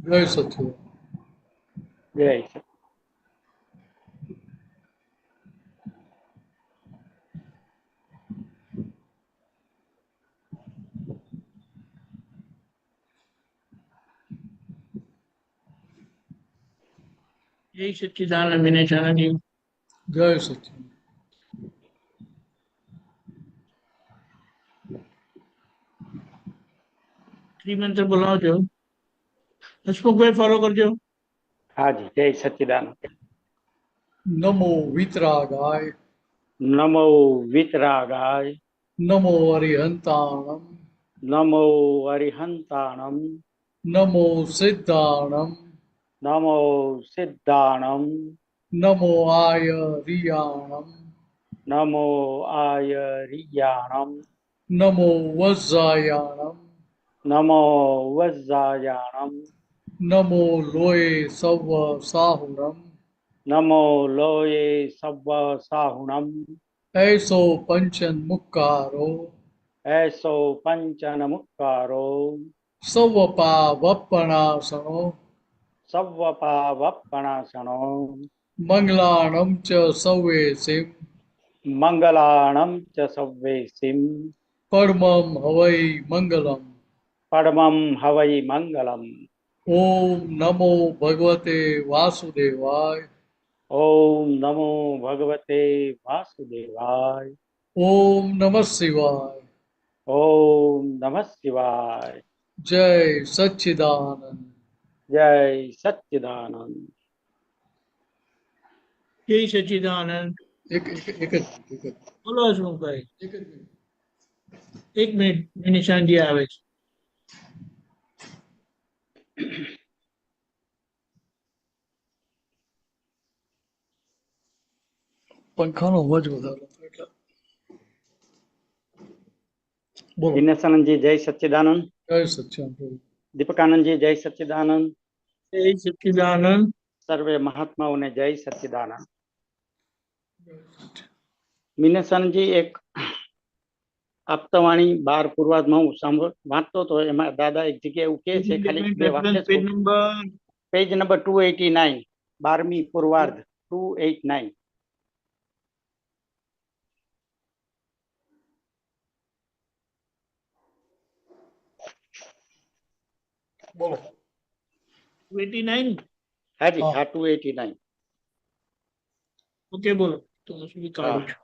જય સચિદાનંદ. જય સચ્ચિદાનંદ વિનયચંદ્રજી. જય સચિદાનંદ. ત્રિમંત્ર બોલાવજો. હસમુખભાઈ ફોલો કરજો. હાજી, જય સચ્ચિદાનંદ. નમો વિતરાગાય. નમો વિતરાગાય. નમો અરિહંતાણમ. નમો અરિહંતાણમ. નમો સિદ્ધાણમ. નમો સિદ્ધાણમ. નમો આય રિયાણમ. નમો આય રિયાણમ. નમો વજ્જાયાણમ. નમો વજ્જાયાણમ. નમો લોય સવ સાહુરમ. નમો લોયે સવ્વ સાહુણમ. એસો પંચન મુક્કારો. એસો પંચન મુક્કારો. સવપા વપણાસણો. સવ્વપાવપણાસણો. મંગલાણમ ચ સૌવેસિમ. મંગલાણમ ચ સવ્વેસિમ. પરમમ હવૈ મંગલમ. પરમં હવૈ મંગલમ. ઓમ નમો ભગવતે વાસુદેવાય. ઓમ નમો ભગવતે વાસુદેવાય. ઓમ નમઃ શિવાય. ઓમ નમઃ શિવાય. જય સચ્ચિદાનંદ. જય સચ્ચિદાનંદ. જય સચ્ચિદાનંદ. એક એક જ બોલો હસમુખભાઈ. એક જ મિનિટ. 1 મિનિટ, વિનયચંદ્રજી આવે છે. પંખાનો અવાજ વધારે હતો એટલે બોલો. વિનયચંદ્રજી જય સચ્ચિદાનંદ. જય સચ્ચિદાનંદ. દીપકાનંદજી જય સચ્ચિદાનંદ. જય સચ્ચિદાનંદ. સર્વે મહાત્માઓને જય સચ્ચિદાનંદ. વિનયચંદ્રજી, એક આપતાવાણી 12 પૂર્વાધમાં હું વાંચતો હતો, એમાં દાદા એક જગ્યાએ એવું કહે છે, ખાલી 2 વાક્ય. Page number page number 289, 12મી પૂર્વાર્ધ 289. બોલો. 29. હાજી, હા. હા, 289. ઓકે, બોલો. તો હું સ્વીકારું છું.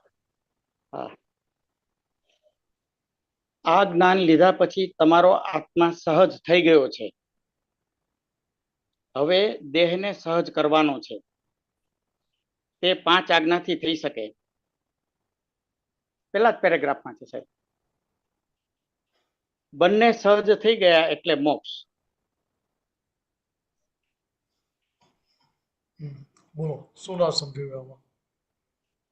હા. આ જ્ઞાન લીધા પછી તમારો આત્મા સહજ થઈ ગયો છે. હવે દેહને સહજ કરવાનો છે. તે 5 આજ્ઞાથી થઈ શકે. પેલા જ પેરેગ્રાફમાં છે સાહેબ. બંને સહજ થઈ ગયા એટલે મોક્ષ. બોલો, શું ના સમજ્યું આમાં?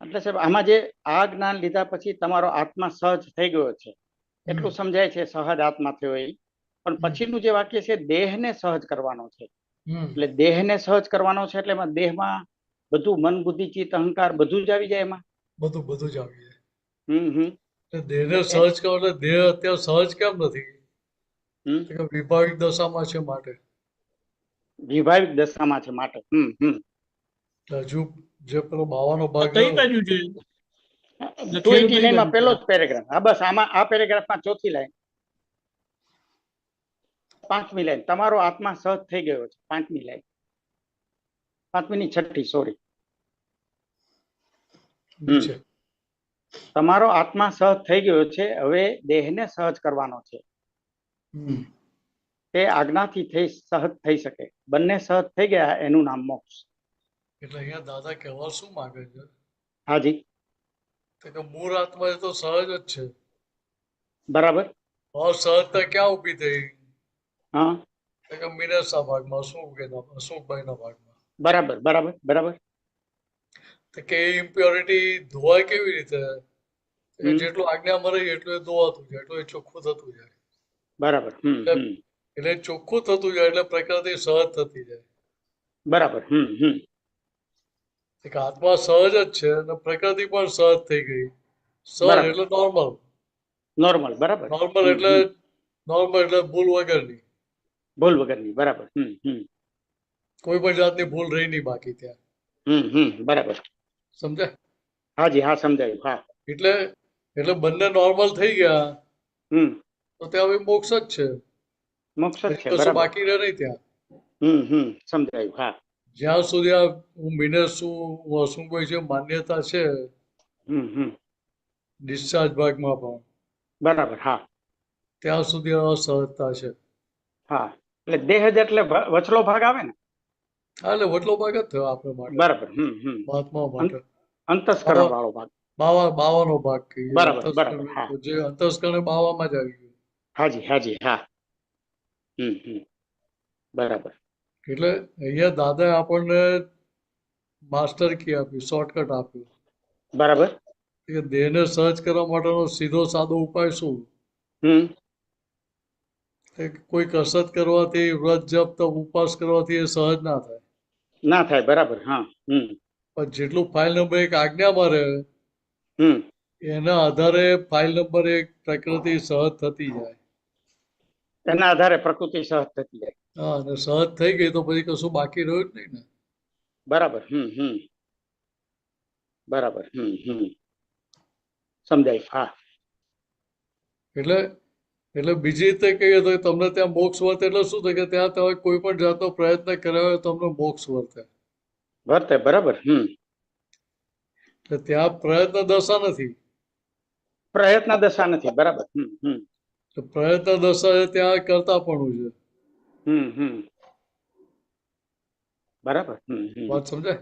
એટલે સાહેબ, આમાં જે આ જ્ઞાન લીધા પછી તમારો આત્મા સહજ થઈ ગયો છે એટલું સમજાય છે, સહજ આત્મા થયો એ. પણ પછીનું જે વાક્ય છે, દેહને સહજ કરવાનો છે. એટલે દેહને સહજ કરવાનો છે એટલે એમાં દેહમાં બધું મન, બુદ્ધિ, ચિત્ત, અહંકાર બધું જ આવી જાય એમાં. બધું જ આવી જાય. હમ. દેહને સહજ કરો એટલે દેહ અત્યારે સહજ કેમ નથી? વિભાવિક દશામાં છે માટે. વિભાવિક દશામાં છે માટે. હજુ જે પેલો બાવાનો ભાગ કઈ બાજુ છે? 289 માં પહેલો જ પેરેગ્રાફ. હા, બસ આમાં આ પેરેગ્રાફમાં ચોથી લાઈન, 5મી લાઈન. તમારો આત્મા સહજ થઈ ગયો છે. 5મી લાઈન, 5મી ની 6ઠી, સોરી. તમારો આત્મા સહજ થઈ ગયો છે. હવે દેહને સહજ કરવાનો છે. તે આજ્ઞાથી સહજ થઈ શકે. બંને સહજ થઈ ગયા એનું નામ મોક્ષ. એટલે અહીંયા દાદા કહેવા શું માંગે છે? હાજી, કે મૂળ આત્મા એ તો સહજ જ છે. બરાબર. અસહજતા ક્યાં ઉભી થઈ? હા, કે મીનસના ભાગમાં, અશોકભાઈના ભાગમાં. બરાબર બરાબર બરાબર. કે ઇમ્પ્યોરિટી ધોવાય કેવી રીતે? જેટલું આજ્ઞા મળે એટલું એ ધોવાતું જાય, એટલું એ ચોખ્ખું થતું જાય. બરાબર. એટલે ચોખ્ખું થતું જાય એટલે પ્રકૃતિ સહજ થતી જાય. બરાબર. આત્મા સહજ જ છે અને પ્રકૃતિ પણ સહજ થઈ ગઈ. સહજ એટલે નોર્મલ. નોર્મલ, બરાબર. નોર્મલ એટલે ભૂલ વગરની. ભૂલ વગરની, બરાબર. કોઈ પણ જાતની ભૂલ રહી નહીં બાકી ત્યાં. બરાબર. સમજાય? હાજી, હા, સમજાયું. હા. એટલે એટલે બંને નોર્મલ થઈ ગયા તો ત્યાં હવે મોક્ષ જ છે. મોક્ષ જ છે, કશું બરાબર. બાકી રહે નહીં ત્યાં. સમજાયું. હા. જ્યાં સુધી આ હું મિનસ છું, હું અસુંગભાઈ છે માન્યતા છે ડિસ્ચાર્જ ભાગમાં પણ, બરાબર. હા. ત્યાં સુધી અસહજતા છે. હા, એટલે દેહ જ એટલે વચલો ભાગ આવે ને. હા, એટલે વટલો ભાગ જ થયો આપણે માટે, બરાબર. મહાત્મા માટે. અંતસ્કરણ વાળો ભાગ. બાવાનો ભાગ કહીએ. બરાબર, બરાબર. હા. જે અંતસ્કરણ બાવામાં જ આવી ગયું. હાજી, હાજી. હા. બરાબર. એટલે અહીંયા દાદાએ આપણને માસ્ટર કી આપ્યું, શોર્ટકટ આપ્યું બરાબર. કે દેહને સહજ કરવા માટેનો સીધો સાદો ઉપાય શું? કે કોઈ કસરત કરવાથી, વ્રત જપ તપ ઉપવાસ કરવાથી એ સહજ ના થાય. ના થાય. બરાબર. હા. પણ જેટલું ફાઇલ નંબર 1 આજ્ઞામાં રહે એના આધારે ફાઇલ નંબર 1 પ્રકૃતિ સહજ થતી જાય. એના આધારે પ્રકૃતિ સહજ થતી જાય. હા, અને સહજ થઈ ગઈ તો પછી કશું બાકી રહ્યું જ નહીં ને. બરાબર. બરાબર. સમજાય. હા. એટલે બીજી રીતે કહીએ તો તમને ત્યાં મોક્ષ વર્તે એટલે શું થાય કે ત્યાં તમે કોઈ પણ જાતનો પ્રયત્ન કર્યો હોય તો તમને મોક્ષ વર્તે. વર્તે. બરાબર. એટલે ત્યાં પ્રયત્ન દશા નથી. પ્રયત્ન દશા નથી. બરાબર. પ્રયત્ન દશા એ ત્યાં કરતા પણ છે. બરાબર. વાત સમજાય?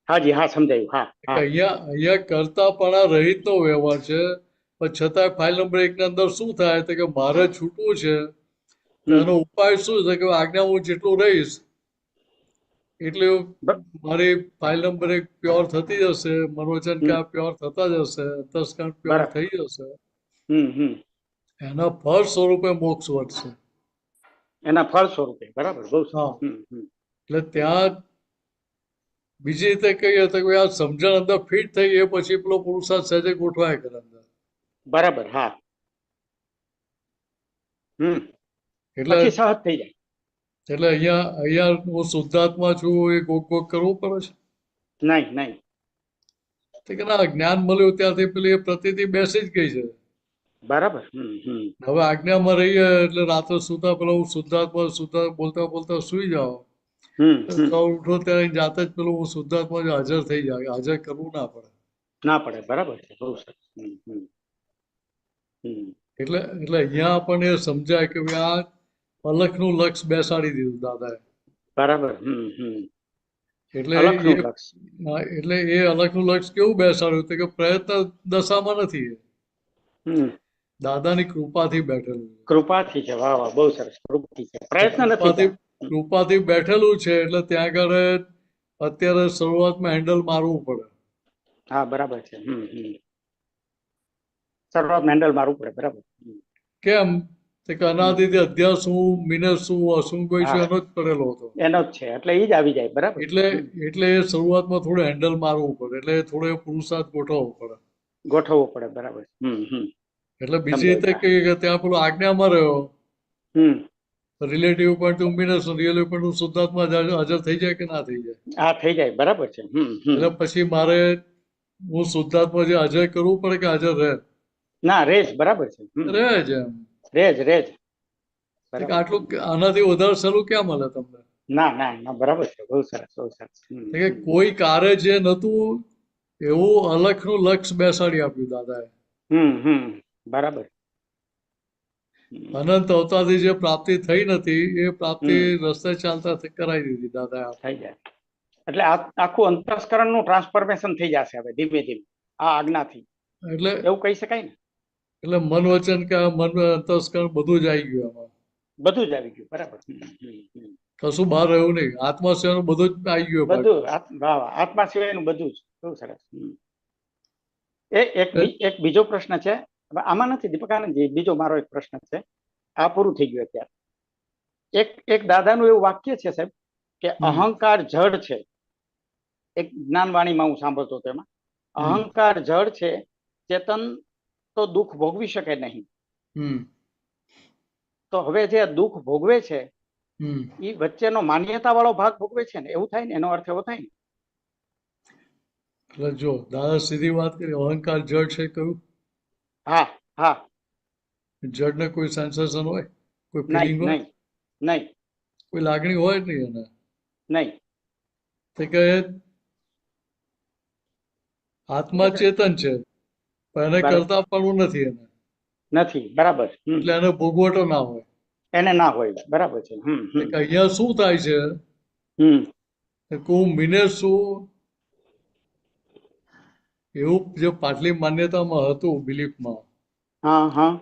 હાજી, હા, સમજાયું. હા. અહીંયા કરતાપણા રહિત નો વ્યવહાર છે, પણ છતાં ફાઇલ નંબર 1 ની અંદર શું થાય તો કે મારે છૂટવું છે તો એનો ઉપાય શું છે કે આજ્ઞા હું જેટલું રહીશ એટલે મારી ફાઇલ નંબર 1 પ્યોર થતી જશે, મનોવચન ક્યાં પ્યોર થતા જશે, અંતસ્કરણ પ્યોર થઈ જશે. એના ફળ સ્વરૂપે મોક્ષ વધશે. એના ફળ સ્વરૂપે. બરાબર. બહુ હા, એટલે ત્યાં બીજી રીતે કહીએ તો આ સમજણ અંદર ફિટ થઈ એ પછી પેલો પુરુષાર્થ સહેજે ગોઠવાય કરે અંદર. બરાબર. હા. એટલે પછી સહજ થઈ જાય. એટલે અહીંયા હું શુદ્ધાત્મા છું એ ગોક કરવું પડે છે? નહીં. તો કે ના, જ્ઞાન મળ્યું ત્યારથી પેલી એ પ્રતીતિ બેસી જ ગઈ છે. બરાબર. હવે આજ્ઞામાં રહીએ એટલે રાત્રે સુતા પેલા હું શુદ્ધાત્મા બોલતા બોલતા સુઈ જાઓ. ઉઠો ત્યારે જાતે જ પેલું હું શુદ્ધાત્મા હાજર થઈ જાય. હાજર કરવું ના પડે. ના પડે. બરાબર છે. બહુ સરસ. એટલે અહીંયા આપણને સમજાય કે આ અલખનું લક્ષ બેસાડી દીધું દાદાએ. બરાબર. એટલે એ અલખનું લક્ષ કેવું બેસાડ્યું કે પ્રયત્ન દશામાં નથી, દાદાની કૃપાથી બેઠેલું છે. કૃપાથી છે. વાહ વાહ, બહુ સરસ. કૃપાથી છે, પ્રયત્ન નથી. કૃપાથી બેઠેલું છે એટલે ત્યાં આગળ અત્યારે શરૂઆતમાં હેન્ડલ મારવું પડે. હા, બરાબર છે. શરૂઆત હેન્ડલ મારવું પડે. બરાબર. કેમ કે અનાદિથી અધ્યાસ હું, મિનસ હું, અસુંગભાઈ છું એનો જ કરેલો હતો. એનો જ છે એટલે એ જ આવી જાય. બરાબર. એટલે એ શરૂઆતમાં થોડું હેન્ડલ મારવું પડે, એટલે થોડો પુરુષાર્થ ગોઠવવો પડે. બરાબર. એટલે બીજી રીતે કહીએ કે ત્યાં પેલો આજ્ઞામાં રહ્યો, રિલેટિવ પોઈન્ટ મિનસ, રિલેટિવ પોઈન્ટ શુદ્ધાત્મા હાજર થઈ જાય કે ના થઈ જાય? હા, થઈ જાય. બરાબર છે. એટલે પછી મારે હું શુદ્ધાત્મા જે હાજર કરવું પડે કે હાજર રહે? ના, રેજ. બરાબર છે. રહે જ એમ. રેજ. આટલું આનાથી વધારે સહેલું ક્યાં મળે તમને? ના, બરાબર છે. બહુ સરસ. કે કોઈ કાર્ય જે નતું એવું અલખનું લક્ષ બેસાડી આપ્યું દાદાએ. બરાબર. અનંત અવતારથી જે પ્રાપ્તિ થઈ નથી એ પ્રાપ્તિ રસ્તે ચાલતા કરાવી દીધી દાદાએ. થઈ જાય એટલે આખું અંતસ્કરણનું ટ્રાન્સફોર્મેશન થઈ જશે હવે ધીમે ધીમે આ આજ્ઞાથી. એટલે એવું કહી શકાય ને? એટલે મન વચન કે મન અંતસ્કરણ બધું જ આવી ગયું એમાં. બધું જ આવી ગયું. બરાબર. કશું બહાર રહ્યું નહીં. આત્મા સિવાયનું બધું જ આવી ગયું. બધું આત્મા સિવાયનું બધું જ. બહુ સરસ. એક બીજો પ્રશ્ન છે, આમાં નથી દીપક આનંદજી, બીજો મારો એક પ્રશ્ન છે. આ પૂરું થઈ ગયું અત્યારે. એક દાદાનું એવું વાક્ય છે સાહેબ કે અહંકાર જડ છે. એક જ્ઞાનવાણીમાં હું સાંભળતો હતો એમાં અહંકાર જડ છે, ચેતન તો દુઃખ ભોગવી શકે નહીં. તો હવે જે દુઃખ ભોગવે છે હમ એ વચ્ચેનો માન્યતા વાળો ભાગ ભોગવે છે ને, એવું થાય ને, એનો અર્થ એવો થાય ને. એટલે જો દાદા સીધી વાત કરી, અહંકાર જડ છે કયું? હા હા. જડને કોઈ સેન્સેશન હોય, કોઈ નહીં ફિલિંગ હોય, નહીં નહીં કોઈ લાગણી હોય જ નહીં એને. નહીં. તે કહે આત્મા ચેતન છે પણ એને બરાબર. કરતા પણ નથી એને, નથી. બરાબર. એટલે એને ભોગવટો ના હોય. એને ના હોય. બરાબર છે. તે કે અહીંયા શું થાય છે હમ કે હું મીને શું, એવું જે પાટલી માન્યતામાં હતું, બિલીફમાં, હા હા.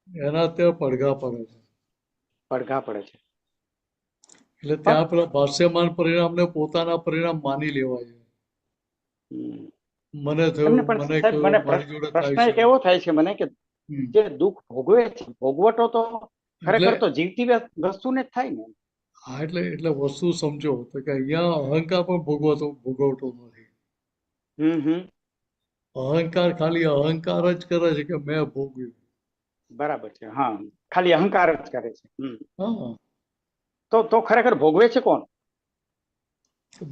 એના અત્યારે પડઘા પડે છે. પડઘા પડે છે. એટલે ત્યાં પેલા ભાષ્યમાન પરિણામને પોતાના પરિણામ માની લેવાય છે. હમ. મને થયું, એમને પણ મને સાહેબ, મને કહ્યું, મારી જોડે પ્રશ્ન થાય એક છે. એવો થાય છે મને કે હમ. જે દુઃખ ભોગવે છે, ભોગવટો તો એટલે ખરેખર તો જીવતી વસ્તુને જ થાય ને. હા, એટલે વસ્તુ સમજો તો કે અહીંયા અહંકાર પણ ભોગવતો નથી. હમ. અહંકાર ખાલી અહંકાર જ કરે છે કે મેં ભોગવ્યું. બરાબર છે. હા, ખાલી અહંકાર જ કરે છે. હા, તો ખરેખર ભોગવે છે કોણ?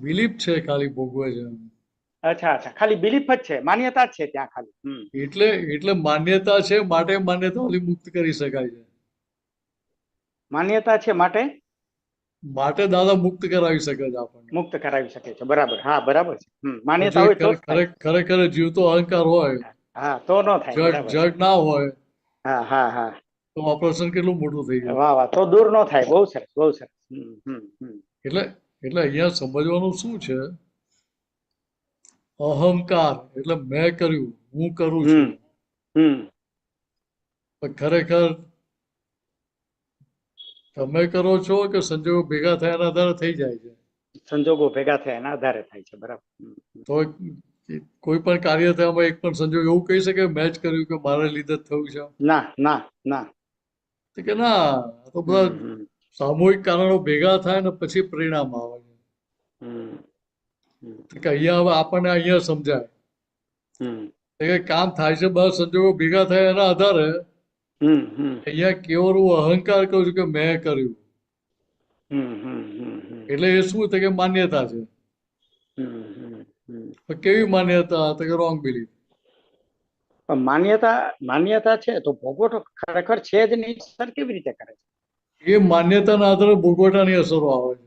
બિલીફ છે ખાલી ભોગવે છે. અચ્છા અચ્છા, ખાલી બિલીફ જ છે, માન્યતા જ છે ત્યાં ખાલી. એટલે માન્યતા છે માટે માન્યતાઓથી મુક્ત કરી શકાય છે. માન્યતા છે માટે માટે દાદા મુક્ત કરાવી શકે છે આપણને. મુક્ત કરાવી શકે છે. બરાબર. હા, બરાબર છે. જો માન્યતા હોય તો જ થાય. ખરેખર જીવતો અહંકાર હોય, હા, તો ન થાય. બરાબર. જડ ના હોય, હા હા હા. તો ઓપરેશન કેટલું મોટું થઈ જાય. વાહ વાહ, તો દૂર ન થાય. બહુ સરસ, બહુ સરસ. એટલે અહીંયા સમજવાનું શું છે, અહંકાર એટલે મેં કર્યું, હું કરું છું. હમ. પણ ખરેખર તમે કરો છો કે સંજોગો ભેગા થયાના આધારે થઈ જાય છે. સંજોગો ભેગા થયા એના આધારે થાય છે. બરાબર. તો કોઈ પણ કાર્ય થયામાં એક પણ સંજોગ એવું કહી શકે મેં જ કર્યું કે મારા લીધે જ થયું છે? ના ના ના. તો કે ના, આ તો બધા સામૂહિક કારણો ભેગા થાય ને પછી પરિણામ આવે છે. તો કે અહીંયા હવે આપણને અહીંયા સમજાય કે કામ થાય છે, બધા સંજોગો ભેગા થાય એના આધારે અહીંયા કેવળ હું અહંકાર કરું છું કે મેં કર્યું. એટલે એ શું થાય કે માન્યતા છે. કેવી માન્યતા? તો કે રોંગ બિલીફ. પણ માન્યતા છે તો ભોગવટો ખરેખર છે જ નહીં. સર કેવી રીતે કરે છે? એ માન્યતાના આધારે ભોગવટાની અસરો આવે છે.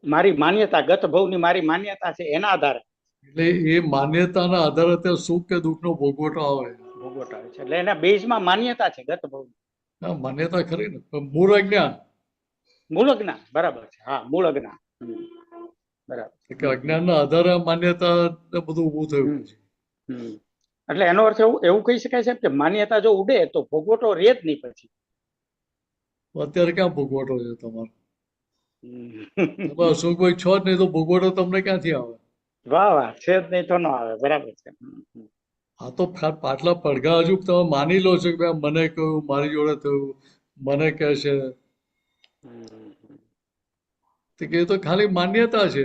મારી માન્યતા, ગત ભવની મારી માન્યતા છે એના આધારે. એટલે એ માન્યતાના આધારે ત્યાં સુખ કે દુઃખનો ભોગવટો આવે. ભોગવટો આવે છે. એટલે એના બેઝમાં માન્યતા છે, ગત ભવ. હા, માન્યતા ખરી ને, પણ મૂળ અજ્ઞાન. મૂળ અજ્ઞાન. બરાબર છે. હા, મૂળ અજ્ઞાન. બરાબર. કે અજ્ઞાનના આધારે માન્યતા બધું ઊભું થયું છે. એટલે એનો અર્થ એવું કહી શકાય છે કે માન્યતા જો ઉડે તો ભોગવટો રે જ નહીં પછી. અત્યારે ક્યાં ભોગવટો છે તમારો? તમે અશોકભાઈ છો જ નહીં તો ભોગવટો તમને ક્યાંથી આવે? વાહ વાહ, છે જ નહીં તો ન આવે. બરાબર છે. આ તો પાટલા પડઘા હજુ તમે માની લો છો કે ભાઈ મને કહ્યું, મારી જોડે થયું, મને કહે છે, કે એ તો ખાલી માન્યતા છે,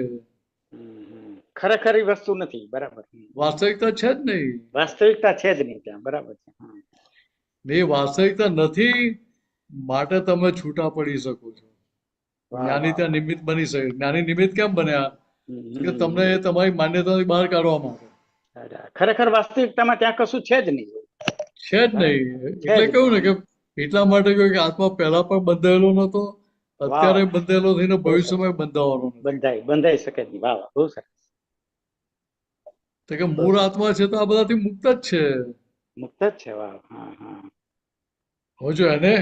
ખરેખર એ વસ્તુ નથી. બરાબર. વાસ્તવિકતા છે જ નહીં. વાસ્તવિકતા છે જ નહીં ત્યાં. બરાબર છે. એ વાસ્તવિકતા નથી માટે તમે છૂટા પડી શકો છો. જ્ઞાની ત્યાં નિમિત્ત બની શકે. જ્ઞાની નિમિત્ત કેમ બન્યા? કે તમને એ તમારી માન્યતાથી બહાર કાઢવા માટે. ખરેખર વાસ્તવિકતામાં ત્યાં કશું છે જ નહીં. છે જ નહીં. એટલે કહ્યું ને કે એટલા માટે કહ્યું કે આત્મા પહેલા પણ બંધાયેલો નતો, અત્યારે બંધાયેલો થઈને ભવિષ્યમાં બંધાવાનો નથી. બંધાઈ શકે નહીં. વાહ વાહ, બહુ સરસ. તો કે મૂળ આત્મા છે તો આ બધાથી મુક્ત જ છે. મુક્ત જ છે. વાહ. હા હા. હવે જો એને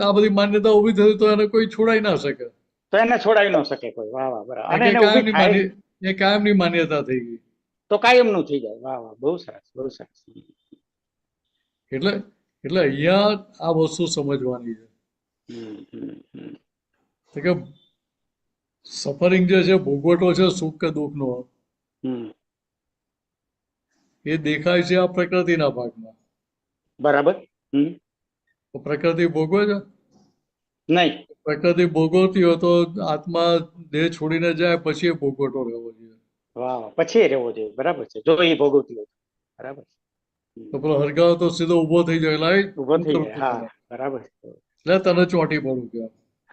આ બધી માન્યતા ઉભી થતી તો એને કોઈ છોડાઈ ના શકે. તો એને છોડાવી ન શકે કોઈ. વાહ વાહ, બરાબર. અને એને ઊભી થાય એ કાયમની માન્યતા થઈ ગઈ. તો કાયમનું થઈ જાય. વાહ વાહ, બહુ સરસ, બહુ સરસ. એટલે અહીંયા આ વસ્તુ સમજવાની છે કે સફરિંગ જે છે, ભોગવટો છે સુખ કે દુઃખનો, એ દેખાય છે આ પ્રકૃતિના ભાગમાં. બરાબર. પ્રકૃતિ ભોગવે છે નહીં. પ્રકૃતિ ભોગવતી હોય તો આત્મા દેહ છોડીને જાય પછી એ ભોગવટો રહેવો જોઈએ. વાહ, પછી રહેવો જોઈએ. બરાબર છે. જો એ ભોગવતી હોય. બરાબર. તો પેલો હરગાવ તો સીધો ઉભો થઈ જાય, લાય ઉભો થઈ જાય. હા, બરાબર. એટલે તને ચોંટી પડું કે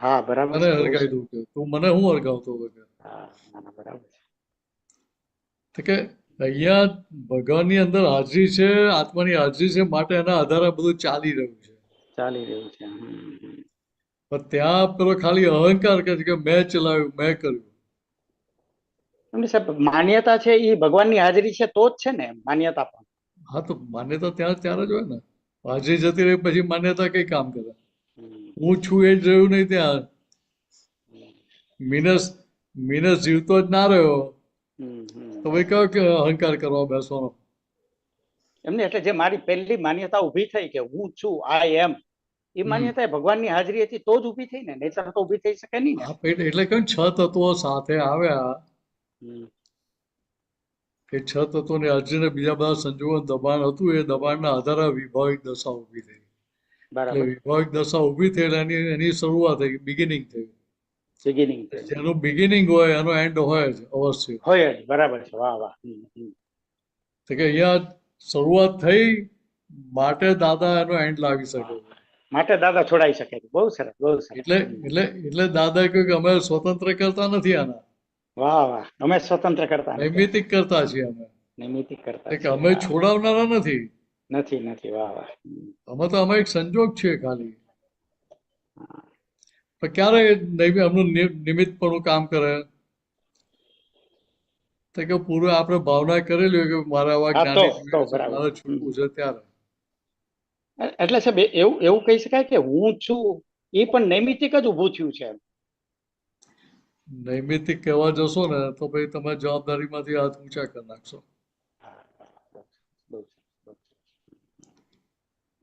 હા બરાબર મને છે બહુ હરગાઈ સરસ. દઉં કે તું મને હું હરગાવતો હતો કે હા ના ના બરાબર છે. તો કે અહીંયા ભગવાનની અંદર હાજરી છે, આત્માની હાજરી છે, માટે એના આધારે બધું ચાલી રહ્યું છે. ચાલી રહ્યું છે. પણ ત્યાં પેલો ખાલી અહંકાર કરે છે કે મેં ચલાવ્યું, મેં કર્યું. એમને સાહેબ માન્યતા છે એ ભગવાનની હાજરી છે તો જ છે ને માન્યતા પણ. હા તો માન્યતા ત્યાં ત્યારે જ હોય ને. હાજરી જતી રહી પછી માન્યતા કઈ કામ કરે? હમ, હું છું એ જ રહ્યું નહીં ત્યાં. હમ, મિનસ મિનસ જીવતો જ ના રહ્યો હમ. તો ભાઈ કયો કે અહંકાર કરવા બેસવાનો? એમને એટલે જે મારી પહેલી માન્યતા ઊભી થઈ કે હું છું આઈ એમ, એ માન્યતા એ ભગવાનની હાજરી હતી તો જ ઊભી થઈ ને, નહીતર તો ઊભી થઈ શકે નહીં ને. આ એટલે કહ્યું ને, 6 તત્વો સાથે આવ્યા હમ, કે 6 તત્વોની હાજરીને બીજા બધા સંજોગો દબાણ હતું, એ દબાણના આધારે વિભાવિક દશા ઊભી થઈ. એટલે બરાબર. વિભાવિક દશા ઊભી થઈ એટલે એની શરૂઆત થઈ, બિગિનિંગ થઈ. બિગિનિંગ થઈ. જેનું બિગિનિંગ હોય એનો એન્ડ હોય જ અવશ્ય. હોય જ બરાબર છે. વાહ વાહ. તો કે અહીંયા શરૂઆત થઈ માટે દાદા એનો એન્ડ લાવી શકે છે. માટે દાદા છોડાઈ શકે છે. બહુ સરસ બહુ સરસ. એટલે દાદાએ કહ્યું કે અમે સ્વતંત્ર કરતા નથી આના, વાહ વાહ. અમે સ્વતંત્ર કરતા નથી, નૈમિતિક કરતા છીએ અમે. નૈમિતિક કરતા કે છીએ. અમે હા. છોડાવનારા નથી. નથી નથી. વાહ વાહ. અમે એક સંજોગ છીએ ખાલી. પણ ક્યારે એમનું નિમિત્તપણું કામ કરે? તો કે પૂરે આપણે ભાવના કરેલી હોય કે મારે આવા હા જ્ઞાની તો જોઈએ છે, બરાબર. મારે છૂટવું છે ત્યારે. એટલે સાહેબ એવું એવું કહી શકાય કે હું છું એ પણ નૈમિતિક જ ઊભું થયું છે. નૈમિતિક કહેવા જશો ને તો ભાઈ તમે જવાબદારીમાંથી હાથ ઊંચા કરી નાખશો.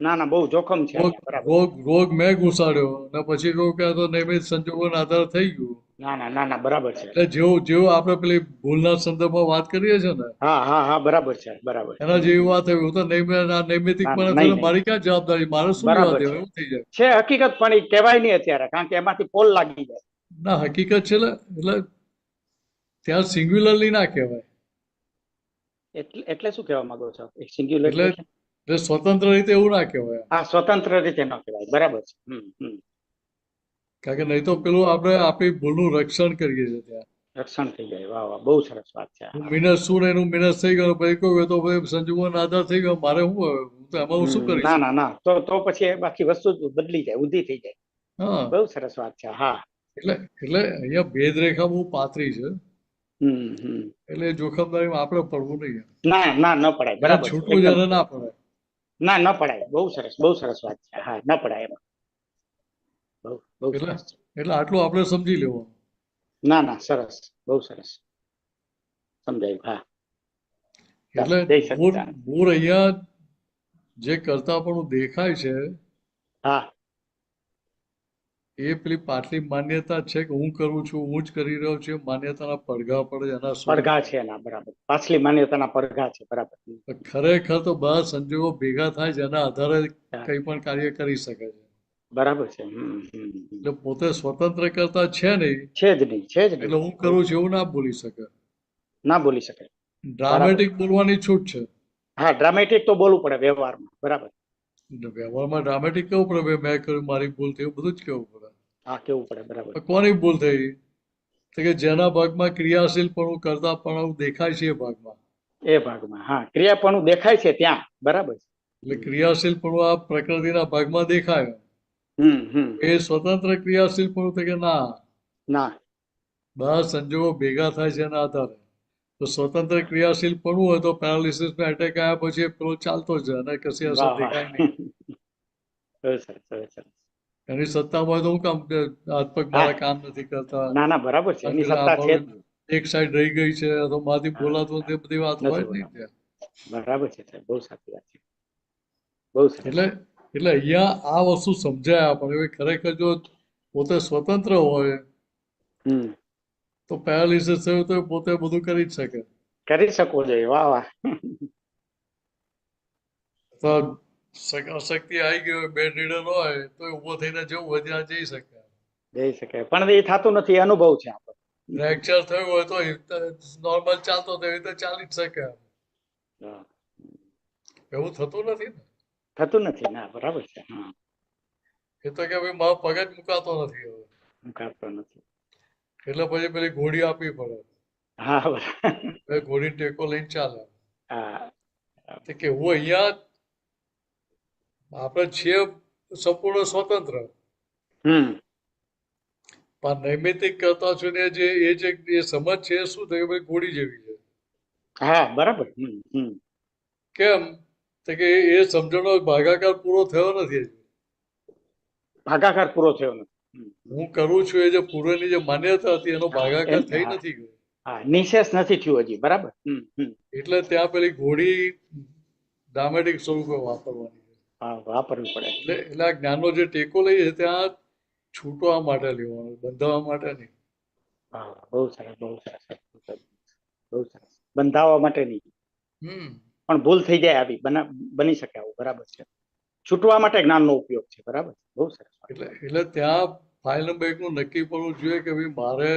ના ના બહુ જોખમ છે. બરાબર. રોગ મેં ઘુસાડ્યો અને પછી કહું કે આ તો નિયમિત સંજોગોના આધારે થઈ ગયું. ના ના બરાબર છે. એટલે જેવું આપણે પેલી ભૂલના સંદર્ભમાં વાત કરીએ છીએ ને, હા હા હા બરાબર છે. બરાબર. એના જેવી વાત હોય. હું તો નૈમિતિકપણે નહીં થઈને નહીં મારી ક્યાં જવાબદારી, મારે શું લેવા બરાબર દેવા? છે. એવું થઈ જાય. છે હકીકત પણ એ કહેવાય નહીં અત્યારે, કારણ કે એમાંથી પોલ લાગી જાય. ના હકીકત છે એટલે ત્યાં સિંગ્યુલરલી ના કહેવાય. એટલે શું કહેવા માંગો છો? એક સિંગ્યુલર એટલે સ્વતંત્ર રીતે એવું ના કહેવાય. હા સ્વતંત્ર રીતે ન કહેવાય. બરાબર છે. કારણ કે નહીં તો પેલું આપણે આપણી ભૂલનું રક્ષણ કરીએ છીએ ત્યાં. રક્ષણ થઈ જાય. વાહ વાહ. બહુ સરસ વાત છે. હું મિનસ છું ને એનું મિનસ થઈ ગયો, પછી કહું તો ભાઈ સંજોગોનો આધાર થઈ ગયો, મારે શું હવે? હું તો એમાં હું શું કરી ના શકું? ના ના તો પછી બાકી વસ્તુ બદલી જાય, ઊંધી થઈ જાય. હા બહુ સરસ વાત છે. હા. એટલે અહીંયા ભેદરેખા બહુ પાતળી છે. હમ. એટલે જોખમદારીમાં આપણે પડવું નહીં. ના ના ન પડાય. જ્યાં બરાબર છે. છૂટવું એકદમ જ્યારે ના પડે. ના ન પડાય. બહુ સરસ વાત છે. હા ન પડાય એમાં. બહુ એટલે સરસ. એટલે આટલું આપણે સમજી લેવાનું. ના ના સરસ. બહુ સરસ સમજાયું. હા. એટલે જય સચ્ચિદાનંદ. મૂળ અહીંયા જે કરતા પણ દેખાય છે હા એ પેલી પાટલી માન્યતા છે કે હું કરું છું, હું જ કરી રહ્યો છું. માન્યતાના પડઘા પડે એના સ્વરૂપ. પડઘા છે એના. બરાબર. પાછલી માન્યતાના પડઘા છે. બરાબર. ખરેખર તો બધા સંજોગો ભેગા થાય છે, એના આધારે હા, કંઈ પણ કાર્ય કરી શકે છે. બરાબર છે. એટલે પોતે સ્વતંત્ર કરતા છે નહીં, છે જ નહીં. છે જ નહીં. એટલે હું કરું છું એવું ના બોલી શકે. ના બોલી શકાય. બરાબર. ડ્રામેટિક બોલવાની છૂટ છે. હા ડ્રામેટિક તો બોલવું પડે વ્યવહારમાં. બરાબર. વ્યવહારમાં ડ્રામેટિક કેવું પડે? ભાઈ મેં કર્યું, મારી ભૂલ થઈ, એવું બધું જ કેવું પડે. હા કેવું પડે. બરાબર. પણ કોની ભૂલ થઈ? તો કે જેના ભાગમાં ક્રિયાશીલ પણ કરતા પણ દેખાય છે એ ભાગમાં. એ ભાગમાં. હા ક્રિયાપણું દેખાય છે ત્યાં. બરાબર છે. એટલે ક્રિયાશીલ પણ આ પ્રકૃતિના ભાગમાં દેખાય. હમ. એ સ્વતંત્ર ક્રિયાશીલ પણ કે ના, ના. બધા સંજોગો ભેગા થાય છે એના આધારે. તો સ્વતંત્ર ક્રિયાશીલ પણ હોય તો પેરાલિસિસના એટેક આવ્યા પછી પેલો ચાલતો જ અને કશી અસર વાહ વાહ. દેખાય નહીં. બહુ સરસ બહુ સરસ. એની સત્તામાં હોય તો હું કામ કે હાથ પગ હા મારા કામ નથી કરતા, ના ના બરાબર છે. એની સત્તા છે જ નહીં. એક સાઈડ રહી ગઈ છે અથવા મારાથી હા, બોલાતું નથી, એ બધી વાત હોય નથી જ નહીં બરાબર. ત્યાં. બરાબર છે સાહેબ. બહુ સાચી વાત છે. બહુ સરસ. એટલે એટલે અહીંયા આ વસ્તુ સમજાય આપણને. ખરેખર જો પોતે સ્વતંત્ર હોય હમ. તો પેરાલિસિસ થયું તો પોતે બધું કરી જ શકે. કરી શકો જોઈએ. વાહ વાહ. તો અશક્તિ આવી ગઈ હોય, બેડ રીડર હોય તો ઊભો થઈને જવું હોય ત્યાં જઈ શકે. જઈ શકે પણ એ થતું નથી. એ અનુભવ છે આપણો. ફ્રેક્ચર થયું હોય તો નોર્મલ ચાલતો તો એવી રીતે ચાલી જ શકે. હા. એવું થતું નથી ને. થતું નથી. ના બરાબર છે. હા એ તો કે ભાઈ મારો પગ જ મુકાતો નથી હવે. મુકાતો નથી. એટલે પછી પેલી ઘોડી આપવી પડે. હા બરાબર. હવે ઘોડી ટેકો લઈને ચાલે. હા તો કે હું અહીંયા આપણે છીએ સંપૂર્ણ સ્વતંત્ર, હમ પણ નૈમિતિક કરતા છું ને જે એ સમજ છે એ શું થઈ ભાઈ ઘોડી જેવી છે. હા બરાબર. કેમ તો કે એ સમજણનો ભાગાકાર પૂરો થયો નથી હજુ. ભાગાકાર પૂરો થયો નથી. હું કરું છું એ જે પૂર્વની જે માન્યતા હતી એનો ભાગાકાર થઈ હા નથી ગયો. હા નિશેષ નથી થયું હજી. બરાબર. એટલે ત્યાં પેલી ઘોડી ડ્રામેટિક સ્વરૂપે વાપરવાની છે. હા વાપરવી પડે. એટલે આ જ્ઞાનનો જે ટેકો લઈએ ત્યાં છૂટવા માટે લેવાનો, બંધાવવા માટે નહીં. હા બહુ સરસ, બહુ સરસ, બહુ સરસ. બંધાવવા માટે નહીં, હમ પણ ભૂલ થઈ જાય આવી બની શકે આવું. બરાબર છે. છૂટવા માટે જ્ઞાનનો ઉપયોગ છે. બરાબર. બહુ સરસ. એટલે ત્યાં ફાઇલ નંબર 1 નું નક્કી કરવું જોઈએ કે ભાઈ મારે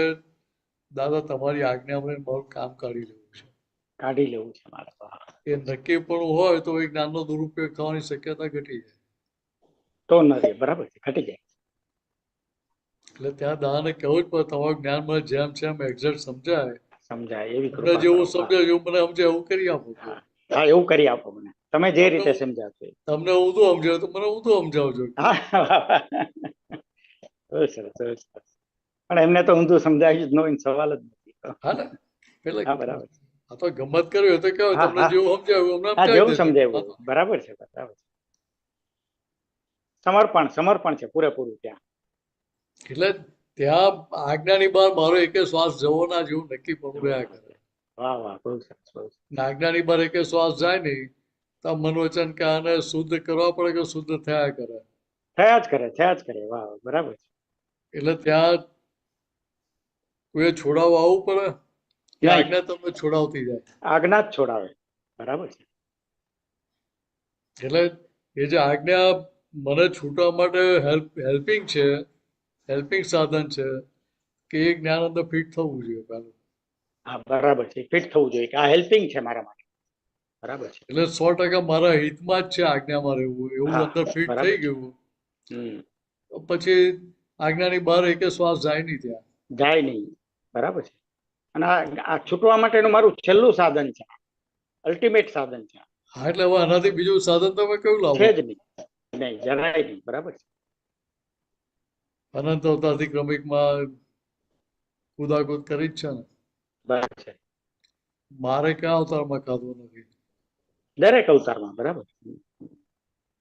દાદા તમારી આજ્ઞા મને મારું કામ કાઢી લેવું છે. કાઢી લેવું છે મારે. એ નક્કી પણ હોય તો એ જ્ઞાનનો દુરુપયોગ થવાની શક્યતા ઘટી જાય. તો નથી. બરાબર છે. ઘટી જાય. એટલે ત્યાં દાદાને કહેવું જ પડે તમારું જ્ઞાન મને જેમ છે એમ એક્ઝેક્ટ સમજાય, સમજાય એવી તમને કૃપા જેવું કરો. સમજાય એવું મને સમજાય એવું કરી આપો. હા હા એવું કરી આપો મને, તમે જે રીતે સમજાવશો. તમને ઊંધું સમજાવ તો મને ઊંધું સમજાવજો. હા બહુ સરસ, બહુ સરસ. પણ એમને તો ઊંધું સમજાવ્યું જ ન હોય, સવાલ જ નથી. હા ને પેલા હા બરાબર. આ તો ગમત કરી હોય તો કહેવાય હા તમને હા જેવું સમજાવ્યું અમને હા જેવું સમજાવી સમજાવ્યું. દેજો. બરાબર છે. બરાબર છે. સમર્પણ છે પૂરેપૂરું ત્યાં. એટલે ત્યાં આજ્ઞાની બહાર મારો એકે શ્વાસ જવો ના જેવું નક્કી પડવું રહ્યા કરે. વાહ વાહ, બહુ સરસ, બહુ સરસ. આજ્ઞાની બહાર એકે શ્વાસ જાય નહીં તો મનોવચન કે આને શુદ્ધ કરવા પડે કે શુદ્ધ થયા કરે. થયા જ કરે. વાહ બરાબર છે. એટલે ત્યાં કોઈ છોડાવવા આવવું પડે કે નહીં, આજ્ઞા તમને છોડાવતી જાય. આજ્ઞા જ છોડાવે. બરાબર છે. એટલે એ જે આજ્ઞા મને છૂટવા માટે હેલ્પિંગ છે, હેલ્પિંગ સાધન છે કે એ જ્ઞાન અંદર ફિટ થવું જોઈએ પહેલું. હા બરાબર છે. ફિટ થવું જોઈએ કે આ હેલ્પિંગ છે મારા માટે. બરાબર છે. એટલે 100% મારા હિતમાં જ છે આજ્ઞામાં રહેવું એવું હા અંદર ફિટ બરાબર થઈ છે. ગયું પછી આજ્ઞાની બહાર એકે શ્વાસ જાય નહીં ત્યાં. જાય નહીં. બરાબર છે. અને આ છૂટવા માટેનું મારું છેલ્લું સાધન છે, અલ્ટિમેટ સાધન છે. હા એટલે હવે આનાથી બીજું સાધન તમે કયું લાવો? છે જ નહીં, જરાય નહીં. બરાબર છે. અનંત અવતારથી ક્રમિકમાં કુદાકુદ કરી જ છે ને. બરાબર છે. મારે ક્યાં અવતારમાં ખાધું નથી, દરેક અવતારમાં. બરાબર.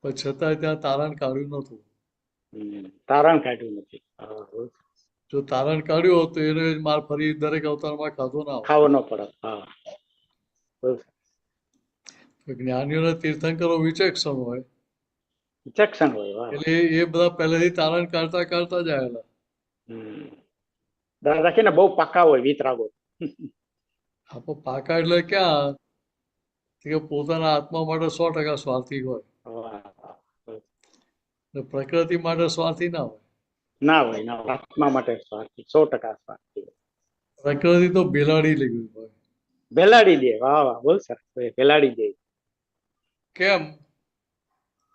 પણ છતાંય ત્યાં તારણ કાઢ્યું નતું. તારણ કાઢ્યું નથી. જો તારણ કાઢ્યું હોત તો એને માર ફરી દરેક અવતારમાં ખાધો ના હોત. ખાવો ન પડે. હા બહુ સરસ. તો જ્ઞાનીઓને તીર્થંકરો વિચક્ષણ હોય વિચક્ષણ હોય. વાહ. એટલે એ બધા પહેલેથી તારણ કાઢતા કાઢતા જ આવેલા. દાદા કે ને બહુ પાકા હોય વિતરાગો. આપણે પાકા એટલે ક્યાં કે પોતાના આત્મા માટે 100% સ્વાર્થી હોય, ને પ્રકૃતિ માટે સ્વાર્થી ના હોય. ના હોય, ના હોય. આત્મા માટે સ્વાર્થી, 100% સ્વાર્થી. પ્રકૃતિ તો બિલાડી લીધી હોય. ભેલાડી દે. વાહ વાહ, બહુ સરસ. ભેલાડી દે. કેમ?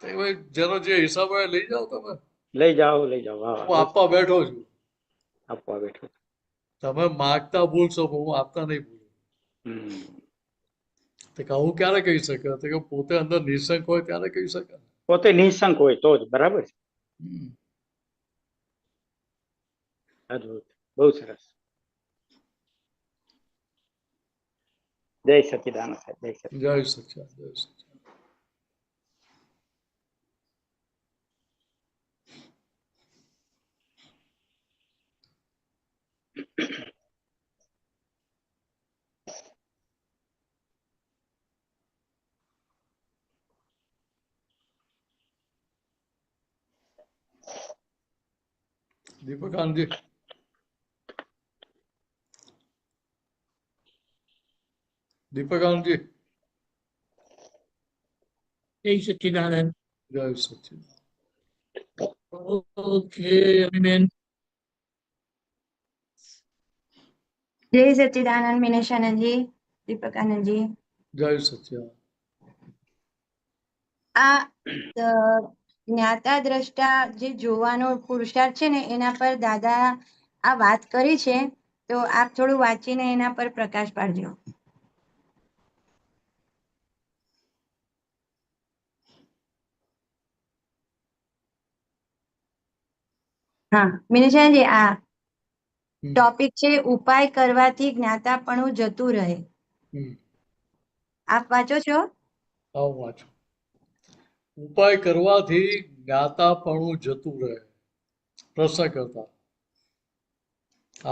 તો ભાઈ જેનો જે હિસાબ હોય લઈ જાઓ તમે. લઈ જાઓ, લઈ જાઓ. વાહ હું વાહ. આપવા બેઠો છું. આપવા બેઠો. તમે માગતા ભૂલશો પણ હું આપતા નહીં ભૂલું. તો કે આવું ક્યારે કહી શકે? તો કે પોતે અંદર નિઃશંક હોય ત્યારે કહી શકે. પોતે નિઃશંક હોય તો જ. બરાબર છે. અદભુત. બહુ સરસ. જય સચિદાનંદ સાહેબ. જય સચિદાનંદ. જય સચ્ચિદાનંદ, જય સચ્ચિદાનંદ. દીપક આનંદજી. દીપક આનંદજી. જય સચ્ચિદાનંદ. જય સચ્ચિદાનંદ. ઓકે અમીબેન. જય સચ્ચિદાનંદ મિનેશ આનંદજી, દીપક આનંદજી. જય સચ્ચિદાનંદ. આ જ્ઞાતા દ્રષ્ટા જે જોવાનો પુરુષાર્થ છે ને એના પર દાદા આ વાત કરી છે, તો આપ થોડું વાંચીને એના પર પ્રકાશ પાડજો. હા મિનિશાનજી, આ ટોપિક છે ઉપાય કરવાથી જ્ઞાતાપણું જતું રહે. આપ વાંચો છો? હા વાંચો. ઉપાય કરવાથી જ્ઞાતાપણું જતું રહે. પ્રશ્ન કરતા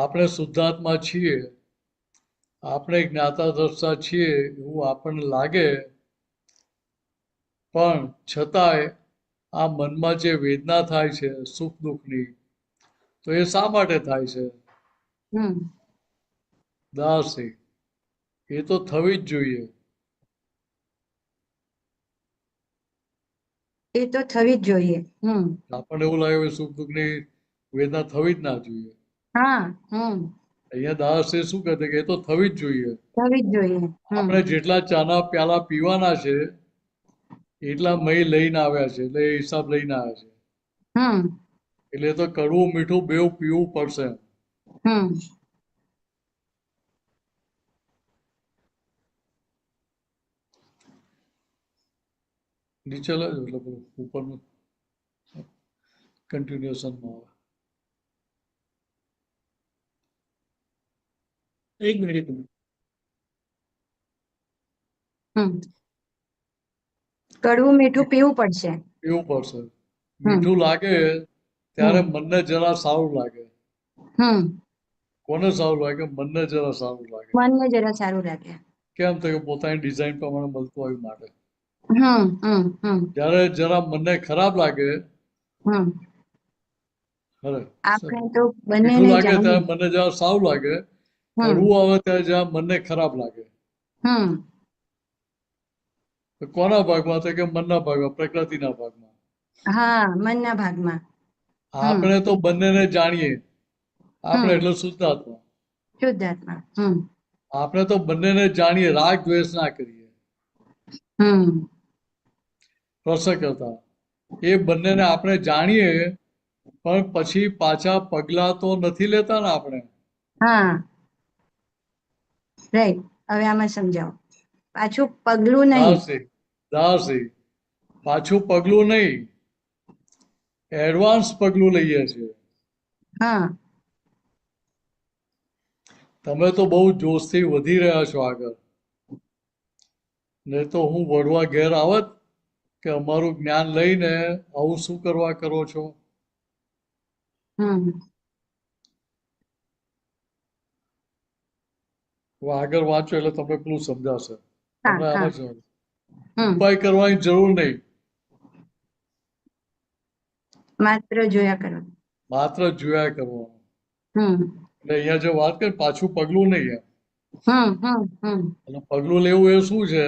આપણે શુદ્ધાત્મા છીએ, આપણે જ્ઞાતા દ્રષ્ટા છીએ એવું આપણને લાગે, પણ છતાંય આ મનમાં જે વેદના થાય છે સુખ દુઃખની, તો એ શા માટે થાય છે? દાસી, એ તો થવી જ જોઈએ. એ તો થવી જ જોઈએ. આપણને એવું લાગે સુખ દુઃખની વેદના થવી જ ના જોઈએ. હા. અહીંયા દાસે શું કહે કે એ તો થવી જ જોઈએ. થવી જ જોઈએ. આપણે જેટલા ચાના પ્યાલા પીવાના છે એટલા મય લઈને આવ્યા છે, એટલે એ હિસાબ લઈને આવ્યા છે. એટલે તો કડવું મીઠું બેવ પીવું પડશે. નીચે લાવજો એટલે પેલું ઉપરનું કન્ટિન્યુએશનમાં આવે. એક મિનિટ. કડવું મીઠું પીવું પડશે. પીવું પડશે. મીઠું લાગે ત્યારે મનને જરા સારું લાગે. કોને સારું લાગે? મનને જરા સારું લાગે. મનને જરા સારું લાગે. કેમ તો કે પોતાની ડિઝાઇન પ્રમાણે મળતું હોય માટે. જ્યારે જરા મનને ખરાબ લાગે, આપણે તો મીઠું બંનેને લાગે ત્યારે જાણીએ. મને જરા સારું લાગે, કડવું આવે ત્યારે જરા મનને ખરાબ લાગે. તો કોના ભાગમાં? તો કે મનના ભાગમાં, પ્રકૃતિના ભાગમાં. હા, મનના ભાગમાં. આપણે તો બંનેને જાણીએ. આપણે એટલે શુદ્ધાત્મા. શુદ્ધાત્મા. આપણે તો બંનેને જાણીએ, રાગ દ્વેષ ના કરીએ. પ્રશ્ન કરતા એ બંનેને આપણે જાણીએ, પણ પછી પાછા પગલા તો નથી લેતા ને આપણે. હા, રાઈટ. હવે આમાં સમજાવો. પાછું પગલું નહીં. દાસી, પાછું પગલું નહીં, એડવાન્સ પગલું લઈએ છીએ. હા. તમે તો બહુ જોશથી વધી રહ્યા છો આગળ. નહીં તો હું વડવા ઘેર આવત કે અમારું જ્ઞાન લઈને આવું શું કરવા કરો છો? આગળ વાંચો એટલે તમને પેલું સમજાશે. તમને આમાં જ ઉપાય કરવાની જરૂર નહીં, માત્ર જોયા કરવાનું. માત્ર જોયા કરવાનું. એટલે અહીંયા જે વાત કરી પાછું પગલું નહીં એમ. એટલે પગલું લેવું એ શું છે?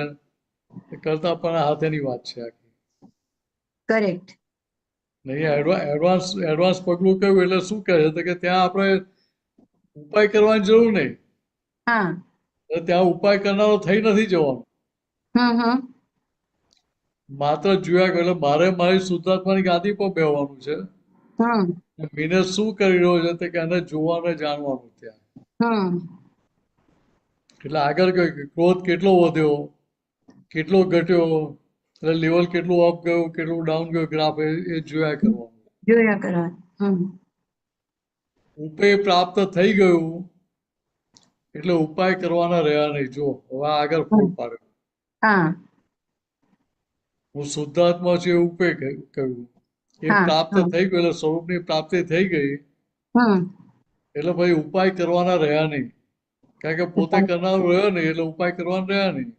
એ કરતા પણ હાથેની વાત છે આખી. કરેક્ટ. એડવાન્સ પગલું કહ્યું એટલે શું કહે છે કે ત્યાં આપણે ઉપાય કરવાની જરૂર નહીં. ત્યાં ઉપાય કરનારો થઈ નથી જવાનું. માત્ર જોયા કરો. એટલે મારે મારી શુદ્ધાત્માની ગાદી પર બેહવાનું છે. મીને શું કરી રહ્યો છે તે કે એને જોવાનું જાણવાનું ત્યાં. એટલે આગળ કહ્યું કે ક્રોધ કેટલો વધ્યો, કેટલો ઘટ્યો, એટલે લેવલ કેટલું અપ ગયું, કેટલું ડાઉન ગયું, ગ્રાફ એ જોયા કરવાનું. જોયા કરવાનું. ઉપાય પ્રાપ્ત થઈ ગયું એટલે ઉપાય કરવાના રહ્યા નહીં. જો હવે આગળ ફૂટ પાડ્યો. હું શુદ્ધાત્મા છું એવું કહ્યું. એ પ્રાપ્ત થઈ ગયું એટલે સ્વરૂપની પ્રાપ્તિ થઈ ગઈ એટલે ભાઈ ઉપાય કરવાના રહ્યા નહીં. કારણ કે પોતે કરનારો રહ્યો નહીં એટલે ઉપાય કરવાના રહ્યા નહીં.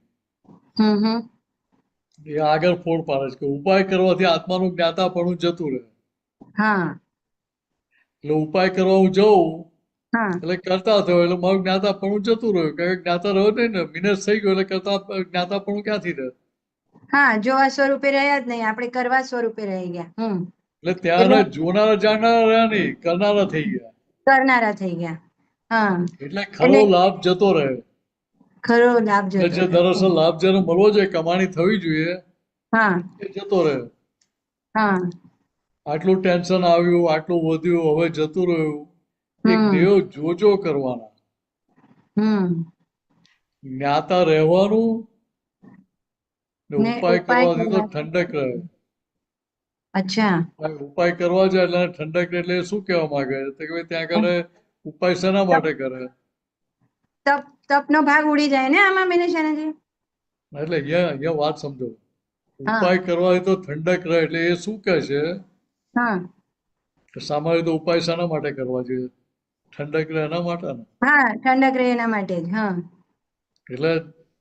એ આગળ ફોડ પાડે છે કે ઉપાય કરવાથી આત્માનું જ્ઞાતાપણું જતું રહે. એટલે ઉપાય કરવા હું જઉં એટલે કરતા થયો એટલે મારું જ્ઞાતાપણું જતું રહ્યું. કારણ કે જ્ઞાતા રહ્યો નહીં ને, મિનસ થઈ ગયો એટલે કરતા જ્ઞાતાપણું ક્યાંથી રહે? હા, જોવા સ્વરૂપે રહ્યા જ નહીં, આપણે કરવા સ્વરૂપે રહી ગયા. એટલે ત્યાં જોનારા જાણનારા રહ્યા નહીં, કરનારા થઈ ગયા. કરનારા થઈ ગયા. એટલે ખરો લાભ જતો રહે. ખરો લાભ જતો જે દરઅસલ લાભ જેનો મળવો જોઈએ, કમાણી થવી જોઈએ, એ જતો રહે. હા આટલું ટેન્શન આવ્યું, આટલું વધ્યું, હવે જતું રહ્યું. એક હમ દેવ જોજો કરવાના. હમ જ્ઞાતા રહેવાનું ને ને ઉપાય ઉપાય કરવાથી તો કરવા. ઠંડક રહે. અચ્છા. ઉપાય કરવા જાય એટલે ઠંડક રહે એટલે શું કહેવા માંગે છે? તો કે ભાઈ ત્યાં આગળ ઉપાય શેના માટે કરે? તપ તપનો ભાગ ઉડી જાય ને આમાં મિનેશાનાજી. એટલે અહીંયા વાત સમજો. હા ઉપાય કરવાથી તો ઠંડક રહે એટલે એ શું કહે છે હા કે સામાન્ય રીતે ઉપાય શાના માટે કરવા જોઈએ? ઠંડક રહે એના માટે ને. હા ઠંડક રહે એના માટે જ. હા એટલે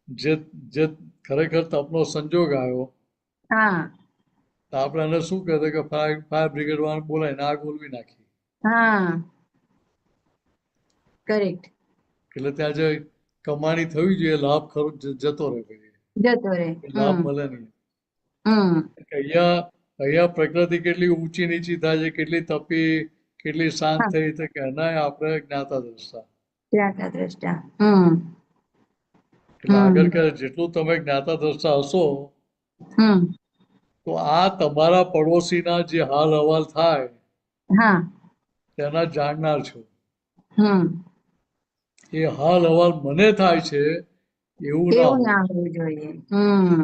જે જે ખરેખર તપનો સંજોગ આવ્યો હા તો આપણે એને શું કહેતા કે ફાયર બ્રિગેડ વાળાને બોલાવીને આગ ઓલવી નાખી. હા કરેક્ટ. એટલે ત્યાં જે કમાણી થવી જોઈએ લાભ ખરો જતો રહે પછી. જતો રહે. લાભ હમ મળે નહીં. હમ અહીંયા પ્રકૃતિ કેટલી ઊંચી નીચી થાય છે, કેટલી તપી, કેટલી શાંત હા થઈ તો કે એનાય આપણે જ્ઞાતા દ્રષ્ટા. ત્યાગા દ્રષ્ટા. હમ એટલે હમ આગળ કહે જેટલું તમે જ્ઞાતા દ્રષ્ટા હશો હમ તો આ તમારા પડોશીના જે હાલ અહેવાલ થાય હા તેના જાણનાર છો. હમ એ હાલ અહેવાલ મને થાય છે એવું ના એવું હોય. ના હોવું જોઈએ. હમ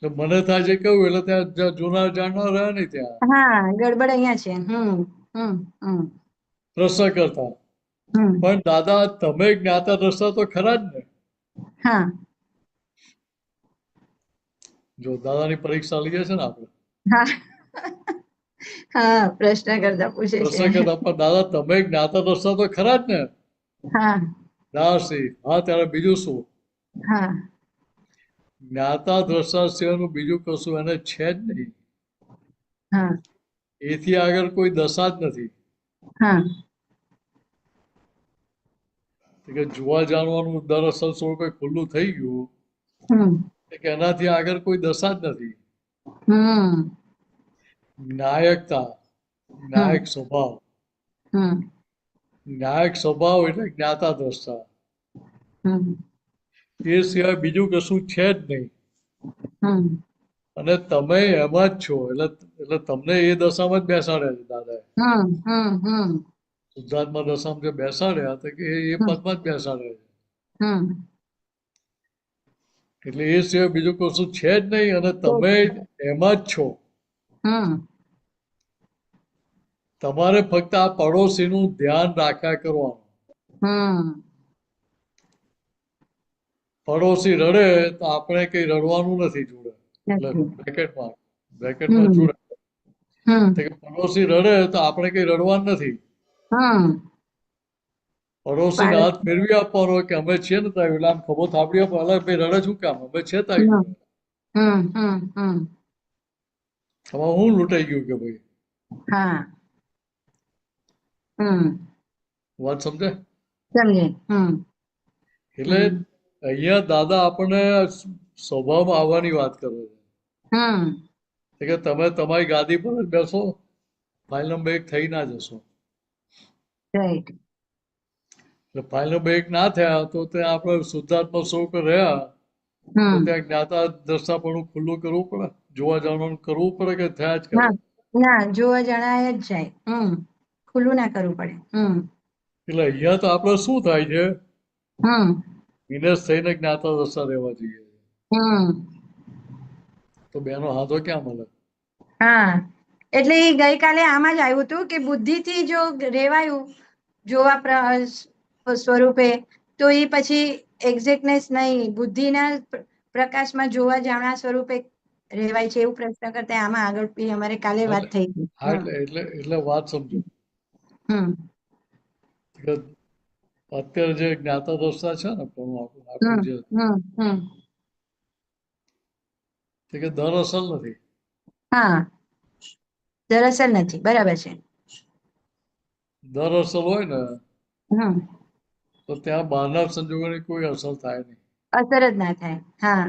એટલે મને થાય છે કેવું એટલે ત્યાં જોનાર જાણનાર રહે નહીં ત્યાં હા ગડબડ અહીંયા છે. હમ હમ હમ પ્રશ્ન કરતા. હમ પણ દાદા તમે જ્ઞાતા દ્રષ્ટા તો ખરા જ ને. હા જો દાદાની પરીક્ષા લઈએ છે ને આપણે હા હા પ્રશ્ન કરતા પૂછે છે. પ્રશ્ન કરતા પણ દાદા તમે જ્ઞાતા દ્રષ્ટા તો ખરા જ ને. હા દાસી હા ત્યારે બીજું શું? હા જ્ઞાતા દ્રષ્ટા સિવાયનું બીજું કશું એને છે જ નહીં. હા એથી આગળ કોઈ દશા જ નથી. હા કે જોવા જાણવાનું દરઅસલ સ્વરૂપે ખુલ્લું થઈ ગયું હમ કે એનાથી આગળ કોઈ દશા જ નથી. હમ નાયકતા, હમ નાયક સ્વભાવ, હમ નાયક સ્વભાવ એટલે જ્ઞાતા દ્રષ્ટા. હમ એ સિવાય બીજું કશું છે જ નહીં. હમ અને તમે એમાં જ છો એટલે તમને એ દશામાં જ બેસાડે છે દાદાએ. હમ હમ હમ શુદ્ધાત્મા દશામાં જે બેસાડ્યા તો કે એ પદમાં જ બેસાડે છે. હમ એટલે એ સિવાય બીજું કશું છે જ નહીં અને તમે એમાં જ છો. હમ તમારે ફક્ત આ પડોશીનું ધ્યાન રાખ્યા કરવાનું. હમ પડોશી રડે તો આપણે કઈ રડવાનું નથી જોડે. એટલે નથી. બ્રેકેટમાં હમ જોડે. હમ તો કે પડોશી રડે તો આપણે કઈ રડવાનું નથી. હમ પડોશીને પાડો. હાથ ફેરવી આપવાનો કે અમે છીએ ને ત્યાં એટલે આમ ખભો થાપડી આપો અલા ભાઈ રડે શું કામ અમે છે તારી હમ જોડે. હમ હમ હમ આમાં હું લૂંટાઈ ગયું કે ભાઈ હા હમ વાત સમજે. સમજે. હમ એટલે હમ અહીંયા દાદા આપણને સ્વભાવમાં આવવાની વાત કરે છે. હમ કે તમે તમારી ગાદી પર જ બેસો ફાઇલ નંબર 1 થઈ ના જશો. રાઈટ. એટલે ફાઇલ નંબર 1 ના થયા તો ત્યાં આપણે શુદ્ધાત્મા સ્વરૂપે રહ્યા તો હમ ત્યાં જ્ઞાતા દ્રષ્ટાપણું ખુલ્લું કરવું પડે, જોવા જાણવાનું કરવું પડે કે થયા જ ના કરે. ના જોવા જણાય જ જાય. ખુલ્લું ના કરવું પડે. એટલે અહીંયા તો આપણે શું થાય છે હમ વિનેશ થઈને જ્ઞાતા દ્રષ્ટા રહેવા જોઈએ. હમ તો બેનો હાથો ક્યાં મળે? હા એટલે એ ગઈકાલે આમાં જ આવ્યું હતું કે બુદ્ધિથી જો રેવાયું જોવા સ્વરૂપે તો એ પછી એક્ઝેક્ટનેસ નહીં બુદ્ધિના પ્રકાશમાં જોવા જાણવા સ્વરૂપે રેવાય છે એવું પ્રશ્ન કરતા આમાં આગળ બી અમારે કાલે વાત એટલે થઈ હતી. હા એટલે વાત સમજો હમ કે અત્યારે જે જ્ઞાતા દ્રષ્ટા છે ને પણ આપણું હમ જે હમ હમ તે કે દરઅસલ નથી. હા દરઅસલ નથી. બરાબર છે. દરઅસલ હોય ને હમ તો ત્યાં બહારના સંજોગોની કોઈ અસર થાય નહીં. અસર જ ના થાય. હા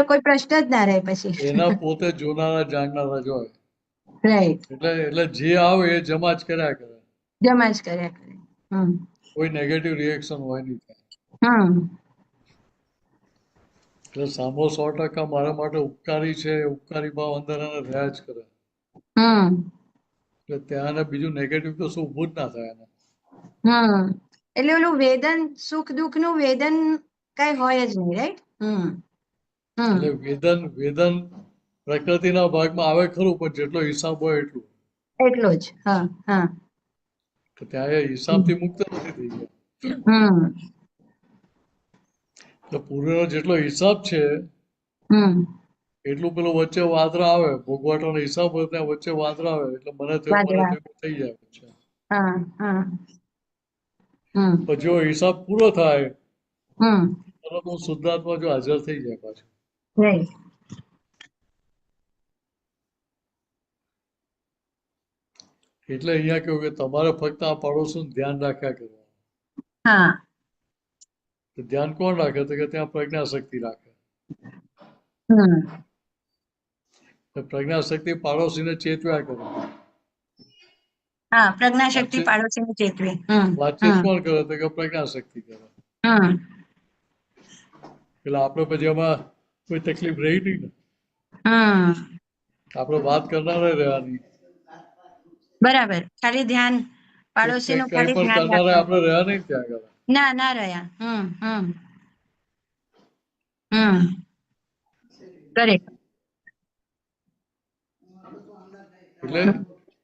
કોઈ પ્રશ્ન જ ના રહે પછી. એના પોતે જોનારા જાણનારા જ હોય. રાઈટ. એટલે જે આવે એ જમા જ કર્યા કરે. જમા જ કર્યા કરે. હમ કોઈ નેગેટિવ રિએક્શન હોય નહીં ત્યાં. હમ એટલે સામો 100% મારા માટે ઉપકારી છે, એ ઉપકારી ભાવ અંદર એને રહ્યા જ કરે. એટલે ત્યાં એને બીજું નેગેટિવ તો શું ઊભું જ ના થાય એને. એટલે ઓલું વેદન સુખ દુઃખ નું વેદન કઈ હોય જ નહીં, રાઈટ? એટલે વેદન પ્રકૃતિના ભાગમાં આવે ખરું, પણ જેટલો હિસાબ હોય એટલું. એટલો જ. તો ત્યાં એ હિસાબથી મુક્ત નથી થઈ ગયા. એટલે પૂર્વનો જેટલો હિસાબ છે એટલું પેલું વચ્ચે વાદરા આવે, ભોગવટોનો હિસાબ હોય ત્યાં વચ્ચે વાદરા આવે, એટલે મને થયું થઈ જાય છે. પણ જો હિસાબ પૂરો થાય તરત હું શુદ્ધાત્મા જો હાજર થઈ જાય પાછું. એટલે અહીંયા કેવું કે તમારે ફક્ત આ પાડોશનું ધ્યાન રાખ્યા કરવાનું. તો ધ્યાન કોણ રાખે? તો કે ત્યાં પ્રજ્ઞાશક્તિ રાખે. પ્રજ્ઞાશક્તિ પાડોશીને ચેતવ્યા કરે. પ્રજ્ઞાશક્તિ પાડોશીને ચેતવે. વાતચીત કોણ કરે? તો કે પ્રજ્ઞાશક્તિ કરે. એટલે આપણે પછી એમાં કોઈ તકલીફ રહી નહીં ને. આપણે વાત કરનારા રહેવાની. બરાબર. ખાલી ધ્યાન પાડોશીનું કઈ ખાલી પણ ધ્યાન કરનારા રાખવાનું. આપણે રહ્યા નહીં ત્યાં આગળ. ના રહ્યા. કરેક્ટ.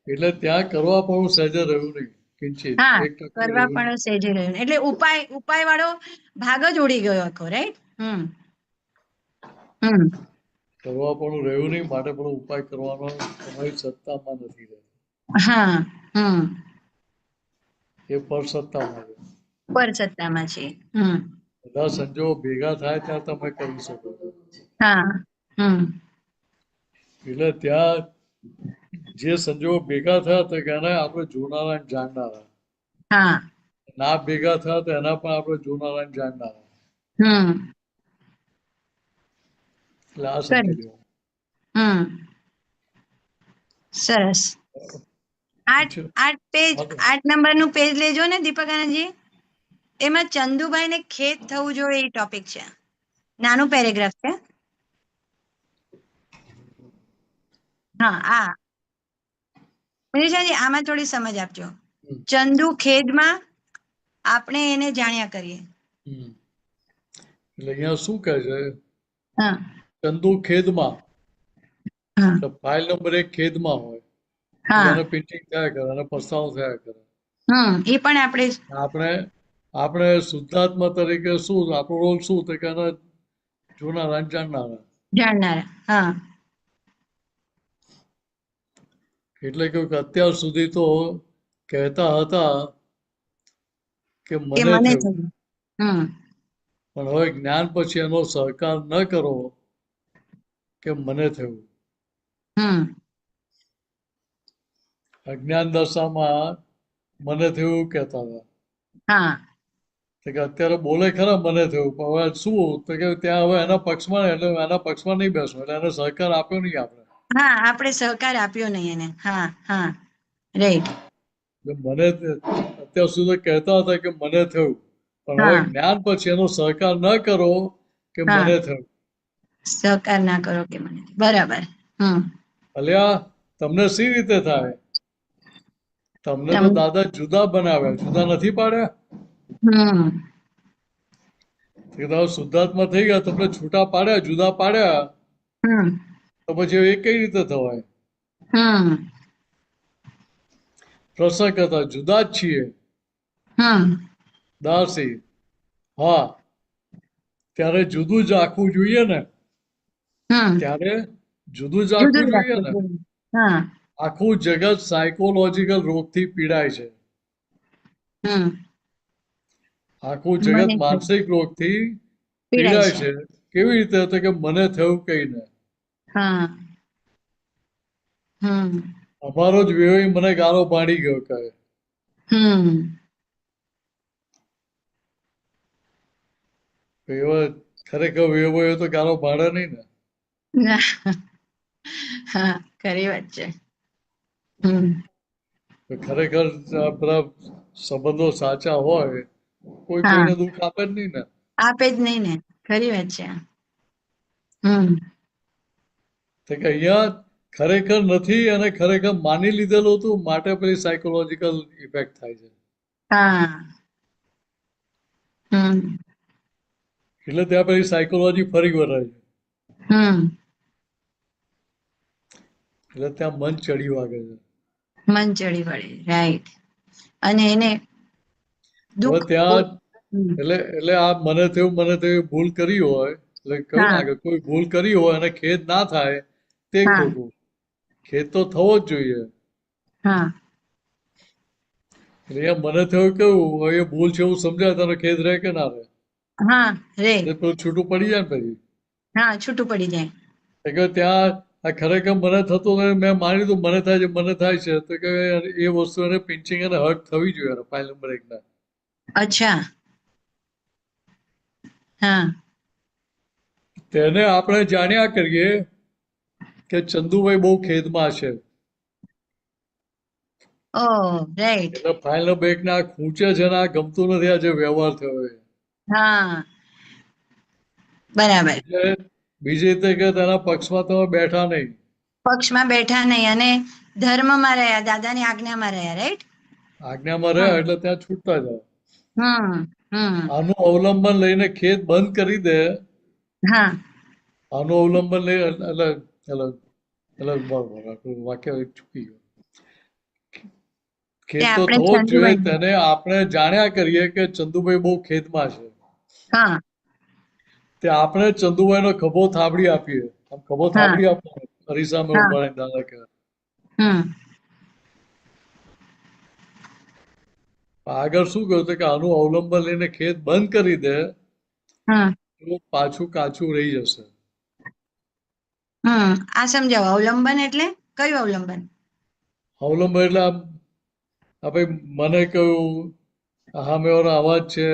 એટલે ત્યાં કરવા પણ સહેજે રહ્યું નહીં. કિંચિત 1% કરવા રહ્યું પણ સહેજે રહ્યું. એટલે ઉપાય વાળો ભાગ જ ઉડી ગયો આખો, રાઈટ? કરવા પણ રહ્યું નહીં, માટે પણ ઉપાય કરવાનો તમારી સત્તામાં નથી રહેતો. એ પર સત્તામાં છે. પર સત્તામાં છે. બધા સંજોગો ભેગા થાય ત્યાં તમે કરી શકો છો. એટલે ત્યાં જે સંજોગો ભેગા થયા તો એને આપણે જોનારા અને જાણનારા. ના ભેગા થયા તો એના પણ આપણે જોનારા અને જાણનારા. એટલે આ સમજી લેવાનું. સરસ. 8 નંબરનું પેજ લેજો ને દીપક આનંદજી. એમાં ચંદુભાઈને ખેત થવું જોઈએ એ ટોપિક છે. નાનું પેરેગ્રાફ છે. મનીષાજી આમાં થોડી સમજ આપજો. ચંદુ ખેદમાં આપણે એને જાણ્યા કરીએ. એટલે અહીંયા શું કહે છે? ચંદુ ખેદમાં, ફાઇલ નંબર 1 ખેદમાં હોય, એને પિંચિંગ થયા કરે અને પસ્તાવો થયા કરે. એ પણ આપણે શુદ્ધાત્મા તરીકે શું આપણો રોલ શું તો કે એને જોનારા જાણનારા. એટલે કે અત્યાર સુધી તો કહેતા હતા કે મને થયું, પણ હવે જ્ઞાન પછી એનો સહકાર ન કરો કે મને થયું. અજ્ઞાન દશામાં મને થયું એવું કહેતા હતા. કે અત્યારે બોલે ખરા મને થયું, પણ હવે શું તો કે ત્યાં હવે એના પક્ષમાં એટલે એના પક્ષમાં નહીં બેસવું, એટલે એને સહકાર આપ્યો નહીં આપણે. આપણે સહકાર આપ્યો નહીં એને. રાઈટ. મને અત્યાર સુધી કહેતા હતા કે મને થયું, પણ હવે જ્ઞાન પછી એનો સહકાર ન કરો કે મને થયું. સહકાર ના કરો કે મને. બરાબર. અલ્યા તમને સી રીતે થાય? તમને તો દાદા જુદા બનાવ્યા, જુદા નથી પાડ્યા. શુદ્ધાત્મા થઈ ગયા, તમને છૂટા પાડ્યા, જુદા પાડ્યા, તો પછી એ કઈ રીતે થવાય? પ્રશ્ન કરતા જુદા જ છીએ દાસી. ત્યારે જુદું જ રાખવું જોઈએ ને. ત્યારે જુદું જ રાખવું જોઈએ ને. આખું જગત સાયકોલોજીકલ રોગથી પીડાય છે. આખું જગત માનસિક રોગથી પીડાય છે. કેવી રીતે? તો કે મને થયું કહીને. અમારો જ વેવાઈ મને ગાળો ભાડી ગયો કહે. ખરેખર વેવાઈ તો ગાળો ભાડે નહીં ને. ખરી વાત છે. ખરેખર બધા સંબંધો સાચા હોય કોઈ કોઈને દુઃખ આપે જ નહીં ને. આપે જ નહીં ને. ખરી વાત છે. હમ તો કે અહીંયા ખરેખર નથી અને ખરેખર માની લીધેલું હતું માટે પેલી સાયકોલોજીકલ ઇફેક્ટ થાય છે. હા હમ એટલે ત્યાં પેલી સાયકોલોજી ફરી વળે છે. હમ એટલે ત્યાં મન ચડી વાગે છે. મન ચડી વળે, રાઈટ. અને એને હવે દુઃખ ત્યાં હમ, એટલે આ મને થયું ભૂલ કરી હોય એટલે કહ્યું હા ના કે કોઈ ભૂલ કરી હોય અને ખેદ ના થાય તે હા ખોટું. ખેદ તો થવો જ જોઈએ. હા એટલે અહીંયા મને થયું કેવું હવે એ ભૂલ છે એવું સમજાય તને ખેદ રહે કે ના રહે? હા રે એટલે પેલું છૂટું પડી જાય ને પછી. હા છૂટું પડી જાય. એટલે કે ત્યાં આ ખરેખર મને થતું હોય મેં માની લીધું મને થાય છે તો કે એ વસ્તુ એને પિંચિંગ અને હર્ટ થવી જોઈએ એને ફાઇલ નંબર 1 ના. અચ્છા હા તેને આપણે જાણ્યા કરીએ કે ચંદુભાઈ બહુ ખેદમાં છે. ઓ રાઈટ. એટલે ફાઇલ નંબર 1 ના ખૂંચે છે ને આ ગમતું નથી આ જે વ્યવહાર થયો એ. હા બરાબર. એટલે બીજી રીતે કે તેના પક્ષમાં તમે બેઠા નહીં. પક્ષમાં બેઠા નહીં અને ધર્મમાં રહ્યા, દાદાની આજ્ઞામાં રહ્યા, રાઈટ. આજ્ઞામાં રહ્યા એટલે ત્યાં છૂટતા જાઓ. હમ હમ આનું અવલંબન લઈને ખેદ બંધ કરી દે. હા આનું અવલંબન લઈ એટલે બરોબર વાક્ય ચૂકી ગયો. તે ખેદ તો આપણે થવો જ જોઈએ. ચંદુભાઈ તેને આપણે જાણ્યા કરીએ કે ચંદુભાઈ બહુ ખેદમાં છે. હા તે આપણે ચંદુભાઈનો ખભો થાબડી આપીએ. આમ ખભો હા થાબડી આપવાનો અરીસામાં હા ઉભા રહીને દાદા કહે. હમ આગળ શું કહ્યું હતું કે આનું અવલંબન લઈને ખેદ બંધ કરી દે હમ તો પાછું કાચું રહી જશે. આ સમજાવો. અવલંબન એટલે કયું અવલંબન? અવલંબન એટલે આ ભાઈ મને કહ્યું સામેવાળો અવાજ છે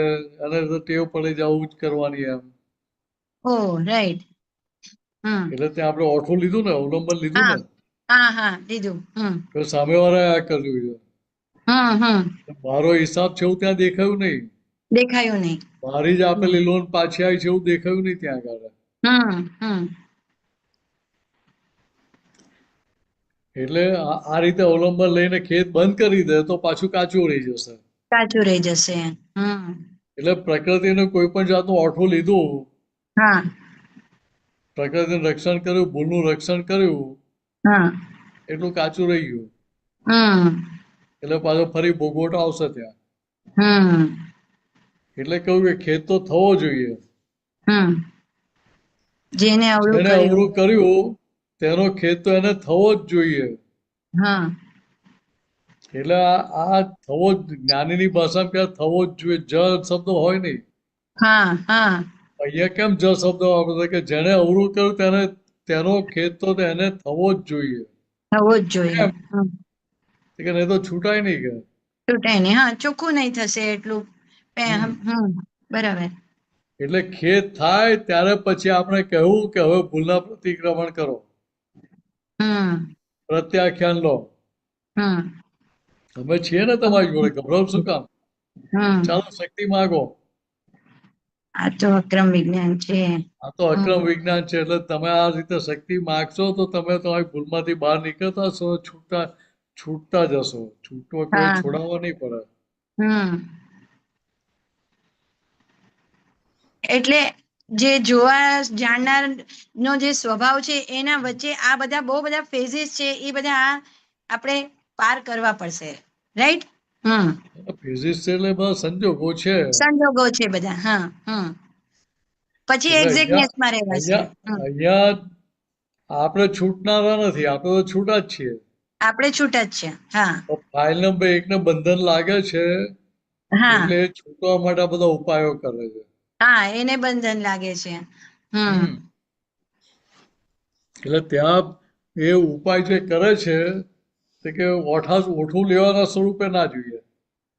અને તો ટેવ પડી જાય આવું જ કરવાની એમ. ઓ રાઈટ. હમ એટલે ત્યાં આપણે ઓઠું લીધું ને અવલંબન લીધું હા ને હા હા લીધું. કે સામેવાળાએ આ કર્યું છે. હમ મારો હિસાબ છે એવું ત્યાં દેખાયું નહીં. દેખાયું નહીં. મારી જ હમ આપેલી લોન પાછી આવી છે એવું દેખાયું નહીં ત્યાં આગળ. હમ એટલે આ રીતે અવલંબન લઈને ખેદ બંધ કરી દે તો પાછું કાચું રહી જશે. કાચું રહી જશે. એટલે પ્રકૃતિને કોઈ પણ જાતનું ઓઠું લીધું, હા પ્રકૃતિનું રક્ષણ કર્યું, ભૂલનું રક્ષણ કર્યું હા એટલું કાચું રહી ગયું. હમ એટલે પાછો ફરી ભોગવટો આવશે ત્યાં. હમ એટલે કહ્યું કે ખેદ તો થવો જોઈએ. હમ જેને અવળું જેને કર્યું. અવળું કર્યું તેનો ખેદ તો એને થવો જ જોઈએ. હા એટલે આ થવો જ જ્ઞાનીની ભાષામાં ક્યાં થવો જ જોઈએ. જ શબ્દ હોય નહીં. હા હા અહીંયા કેમ જ શબ્દ વાપરે કે જેને અવળું કર્યું તેનો ખેદ તો એને થવો જ જોઈએ. થવો જ જોઈએ. કેમ કે નહીં તો છૂટાય નહીં કે. છૂટાય નહીં. હા ચોખ્ખું નહીં થશે એટલું. બરાબર. એટલે ખેદ થાય ત્યારે પછી આપણે કહેવું કે હવે ભૂલના પ્રતિક્રમણ કરો, હમ પ્રત્યાખ્યાન લો. હમ અમે છીએ ને તમારી જોડે, ગભરાવ શું કામ? હમ ચાલો શક્તિ માગો. આ તો અક્રમ વિજ્ઞાન છે. આ તો અક્રમ વિજ્ઞાન છે. એટલે તમે આ રીતે શક્તિ માગશો તો તમે તમારી ભૂલમાંથી બહાર નીકળતા છો, છૂટતા જશો. છૂટવા કોઈ હા છોડાવવા નહીં પડે. હમ એટલે જે જોવા જાણનાર નો જે સ્વભાવ છે એના વચ્ચે આ બધા બહુ બધા ફેઝિસ છે એ બધા આપણે પાર કરવા પડશે, રાઈટ. ફિઝિક્સ છે એટલે બસ સંજોગો છે. સંજોગો છે બધા. પછી એટલે એક્ઝેક્ટનેસ માં રહેવાશે. અહીંયા આપણે છૂટનારા નથી, આપણે તો છૂટા જ છીએ. આપણે છૂટા જ છે. હા ફાઇલ નંબર 1 ને બંધન લાગે છે હા એટલે એ છૂટવા માટે આ બધા ઉપાયો કરે છે. હા એને બંધન લાગે છે. એટલે ત્યાં એ ઉપાય જે કરે છે તે કે ઓઠું લેવાના સ્વરૂપે ના જોઈએ.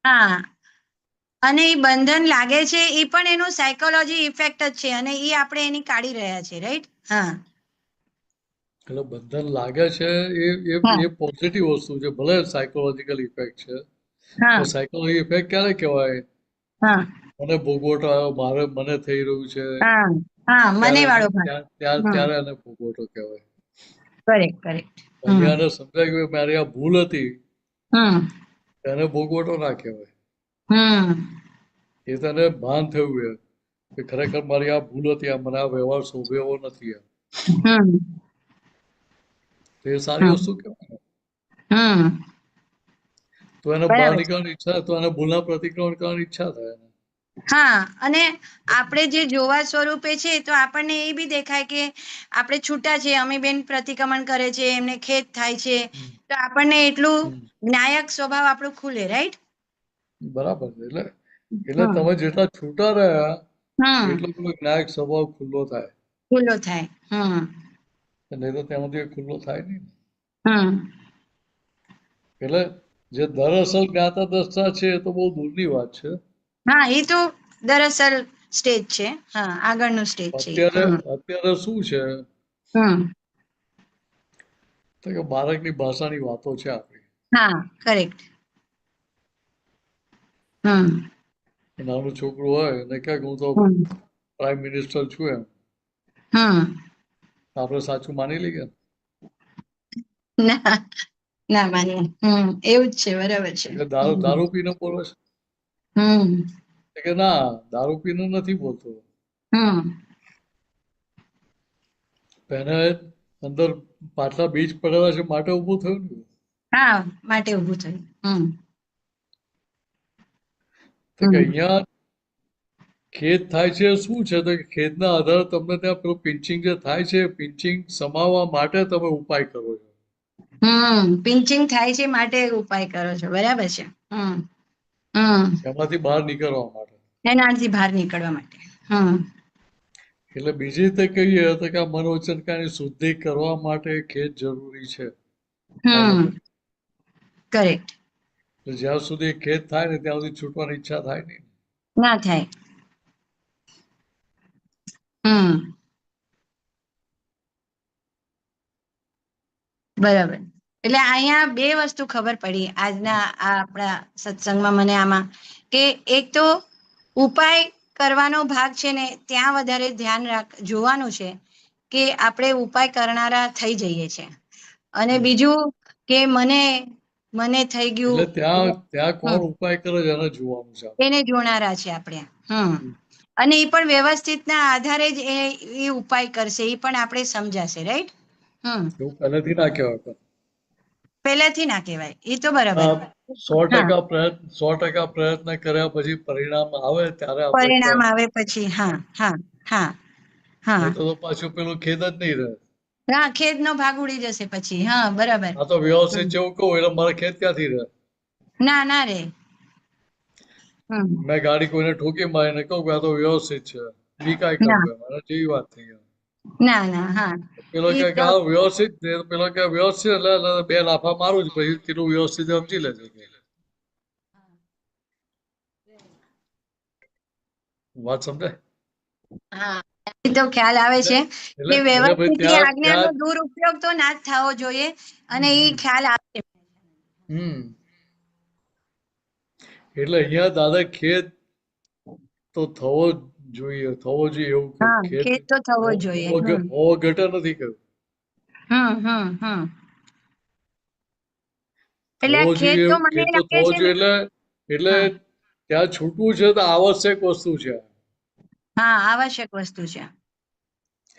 હા અને એ બંધન લાગે છે એ પણ એનું સાયકોલોજી ઇફેક્ટ જ છે અને એ આપણે એની કાઢી રહ્યા છે, રાઈટ. હા એટલે બંધન લાગે છે એ પોઝિટિવ વસ્તુ છે. ભલે સાયકોલોજીકલ ઇફેક્ટ છે. હા સાયકોલોજી ઇફેક્ટ ક્યારે કહેવાય? હા મને ભોગવટો આવ્યો, મને થઈ રહ્યું છે. હા હા મને ત્યારે વાળો ભાગ. હમ ત્યારે એને ભોગવટો કહેવાય. Correct correct. અહીંયા એને સમજાય કે મારી આ ભૂલ હતી, હમ એને ભોગવટો ના કહેવાય. હમ એ તને ભાન થયું કે ખરેખર મારી આ ભૂલ હતી, આ મને આ વ્યવહાર શોભે એવો નથી. હમ તો એ સારી વસ્તુ કહેવાય. હમ તો એને બહાર બરાબર છે. નીકળવાની ઈચ્છા, તો એને ભૂલના પ્રતિક્રમણ કરવાની ઈચ્છા થાય. હા અને આપણે જે જોવા સ્વરૂપે છે તો આપણને એ બી દેખાય કે આપણે છૂટા છે, અમીબેન પ્રતિક્રમણ કરે છે, એમને ખેદ થાય છે, તો આપણને એટલું જ્ઞાયક સ્વભાવ આપણું ખુલે, રાઈટ? બરાબર છે. એટલે તમે જેટલા છૂટા રહ્યા હમ એટલો પેલો જ્ઞાયક સ્વભાવ ખુલ્લો થાય. ખુલ્લો થાય. નહીં તો તેમાંથી ખુલ્લો થાય નહીં. હમ એટલે જે દરઅસલ જ્ઞાતા દ્રષ્ટા છે એ તો બહુ દૂરની વાત છે. હા એ તો દરઅસલ સ્ટેજ છે. હા આગળનું સ્ટેજ છે. અત્યારે શું છે હમ તો કે બાળકની ભાષાની વાતો છે આપણી. હા કરેક્ટ. નાનું છોકરું હોય અને કહે હું તો પ્રાઇમ મિનિસ્ટર છું એમ, આપણે સાચું માની લઈએ? ના ના માનીએ. એવું જ છે. બરાબર છે. એટલે દારૂ પીને બોલે છે કે ના દારૂ પીને નથી બોલતો. એને અંદર પાટલા બીજ પડેલા છે માટે ઊભું થયું ને. હા માટે ઊભું થયું. તો કે અહીંયા ખેદ થાય છે શું છે તો ખેદના આધારે તમને ત્યાં પેલું પિંચિંગ જે થાય છે, પિંચિંગ સમાવવા માટે તમે ઉપાય કરો છો. પિંચિંગ થાય છે માટે ઉપાય કરો છો. બરાબર છે. એમાંથી બહાર નીકળવા માટે. એનાથી બહાર નીકળવા માટે. એટલે બીજી રીતે કહીએ તો કે આ મનોવચનકાની શુદ્ધિ કરવા માટે ખેદ જરૂરી છે. કરેક્ટ. જ્યાં સુધી ખેદ થાય ને ત્યાં સુધી છૂટવાની ઈચ્છા થાય નહીં. ના થાય. બરાબર. એટલે અહીંયા બે વસ્તુ ખબર પડી આજના આ આપણા સત્સંગમાં મને આમાં, કે એક તો ઉપાય કરવાનો ભાગ છે ને ત્યાં વધારે ધ્યાન જોવાનું છે કે આપણે ઉપાય કરનારા થઈ જઈએ છે. અને બીજું કે મને થઈ ગયું એટલે ત્યાં કોણ ઉપાય કરે છે એને જોવાનું છે. એને જોનારા છે આપણે. અને એ પણ વ્યવસ્થિતના આધારે જ એ ઉપાય કરશે, એ પણ આપણે સમજાશે, રાઈટ? એવું પહેલેથી ના કહેવાય. પહેલેથી ના કહેવાય. એ તો બરાબર. 100% પ્રયત્ન કર્યા પછી પરિણામ આવે ત્યારે આપણે પરિણામ આવે પછી. નહીં તો પાછું પેલું ખેદ જ નહીં રહે. હા ખેદ નો ભાગ ઉડી જશે પછી. હા બરાબર. આ તો વ્યવસ્થિત જેવું કહું એટલે મારે ખેદ ક્યાંથી રહે? ના રે. મેં ગાડી કોઈને ઠોકી મારીને કહું કે આ તો વ્યવસ્થિત છે, બી કાંઈ કરવું એમ, અને જેવી વાત થઈ. ના હા. પેલો કે આ વ્યવસ્થિત, પેલો કે વ્યવસ્થિત એટલે 2 લાફા મારું જ પછી કેટલું વ્યવસ્થિત સમજી લેજો. વાત સમજાય? હા એ તો ખ્યાલ આવે છે કે વ્યવસ્થિત આજ્ઞાનો દુરુપયોગ તો ના જ થવો જોઈએ, અને એ ખ્યાલ આવે. એટલે અહીંયા દાદા ખેદ તો થવો જોઈએ એવું ખેદ તો થવો જોઈએ. હોવો ઘટે નથી કહ્યું. એટલે થવો ખેદ જોઈએ તો એવું મને ખેદ તો લાગે થવો છે ને. જોઈએ એટલે ત્યાં છૂટવું છે તો આવશ્યક વસ્તુ છે. હા આવશ્યક વસ્તુ છે.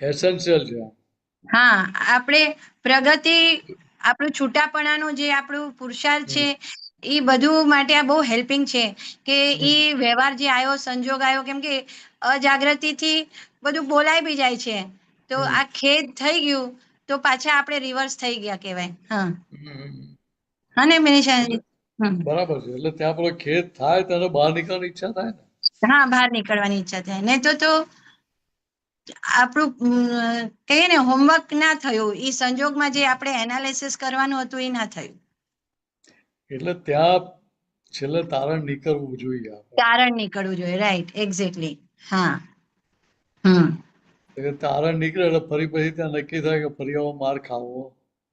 એસેન્શિયલ છે. હા આપણે પ્રગતિ, આપણું છૂટાપણાનું જે આપણું પુરુષાર્થ છે એ બધું માટે આ બહુ હેલ્પિંગ છે કે એ વ્યવહાર જે આવ્યો, સંજોગ આવ્યો, કેમ કે અજાગૃતિથી બધું બોલાઈ બી જાય છે. તો આ ખેદ થઈ ગયું તો પાછા આપણે રિવર્સ થઈ ગયા કહેવાય. હા ને મિનિશાજી? બરાબર છે. એટલે ત્યાં પેલો ખેદ થાય ત્યારે બહાર નીકળવાની ઈચ્છા થાય ને. હા બહાર નીકળવાની ઈચ્છા થાય. ને તો આપણું કહીએ ને હોમવર્ક ના થયું, એ સંજોગમાં જે આપણે એનાલિસિસ કરવાનું હતું એ ના થયું. એટલે ત્યાં છેલ્લે તારણ નીકળવું જોઈએ. તારણ નીકળવું જોઈએ. Right, exactly. હા. તારણ નીકળે એટલે પછી ત્યાં નક્કી થાય કે ફરી આવો માર ખાવો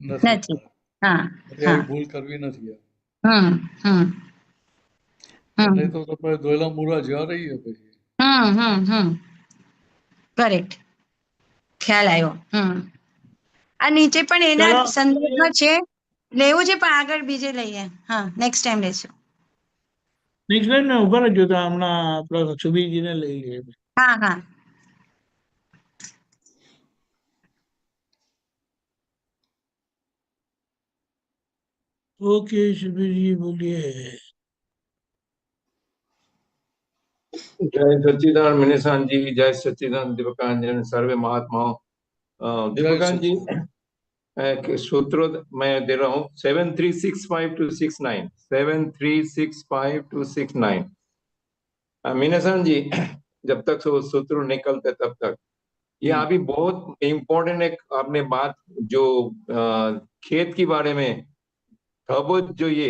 નથી. ભૂલ કરવી નથી. નહીં તો તમે ધોયેલા મૂળા જેવા રહીએ પછી. કરેક્ટ. ખ્યાલ આવ્યો. આ નીચે પણ એના ચલો. સંદર્ભમાં છે, લેવું છે પણ આગળ બીજે લઈએ. હા, નેક્સ્ટ ટાઈમ લેશું. નેક્સ્ટ ટાઈમ ને ઉભા રહેજો તો હમણાં આપણા સુબીરજીને લઈ લઈએ. હા હા. ओके सुबीर जी बोलिए. जय सच्चिदानंद मिनिसान जी, जय सच्चिदानंद दीपकांजन, सर्वे महात्माओं। दीपकांत जी, एक सूत्रों मैं दे रहा हूँ 7365 to 69। मिनिसान जी, जब तक वो सूत्र निकलते तब तक ये अभी बहुत इम्पोर्टेंट एक आपने बात जो खेत के बारे में खबर जो ये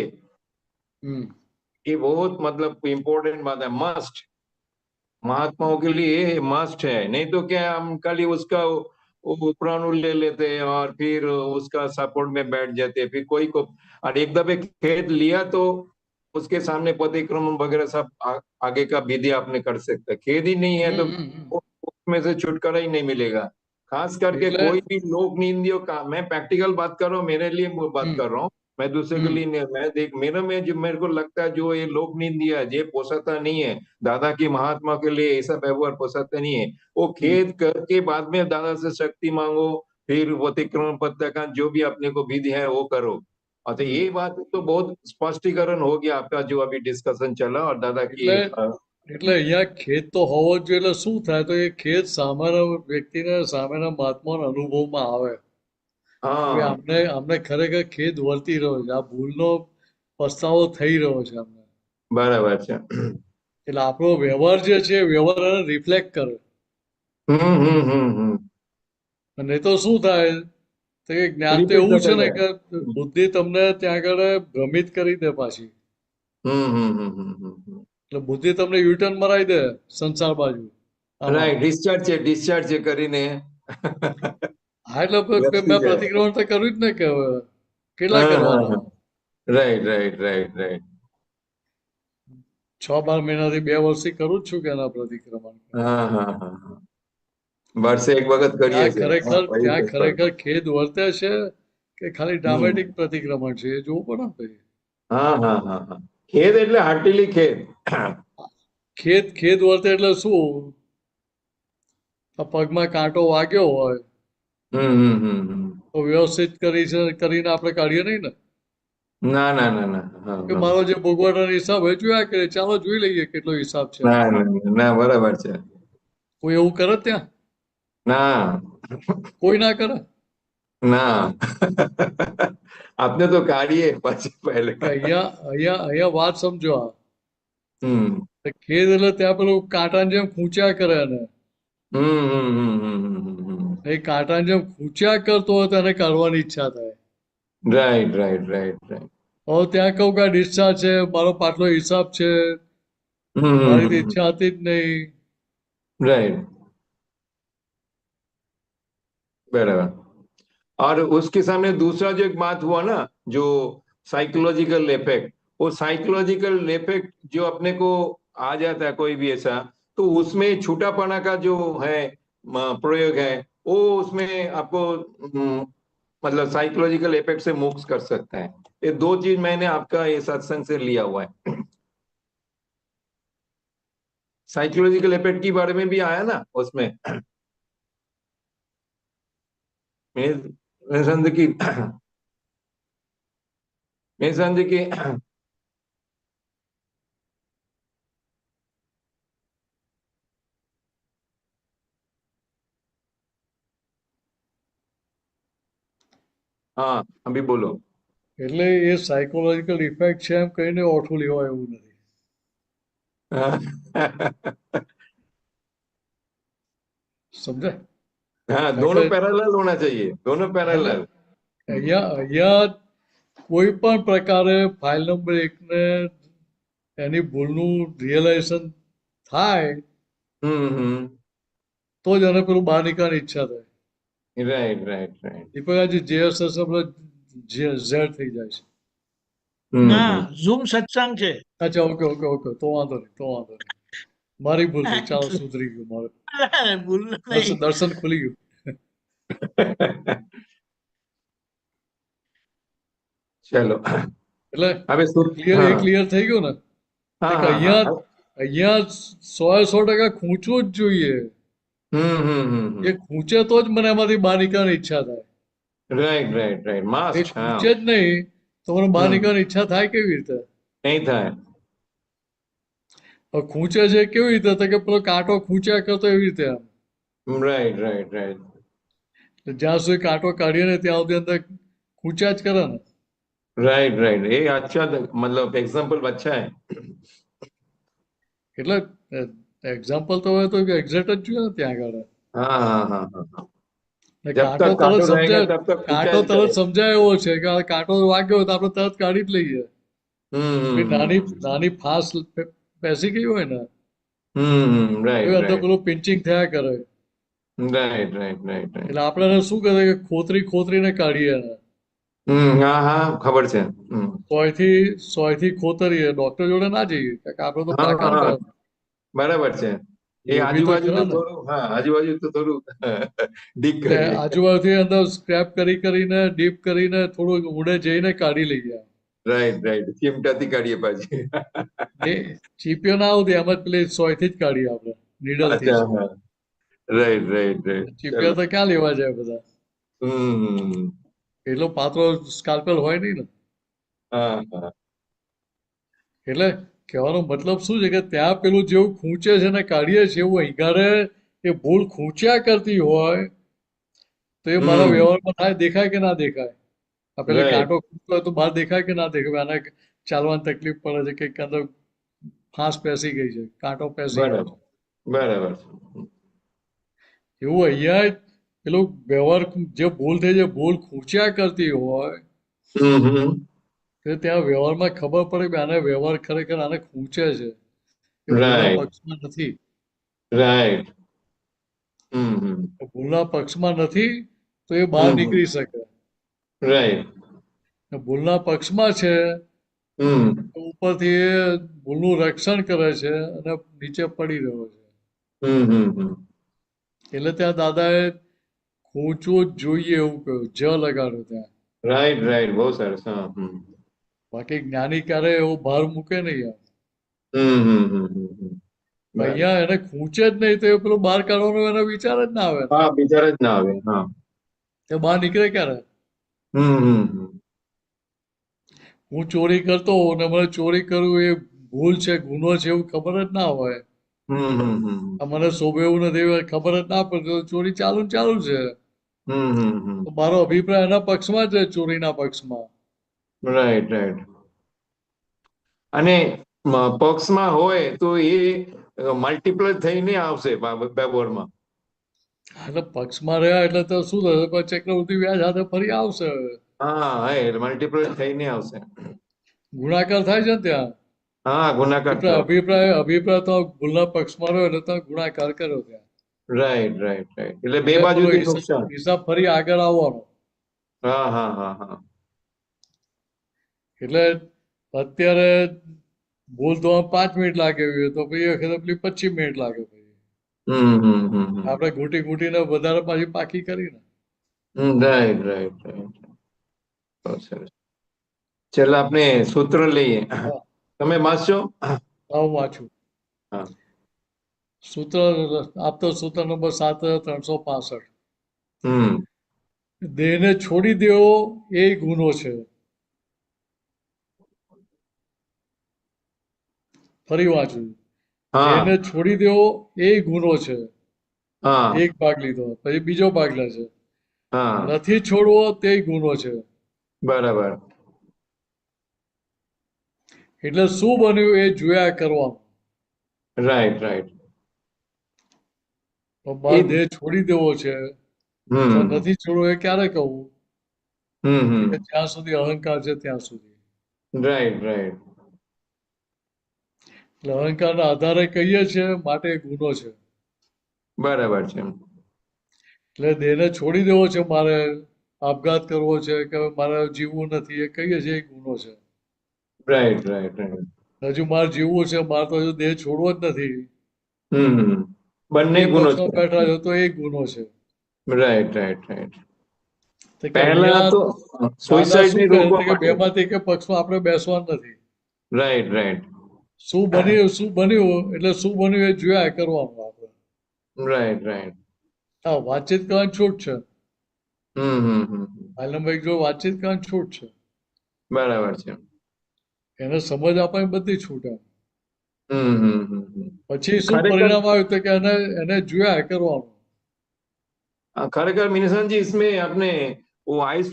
बहुत मतलब इम्पोर्टेंट बात है, मस्ट महात्माओं के लिए मस्ट है। नहीं तो क्या हम खाली उसका उपराणु ले लेते हैं और फिर उसका सपोर्ट में बैठ जाते, फिर कोई को और एक दफे खेत लिया तो उसके सामने प्रतिक्रमण वगैरह सब आगे का विधि आपने कर सकते। खेत ही नहीं है तो उसमें से छुटकारा ही नहीं मिलेगा। खास करके कोई भी लोक निंदियों का, मैं प्रैक्टिकल बात कर रहा हूँ, मेरे लिए बात कर रहा हूँ, मैं दूसरे के लिए नहीं। मैं देख मेरे को लगता है जो ये लोक निंदिया ये पोसाता नहीं है, दादा की महात्मा के लिए ऐसा व्यवहार पोसाता नहीं है। वो खेद करके बाद में दादा से शक्ति मांगो, फिर अतिक्रमण पत्याकांड जो भी अपने को विधि है वो करो। अच्छा, ये बात तो बहुत स्पष्टीकरण हो गया आपका जो अभी डिस्कशन चला और दादा की એટલે અહીંયા ખેત તો હોવો જ જોઈએ. એટલે શું થાય તો એ ખેત સામેના વ્યક્તિને સામેના મહાત્માના અનુભવમાં આવે. અમને ખરેખર ખેદ વર્તી રહ્યો છે, આ ભૂલનો પસ્તાવો થઈ રહ્યો છે અમને. બરાબર છે. એટલે આપણો વ્યવહાર જે છે વ્યવહાર રિફ્લેક્ટ કરે. નહીં તો શું થાય તો કે જ્ઞાન તો એવું છે ને કે બુદ્ધિ તમને ત્યાં આગળ ભ્રમિત કરી દે પાછી. એટલે બુદ્ધિ તમને યુટર્ન મરાવી દે સંસાર બાજુ. રાઈટ, ડિસ્ચાર્જ છે કરીને. હા, એટલે મેં પ્રતિક્રમણ તો કર્યું જ ને કે કેટલા કરવાના. રાઈટ 6-12 મહિનાથી 2 વર્ષથી કરું જ છું કે એના પ્રતિક્રમણ. વર્ષે એક વખત કરીએ ત્યાં ખરેખર ખેદ વર્તે છે કે ખાલી ડ્રામેટિક પ્રતિક્રમણ છે એ જોવું પડે ને ભાઈ. ખેદ એટલે હાર્ટીલી ખેદ વર્તે એટલે શું, પગમાં કાંટો વાગ્યો હોય તો વ્યવસ્થિત કરીને આપણે કાઢીએ નહીં ને. ના કે મારો જે ભોગવટનો હિસાબ હોય જોયા કરે, ચાલો જોઈ લઈએ કેટલો હિસાબ છે. ના બરાબર છે. કોઈ એવું કરે ત્યાં? ના, કોઈ ના કરે. ના આપને તો કાઢીએ પછી પહેલે. અહીંયા વાત સમજો. ખેદ એટલે ત્યાં પેલું કાંટાની જેમ ખૂંચ્યા કરે ને એ કાંટાની જેમ ખૂંચ્યા કરતો હોય તો એને કાઢવાની ઈચ્છા થાય. રાઈટ હવે ત્યાં કહું કે ડિસ્ચાર્જ છે, મારો પાટલો હિસાબ છે, મારી ઈચ્છા હતી જ નહીં. राइट, बराबर। और उसके सामने दूसरा जो एक बात हुआ ना, जो साइकोलॉजिकल इफेक्ट, वो साइकोलॉजिकल इफेक्ट जो अपने को आ जाता है कोई भी ऐसा, तो उसमें छूटापना का जो है प्रयोग है वो उसमें आपको मतलब साइकोलॉजिकल इफेक्ट से मुक्त कर सकता है। ये 2 चीज मैंने आपका ये सत्संग से लिया हुआ है। साइकोलॉजिकल इफेक्ट के बारे में भी आया ना उसमें मेरे की हाँ, अभी बोलो। એટલે એ સાયકોલોજીકલ ઇફેક્ટ છે એમ કહીને ઓઠું લેવા એવું નથી. समझे? हाँ, दोनों पैरेलल होना चाहिए, दोनों पैरेलल। અહીંયા કોઈ પણ પ્રકારે ફાઇલ નંબર 1 ને એની ભૂલનું રિયલાઇઝેશન થાય તો જ એને પેલું બહાર નીકળવાની ઈચ્છા થાય. રાઈટ એ પછી JSS ઝેડ થઈ જાય છે. ના, ઝૂમ સત્સંગ છે. અચ્છા, ઓકે, તો વાંધો નહીં. મારી ભૂલ થઈ, ચાલો સુધરી ગયું મારે. ભૂલ નહીં. દર્શન ખુલી ગયું. ચલો એટલે હવે શું એ ક્લિયર થઈ ગયું ને હા કે હા હા અહીંયા 100% ખૂંચવું જ જોઈએ. એ ખૂંચે તો જ મને એમાંથી બહાર નીકળવાની ઈચ્છા થાય. રાઈટ રાઈટ રાઈટ એ માસ્ટ હા ખૂંચે જ નહીં તો મને બહાર નીકળવાની ઈચ્છા થાય કેવી રીતે? નહીં થાય હવે ખૂંચે છે કેવી રીતે? તો કે પેલો કાંટો ખૂંચ્યા કરતો એવી રીતે આમ. રાઈટ રાઈટ રાઈટ જ્યાં સુધી કાંટો કાઢીએ ને ત્યાં સુધી અંદર ખૂંચ્યા જ કરે ને. राइट राइट ये अच्छा मतलब एग्जाम्पल अच्छा है એટલે એક્ઝામ્પલ તો હવે તો એક્ઝેક્ટ જ જોઈએ ને ત્યાં આગળ. हाँ हाँ हाँ हाँ हाँ ને जब કાંટો तक તરત काटो रहेगा સમજાય, तब तक કાંટો खींचा તરત સમજાય એવો છે કે આ કાંટો વાગ્યો હોય તો આપણે તરત કાઢી જ લઈએ. પેલી નાની નાની ફાસ પેસી ગઈ હોય ને राइट એ અંદર राइट પેલું પિંચિંગ થયા કરે. राइट राइट राइट राइट એટલે આપણે એને શું કરે કે ખોતરીને કાઢીએ એને. हाँ हाँ खबर છે સોયથી ખોતરીએ. ડોક્ટર જોડે ના જઈએ કારણ કે આપણે તો હા પાકા હા ને. બરાબર છે એ લોભી તો આજુબાજુ ખરા ને. થોડું હા આજુબાજુ તો થોડું ડીક એટલે કરીએ આજુબાજુથી અંદર સ્ક્રેપ કરીને ડીપ કરીને થોડું ઉડે જઈને કાઢી લઈએ. રાઈટ રાઈટ ચીમટાથી કાઢીએ પાછી એ ચીપિયો ના આવતી એમ જ પેલી સોયથી જ કાઢીએ આપણે નીડલથી અચ્છા જ. હા રાઈટ રાઈટ રાઈટ ચીપિયા તો ક્યાં લેવા જાય બધા? હમ એટલો પાતળો સ્કાલ્પેલ હોય નહીં ને. હા હા એટલે કહેવાનો મતલબ શું છે કે ત્યાં પેલું જેવું ખૂંચે છે ને કાઢીએ છીએ એવું અહીંગાડે એ ભૂલ ખૂંચ્યા કરતી હોય તો એ મારા વ્યવહારમાં થાય, દેખાય કે ના દેખાય? આ પેલે રાઈટ કાંટો ખૂંચતો હોય તો બહાર દેખાય કે ના દેખાય? આને ચાલવાની તકલીફ પડે છે કે અંદર ફાંસ પેસી ગઈ છે, કાંટો પેસી ગયો બરાબર છે. બરાબર એવું અહીંયા પેલું વ્યવહાર જે ભૂલ થઈ છે, ભૂલ ખૂંચ્યા કરતી હોય હમ તો ત્યાં વ્યવહારમાં ખબર પડે કે આને વ્યવહાર ખરેખર આને ખૂંચે છે. એ ભૂલના રાઈટ પક્ષમાં નથી. રાઈટ હમ ભૂલના પક્ષમાં નથી તો એ બહાર નીકળી શકે. રાઈટ ભૂલના પક્ષમાં છે હમ તો ઉપરથી એ ભૂલનું રક્ષણ કરે છે અને નીચે પડી રહ્યો છે. હમ એટલે ત્યાં દાદાએ ખૂંચવું જ જોઈએ એવું કહ્યું. જ લગાડો ત્યાં. રાઈટ રાઈટ બહુ સરસ હા બાકી જ્ઞાની ક્યારે એવો ભાર મૂકે નહીં યાર. બરાબર. અહીંયા એને ખૂંચે જ નહીં તો એ પેલું બહાર કાઢવાનો એનો વિચાર જ ના આવે. હા વિચાર જ ના આવે હા એ બહાર નીકળે ક્યારે? હમ હું ચોરી કરતો હોઉં ને મને ચોરી કરવું એ ભૂલ છે, ગુનો છે એવું ખબર જ ના હોય. હમ આ મને શોભે એવું નથી હોય, ખબર જ ના પડતી તો ચોરી ચાલુ ને ચાલુ છે. તો મારો અભિપ્રાય એના પક્ષમાં છે, ચોરીના પક્ષમાં. રાઈટ રાઈટ અને પક્ષમાં હોય તો એ મલ્ટિપલ થઈને આવશે વ્યવહારમાં એટલે પક્ષમાં રહ્યા એટલે તો શું થશે? પછી ચક્રવૃદ્ધિ વ્યાજ સાથે ફરી આવશે. હા એ મલ્ટિપલ થઈને આવશે ગુણાકાર થાય છે ને ત્યાં. હા ગુણાકાર અભિપ્રાય તો ભૂલના પક્ષમાં રહ્યો એટલે તમે ગુણાકાર કર્યો ત્યાં. રાઈટ રાઈટ રાઈટ એટલે બે એટલે પેલો બાજુથી નુકસાન હિસાબ ફરી આગળ આવવાનો. હા હા હા હા એટલે અત્યારે ભૂલ થવામાં 5 મિનિટ લાગે એવી હોય તો પછી એ વખતે પેલી 25 મિનિટ લાગે. આપણે ઘૂંટીને વધારે પાછી પાકી કરીને. રાઈટ રાઈટ રાઈટ બહુ સરસ ચાલો આપણે સૂત્ર લઈએ હા, તમે વાંચશો હું વાંચું. હા સૂત્ર આપતો સૂત્ર નંબર 7365. હમ દેહને છોડી દેવો એ ગુનો છે. ફરી વાંચું. હા દેહને છોડી દેવો એ ગુનો છે. હા એક ભાગ લીધો પછી બીજો ભાગ લે છે. હા નથી છોડવો તે ગુનો છે. બરાબર એટલે શું બન્યું એ જોયા કરવાનું. રાઈટ રાઈટ તો મારે એ દેહ છોડી દેવો છે તો હમ નથી છોડવો એ ક્યારે કહું? હમ કે જ્યાં સુધી અહંકાર છે ત્યાં સુધી. રાઈટ રાઈટ એટલે અહંકારના આધારે કહીએ છીએ માટે એ ગુનો છે. બરાબર છે એટલે દેહને છોડી દેવો છે મારે, આપઘાત કરવો છે કે મારે જીવવું નથી એ કહીએ છીએ એ ગુનો છે. રાઈટ રાઈટ રાઈટ હજુ મારે જીવવું છે, મારે તો હજુ દેહ છોડવો જ નથી. બંને એ ગુનો છે પક્ષમાં બેઠા છો તો એ ગુનો છે. રાઈટ રાઈટ રાઈટ તો કે પહેલા અહીંયા તો દાદા સુસાઇડ શું ને કહે રોકવા છે કે માટે બેમાંથી કે પક્ષમાં આપણે બેસવાનું નથી. રાઈટ રાઈટ શું બન્યું એટલે શું બન્યું એ જોયા કરવાનું આપણે. રાઈટ રાઈટ હા, વાતચીત કરવાની છૂટ છે. હમ. આલમભાઈ જો વાતચીત કરવાની છૂટ છે, બરાબર છે. એને સમજ આપવાની બધી છૂટ એમ. હમ. પછી શું खरेखर પરિણામ આવ્યું તો કે એને જોયા કરવાનું. खरेखर मिनिसन जी इसमें अपने वो आइस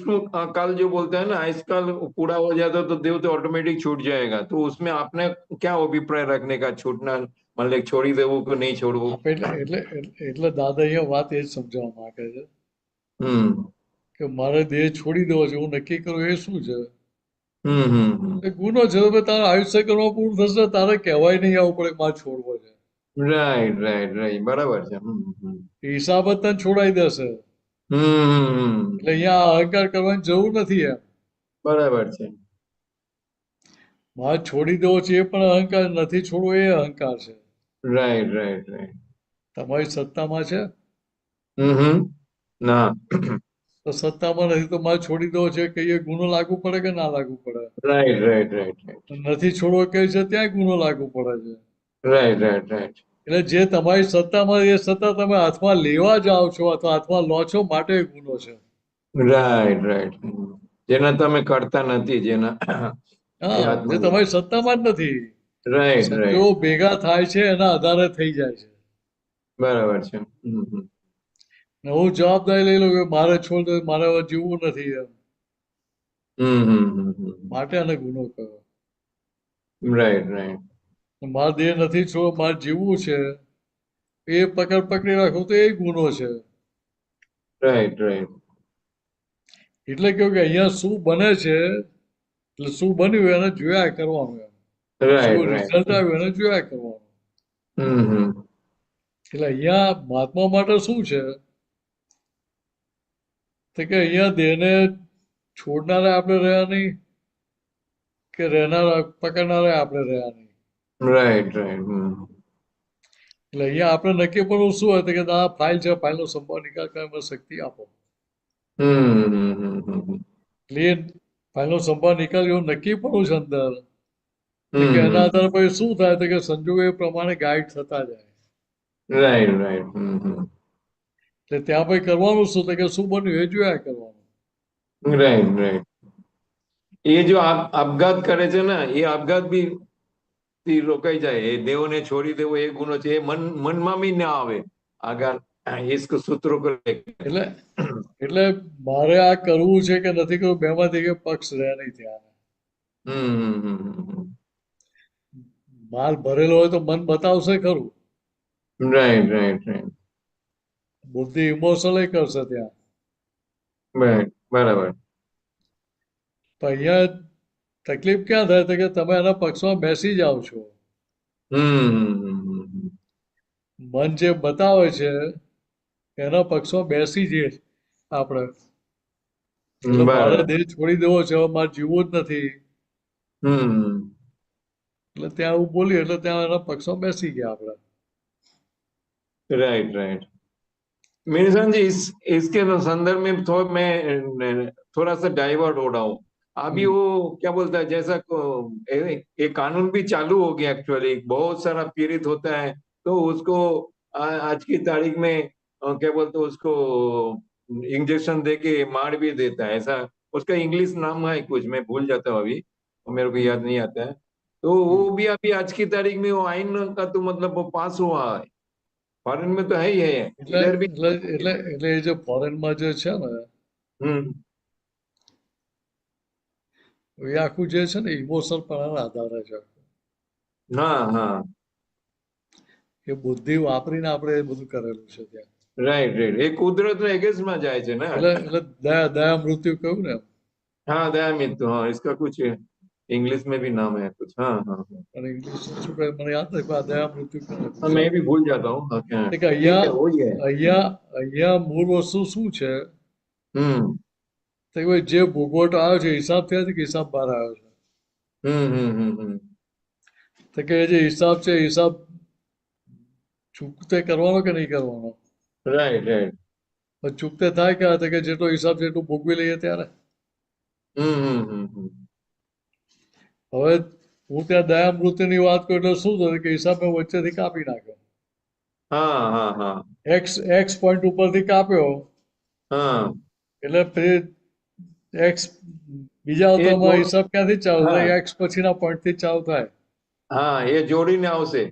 काल जो बोलते हैं ना, आइस काल पूरा हो जाता तो देव तो ऑटोमेटिक छूट जाएगा, तो उसमें आपने क्या अभिप्राय रखने का, छूटना मतलब छोड़ी देवो को नहीं छोड़वो? એટલે દાદા અહીંયા વાત એ જ સમજાવવા માંગે છે हम्म કે મારે દેહ છોડી દેવો છે, હું નક્કી કરું એ શું છે? हम्म એ ગુનો છે. તો ભાઈ તારે આયુષ્ય કરવા પૂરું થશે, તારે કહેવાય નહીં આવવું પડે કે મારે છોડવો છે. राइट राइट राइट बराबर છે. એ હિસાબ જ તને છોડાઈ દેશે. એટલે અહીંયા અહંકાર કરવાની જરૂર નથી એમ. બરાબર છે. મારે છોડી દેવો છે એ પણ અહંકાર, નથી છોડવો એ અહંકાર છે. રાઈટ રાઈટ રાઈટ તમારી સત્તામાં છે ના તો સત્તામાં નથી તો મારે છોડી દેવો છે કે એ ગુનો લાગુ પડે કે ના લાગુ પડે? રાઈટ રાઈટ રાઈટ રાઈટ નથી છોડવો કહે છે ત્યાં ગુનો લાગુ પડે છે. રાઈટ રાઈટ રાઈટ એટલે જે તમારી સત્તામાં એ સત્તા તમે હાથમાં લેવા જાઓ છો અથવા હાથમાં લો છો માટે એ ગુનો છે. રાઈટ રાઈટ જેના તમે કરતા નથી, જેના હા, જે તમારી સત્તામાં જ નથી. રાઈટ સંજોગો રાઈટ ભેગા થાય છે એના આધારે થઈ જાય છે. બરાબર છે. ને હું જવાબદારી લઈ લઉં કે મારે છોડ દે, મારે હવે જીવવું નથી એમ, માટે આને ગુનો કહ્યો. રાઈટ રાઈટ મારા દેહ નથી છોડ, મારે જીવવું છે, એ પકડી રાખવું તો એ ગુનો છે. રાઈટ રાઈટ એટલે કેવું કે અહીંયા શું બને છે, એટલે શું બન્યું એને જોયા કરવાનું એમ. રાઈટ શું રાઈટ રિઝલ્ટ આવ્યું એને જોયા કરવાનું. એટલે અહીંયા મહાત્મા માટે શું છે તો કે અહીંયા દેહને છોડનારા આપણે રહ્યા નહીં કે રહેનારા પકડનારા આપણે રહ્યા નહીં. રાઈટ રાઈટ એટલે અહીંયા આપણે નક્કી પડવું શું હોય તો કે આ ફાઇલ છે, ફાઇલનો સંભાવ નિકાલ કરવા શક્તિ આપો. એટલે એ ફાઇલનો સંભાવ નિકાલ એવું નક્કી પડવું છે અંદર કે એના આધારે પછી શું થાય તો કે સંજોગો એ પ્રમાણે ગાઈડ થતા જાય. રાઈટ રાઈટ એટલે ત્યાં પછી કરવાનું શું તો કે શું બન્યું એ જોયા કરવાનું. રાઈટ રાઈટ એ જો આપઘાત કરે છે ને, એ આપઘાત બી થી રોકાઈ જાય. એ દેવોને છોડી દેવો એ ગુનો છે, એ મનમાં બી ના આવે આગળ ઇશ્ક સૂત્રો કરે. એટલે મારે આ કરવું છે કે નથી કરવું બેમાંથી કે પક્ષ રહે નહીં ત્યાં. માલ ભરેલો હોય તો મન બતાવશે ખરું. રાઈટ રાઈટ રાઈટ બુદ્ધિ ઇમોશનલ કરશે ત્યાં. બરાબર. તો અહીંયા તકલીફ ક્યાં થાય તો કે તમે એના પક્ષમાં બેસી જાઓ છો. મન જે બતાવે છે એના પક્ષમાં બેસી જઈએ આપણે. એટલે મારે દેહ છોડી દેવો છે, મારે જીવવું જ નથી. એટલે ત્યાં હું બોલી એટલે ત્યાં એના પક્ષમાં બેસી ગયા આપણે. राइट राइट मीनसान जी, इसके संदर्भ में मैं थोड़ा सा डाइवर्ट हो रहा हूँ अभी. वो क्या बोलता है, जैसा एक कानून भी चालू हो गया एक्चुअली, बहुत सारा पीड़ित होता है तो उसको आज की तारीख में क्या बोलते हैं उसको इंजेक्शन दे के मार भी देता है. ऐसा उसका इंग्लिश नाम है कुछ, मैं भूल जाता हूँ अभी, मेरे को याद नहीं आता है. तो वो भी अभी आज की तारीख में वो आइन का तो मतलब वो पास हुआ है. ફોરેન में तो है ही है इधर भी. એટલે એ જે ફોરેનમાં જે છે ને એ આખું જે છે ને ઇમોશનલ પણાના આધારે છે. હા હા એ બુદ્ધિ વાપરીને આપણે એ બધું કરેલું છે ત્યાં. રાઈટ રાઈટ એ કુદરતના એગેન્સ્ટમાં જાય છે ને. એટલે દયા મૃત્યુ કહ્યું ને. हाँ दया मृत्यु, हाँ इसका कुछ इंग्लिश में भी नाम है कुछ. हाँ हाँ અને ઇંગ્લિશ શું કહે મને યાદ નથી, પણ દયા મૃત્યુ हाँ मैं भी भूल जाता हूँ. અહીંયા મૂળ વસ્તુ શું છે તો કે જે ભોગવટ આવ્યો છે હિસાબ થયા છે કે હિસાબ બહાર આવ્યો છે. તો કે જે હિસાબ છે હિસાબ ચૂકતે કરવાનો કે નહીં કરવાનો. રાઈટ રાઈટ પણ ચૂકતે થાય ક્યાં તો કે જેટલો હિસાબ છે એટલું ભોગવી લઈએ ત્યારે. हम्म। હવે હું ત્યાં દયામૃતિની વાત કરું એટલે શું થયું કે હિસાબ મેં વચ્ચેથી કાપી નાખ્યો. हाँ हाँ हाँ એક્સ પોઈન્ટ ઉપરથી કાપ્યો हाँ એટલે પછી એક્સ બીજા એ અવતારમાં જોડ- હિસાબ ક્યાંથી ચાલુ હા. થાય? એક્સ પછીના પોઈન્ટથી ચાલુ થાય. हाँ ये जोड़ीने आवશે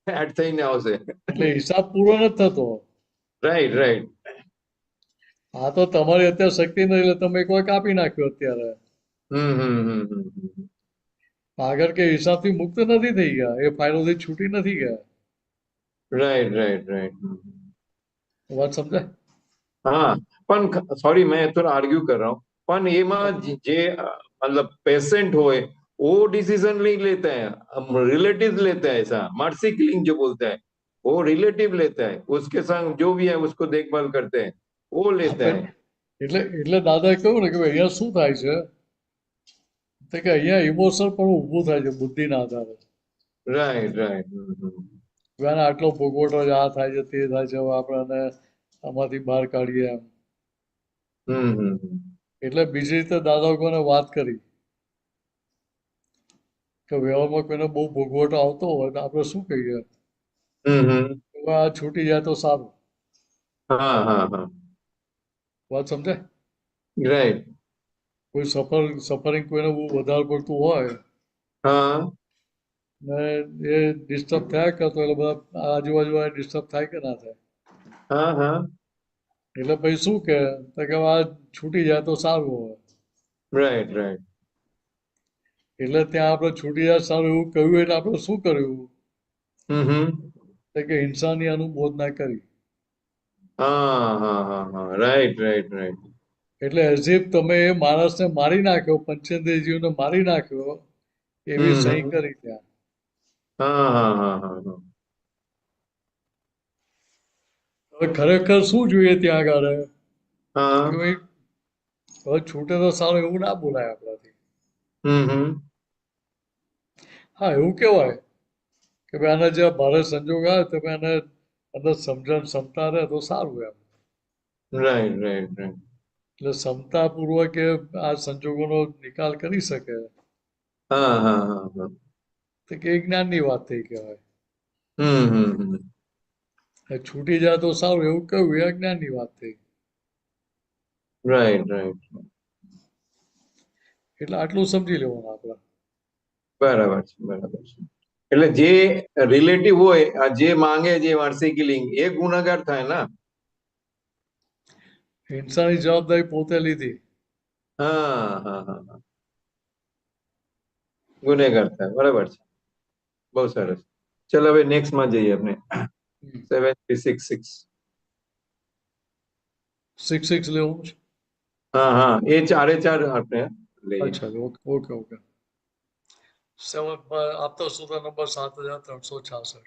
એડ થઈને આવશે એટલે હિસાબ પૂરો નથી થતો. રાઈટ રાઈટ આ તો તમારી અત્યારે શક્તિ નથી એટલે તમે એકવાર કાપી નાખ્યો અત્યારે. હમ આગળ કે હિસાબથી મુક્ત નથી થઈ ગયા, એ ફાઇલોથી છૂટી નથી ગયા. રાઈટ રાઈટ રાઈટ વાત સમજાય? हाँ પણ सॉरी मैं थोड़ा आर्ग्यू कर रहा हूँ પણ એમાં જે मतलब पेशेंट હોય वो डिसीजन नहीं लेता है, हम रिलेटिव लेता है ऐसा मर्सी किलिंग जो बोलता है वो रिलेटिव लेता है, उसके संग जो भी है उसको देखभाल करते हैं वो लेता है. એટલે દાદાએ કહ્યું ને કે ભાઈ અહીંયા શું થાય છે તો કે અહીંયા ઇમોશન પણ ઊભું થાય છે બુદ્ધિના આધારે. રાઈટ રાઈટ આને આટલો ભોગવટો છે, આ થાય છે, તે થાય છે, હવે આપણે આમાંથી બહાર કાઢીએ એમ. એટલે બીજી રીતે દાદા કોને વાત કરી કે વ્યવહારમાં કોઈને બહુ ભોગવટો આવતો હોય તો આપણે શું કહીએ કે આ છૂટી જાય તો સારું. હા હા હા વાત સમજાય? રાઈટ કોઈ સફરિંગ કોઈને બહુ વધારે પડતું હોય હા ને એ ડિસ્ટર્બ થયા કરતો એટલે બધા આજુબાજુ ડિસ્ટર્બ થાય કે ના થાય. હા હા એટલે પછી શું કે તો કે આ છૂટી જાય તો સારું હોય. રાઈટ રાઈટ એટલે ત્યાં આપણે છૂટી જાય સારું એવું કહ્યું એટલે આપણે શું કર્યું તો કે હિંસાની અનુમોદના કરી. હા હા હા હા રાઈટ રાઈટ રાઈટ એટલે એઝ ઇફ તમે એ માણસને મારી નાખ્યો, પંચેન્દ્રિય જીવને મારી નાખ્યો એવી સહી કરી ત્યાં. હા હા હા હા હા હવે ખરેખર શું જોઈએ ત્યાં આગળ હા કે ભાઈ હવે છૂટે તો સારું એવું ના બોલાય આપણાથી. હા એવું કહેવાય કે ભાઈ આના જે ભારે સંજોગ આવે તો ભાઈ આને અંદર સમજણ ક્ષમતા રહે તો સારું એમ. રાઈટ રાઈટ રાઈટ એટલે ક્ષમતાપૂર્વક એ આ સંજોગોનો નિકાલ કરી શકે હા હા હા હા તો કે એ જ્ઞાનની વાત થઈ કહેવાય. હમ છૂટી જાય તો સારું એવું કહ્યું એ અજ્ઞાનની વાત થઈ. રાઈટ રાઈટ એટલે આટલું સમજી લેવાનું આપણે. બરાબર છે બરાબર છે. એટલે જે રિલેટિવ હોય આ જે માંગે જે વાર્ષિક લિંગ એ ગુનાગાર થાય ને. હિંસાની જવાબદારી પોતે લીધી. હા હા હા હા ગુનેગાર થાય બરાબર છે. બહુ સરસ. ચલો હવે નેક્સ્ટ માં જઈએ આપણે 7366. 6 લેવું છે. હા હા એ ચારે ચાર આપણે લઈએ. અચ્છા ઓકે ઓકે ઓકે. આપતો સૂત્ર નંબર 7366.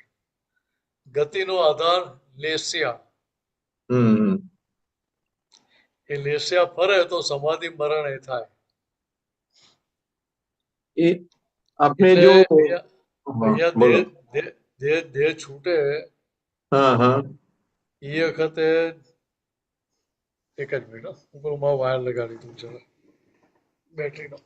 ગતિનો આધાર લેસ્યા. હમ એ લેસ્યા ફરે તો સમાધિ મરણ એ થાય. એ આપણે એટલે જો અહીંયા બોલો. દેહ છૂટે હા હા એ વખતે એક જ મિનિટ ઉપર વાયર લગાડી દઉં છે બેટરીનો.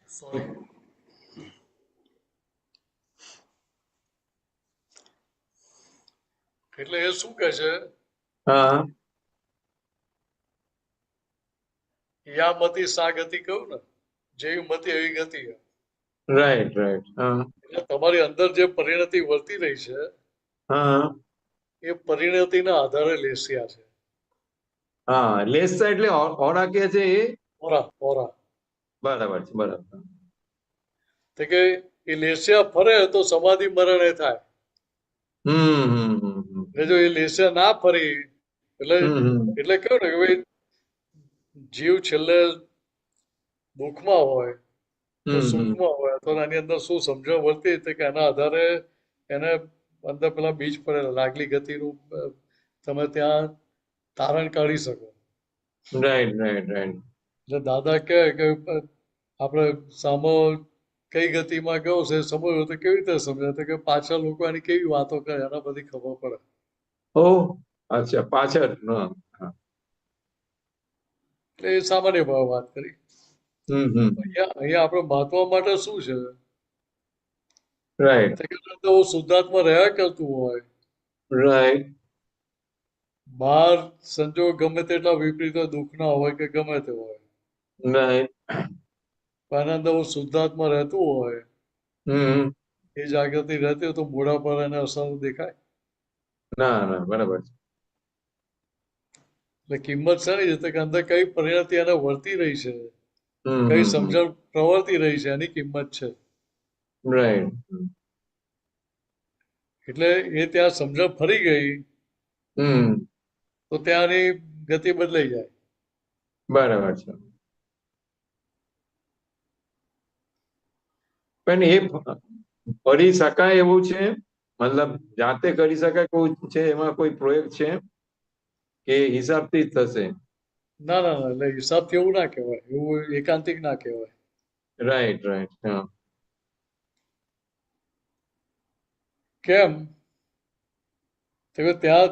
સોરી. એટલે એ શું કહે છે હા યામતી સા ગતિ કહ્યું ને, જેવી મતિ એવી ગતિ. રાઈટ રાઈટ હા એટલે તમારી અંદર જે પરિણતિ વર્તી રહી છે હા એ પરિણતિના આધારે લેસિયા છે. હા લેસા એટલે ઓરા કે છે એ ઓરા ઓરા બરાબર છે બરાબર. તો કે એ લેસિયા ફરે તો સમાધિ મરણ એ થાય. એટલે જો એ લેસિયા ના ફરી એટલે એટલે કેવું ને કે ભાઈ જીવ છેલ્લે દુઃખમાં હોય કે સુખમાં હોય તો એની અંદર શું સમજણ વર્તી કે એના આધારે એને અંદર પેલા બીજ પડેલા લાગલી ગતિનું તમે ત્યાં તારણ કાઢી શકો. રાઈટ રાઈટ રાઈટ એટલે દાદા કહે કે આપણે સામો કઈ ગતિમાં ગયો છે સમજવું તો કેવી રીતે સમજાય તો કે પાછળ લોકો એની કેવી વાતો કરે એના બધી ખબર પડે. ઓ અચ્છા પાછળ હા હા. એટલે એ સામાન્ય ભાવે વાત કરી. અહીંયા આપણે મહાત્મા માટે શું છે રાઈટ તો શુદ્ધાત્મા રહ્યા કરતું હોય, રાઈટ બહાર સંજોગ ગમે તેટલા વિપરીત હોય, દુઃખના હોય કે ગમે તે હોય, રાઈટ પણ એના અંદર શુદ્ધાત્મા રહેતું હોય, એ જાગૃતિ રહેતી હોય તો મોઢા પર એને અસર દેખાય. ના ના બરાબર છે. એટલે કિંમત શાની છે કે અંદર કઈ પરિણતિ એને વર્તી રહી છે, કઈ કઈ સમજણ પ્રવર્તી રહી છે એની કિંમત છે. રાઈટ એટલે એ ત્યાં સમજણ ફરી ગઈ તો ત્યાંની ગતિ બદલાઈ જાય. બરાબર છે. પણ એ કરી શકાય એવું છે, મતલબ જાતે કરી શકાય કોઈ છે એમાં કોઈ પ્રયોગ છે કે હિસાબથી જ થશે? ના ના ના એટલે હિસાબથી એવું ના કહેવાય, એવું એકાંતિક ના કહેવાય. રાઈટ રાઈટ હા કેમ તો કે ત્યાં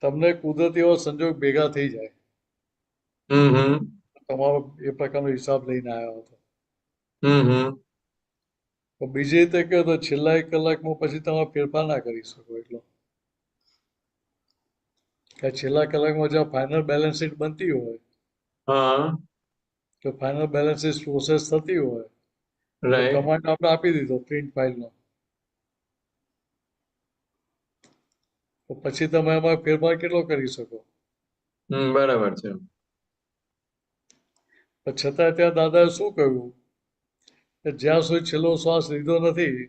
તમને કુદરતી એવા સંજોગ ભેગા થઈ જાય, તમારો એ પ્રકારનો હિસાબ લઈને આવ્યો હતો. તો બીજી રીતે કહો તો છેલ્લા 1 કલાકમાં પછી તમે ફેરફાર ના કરી શકો એટલો. કે છેલ્લા કલાકમાં જ્યાં ફાઇનલ બેલેન્સ શીટ બનતી હોય, હા તો ફાઇનલ બેલેન્સ શીટ પ્રોસેસ થતી હોય તો રાઈટ કમાન્ડ આપણે આપી દીધો પ્રિન્ટ ફાઇલનો, તો પછી તમે એમાં ફેરફાર કેટલો કરી શકો? બરાબર છે. પણ છતાં ત્યાં દાદાએ શું કહ્યું કે જ્યાં સુધી છેલ્લો શ્વાસ લીધો નથી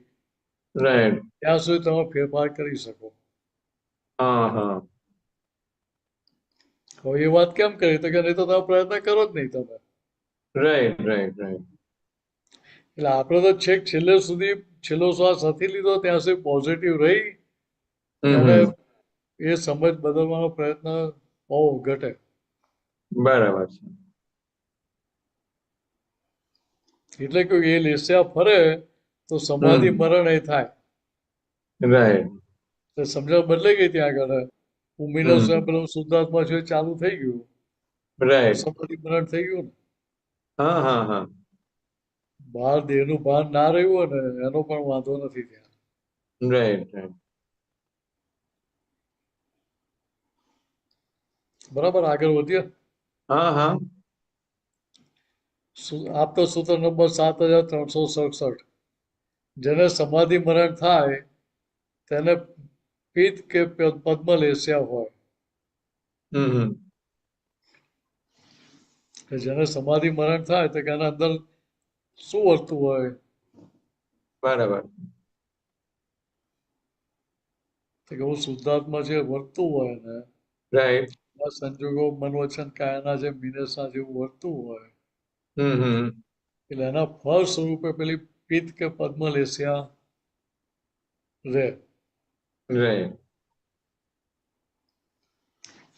રાઈટ ત્યાં સુધી તમે ફેરફાર કરી શકો. હા હા હવે એ વાત કેમ કરી તો કે નહીં તો તમે પ્રયત્ન કરો જ નહીં તમે. રાઈટ રાઈટ રાઈટ એટલે આપણે તો છેક છેલ્લે સુધી છેલ્લો શ્વાસ નથી લીધો ત્યાં સુધી પોઝિટિવ રહી અને એ સમજ બદલવાનો પ્રયત્ન બહુ ઘટે. બરાબર છે. એટલે કે એ લેસ્યા ફરે તો સમાધિ મરણ એ થાય. રાઈટ તો સમજણ બદલાઈ ગઈ ત્યાં આગળ ઉમીનો સ્વયં પેલું શુદ્ધાત્મા છે એ ચાલુ થઈ ગયું, રાઈટ સમાધિ મરણ થઈ ગયું ને. હા હા હા બહાર દેહનું ભાન ના રહ્યું હોય ને એનો પણ વાંધો નથી ત્યાં. રાઈટ રાઈટ બરાબર આગળ વધીએ. હા હા આપતો સૂત્ર નંબર 7367. જેને સમાધિ મરણ થાય તેને પિત્ત કે પદ્મલેસ્યા હોય. કે જેને સમાધિ મરણ થાય તો કે એના અંદર શું વસ્તુ હોય બરાબર તો કે હું શુદ્ધાત્મા જે વર્તું હોય ને રાઈટ આ સંજોગો મન વચન કાયાના જે મિનેસના જેવું વર્તું હોય એટલે એના ફળ સ્વરૂપે પેલી પિત્ત કે પદ્મલેસ્યા રહે. રાઈટ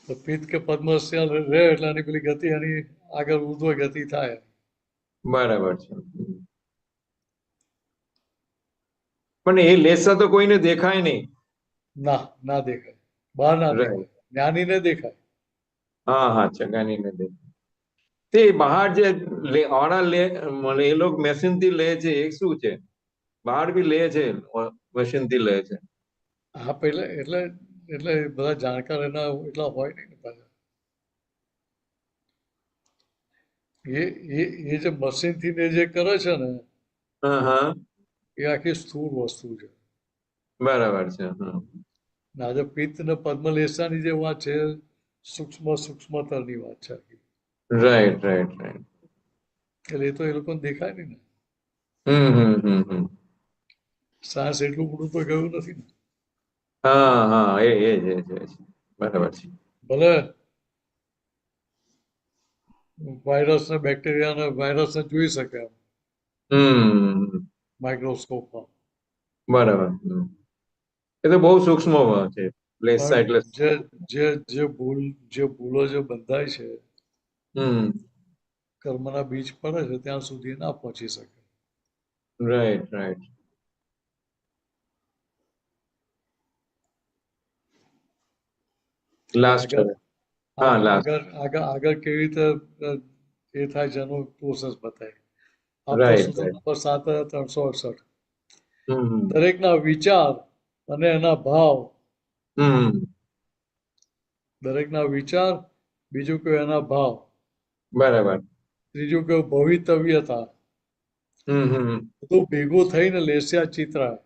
તો પિત્ત કે પદ્મલેસ્યા રહે એટલે એની પેલી ગતિ એની આગળ ઉર્ધ્વ ગતિ થાય. બરાબર છે. પણ એ લેસા તો કોઈને દેખાય નહીં. ના ના દેખાય, બહાર ના રાઈટ દેખાય, જ્ઞાનીને દેખાય. હા હા ચગાનીને દેખાય. તે બહાર જે એ લોકો મશીન થી લે છે એ શું છે? બહાર બી લે છે મશીન થી લે છે. હા એટલે એટલે બધા જાણકાર એના એટલા હોય નહીં ને પાછા. એ જે મશીન થી જે કરે છે ને હા હા એ આખી સ્થૂળ વસ્તુ છે. બરાબર છે. હા ને આજે પિત્ત ને પદ્મલેસાની જે વાત છે સૂક્ષ્મતરની વાત છે આખી. રાઈટ રાઈટ રાઈટ એટલે એ તો એ લોકોને દેખાય નહીં ને. સાયન્સ એટલું બધું તો ગયું નથી ને. હા હા એ જ બરાબર છે. ભલે વાયરસ ને બેક્ટેરિયા ને વાયરસ ને જોઈ શકે એમ માઇક્રોસ્કોપમાં. બરાબર એ તો બહુ સૂક્ષ્મ છે. લેસા એટલે પણ જે ભૂલો જે બંધાય છે, હમ કર્મના બીજ પડે છે ત્યાં સુધી ના પહોંચી શકે. રાઈટ રાઈટ લાસ્ટ આગળ હા લાસ્ટ આગળ કેવી રીતે એ થાય છે એનો પ્રોસેસ બતાય. આપતો રાઈટ સૂત્ર રાઈટ નંબર 7368. હમ દરેકના વિચાર અને એના ભાવ, હમ દરેકના વિચાર, બીજું કયું એના ભાવ, બરાબર ત્રીજું કયું ભવિતવ્યતા, હમ બધું ભેગું થઈને લેસ્યા ચિત્રાય.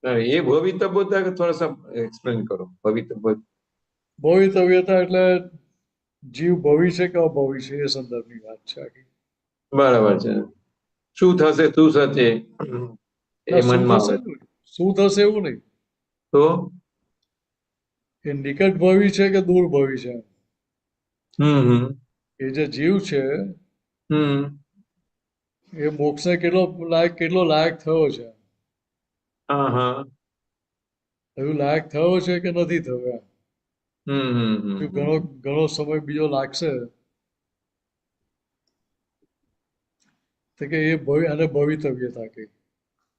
ये भवितव्यता का थोड़ा सा एक्सप्लेन करो भवितव्य ભવિતવ્યતા એટલે જીવ ભવિ છે કે અભવિ છે એ સંદર્ભની વાત છે આખી. બરાબર છે શું થશે શું થશે એ શું મનમાં થશે હોય શું થશે એવું નહીં, તો એ નિકટ ભવિ છે કે દૂર ભવિ છે. હમ એ જે જીવ છે હમ એ મોક્ષને કેટલો લાયક થયો છે, હા હા એવું લાયક થયો છે કે નથી થયો એમ. જો હમ ઘણો સમય બીજો લાગશે તો કે એ અને ભવિતવ્યતા કઈ.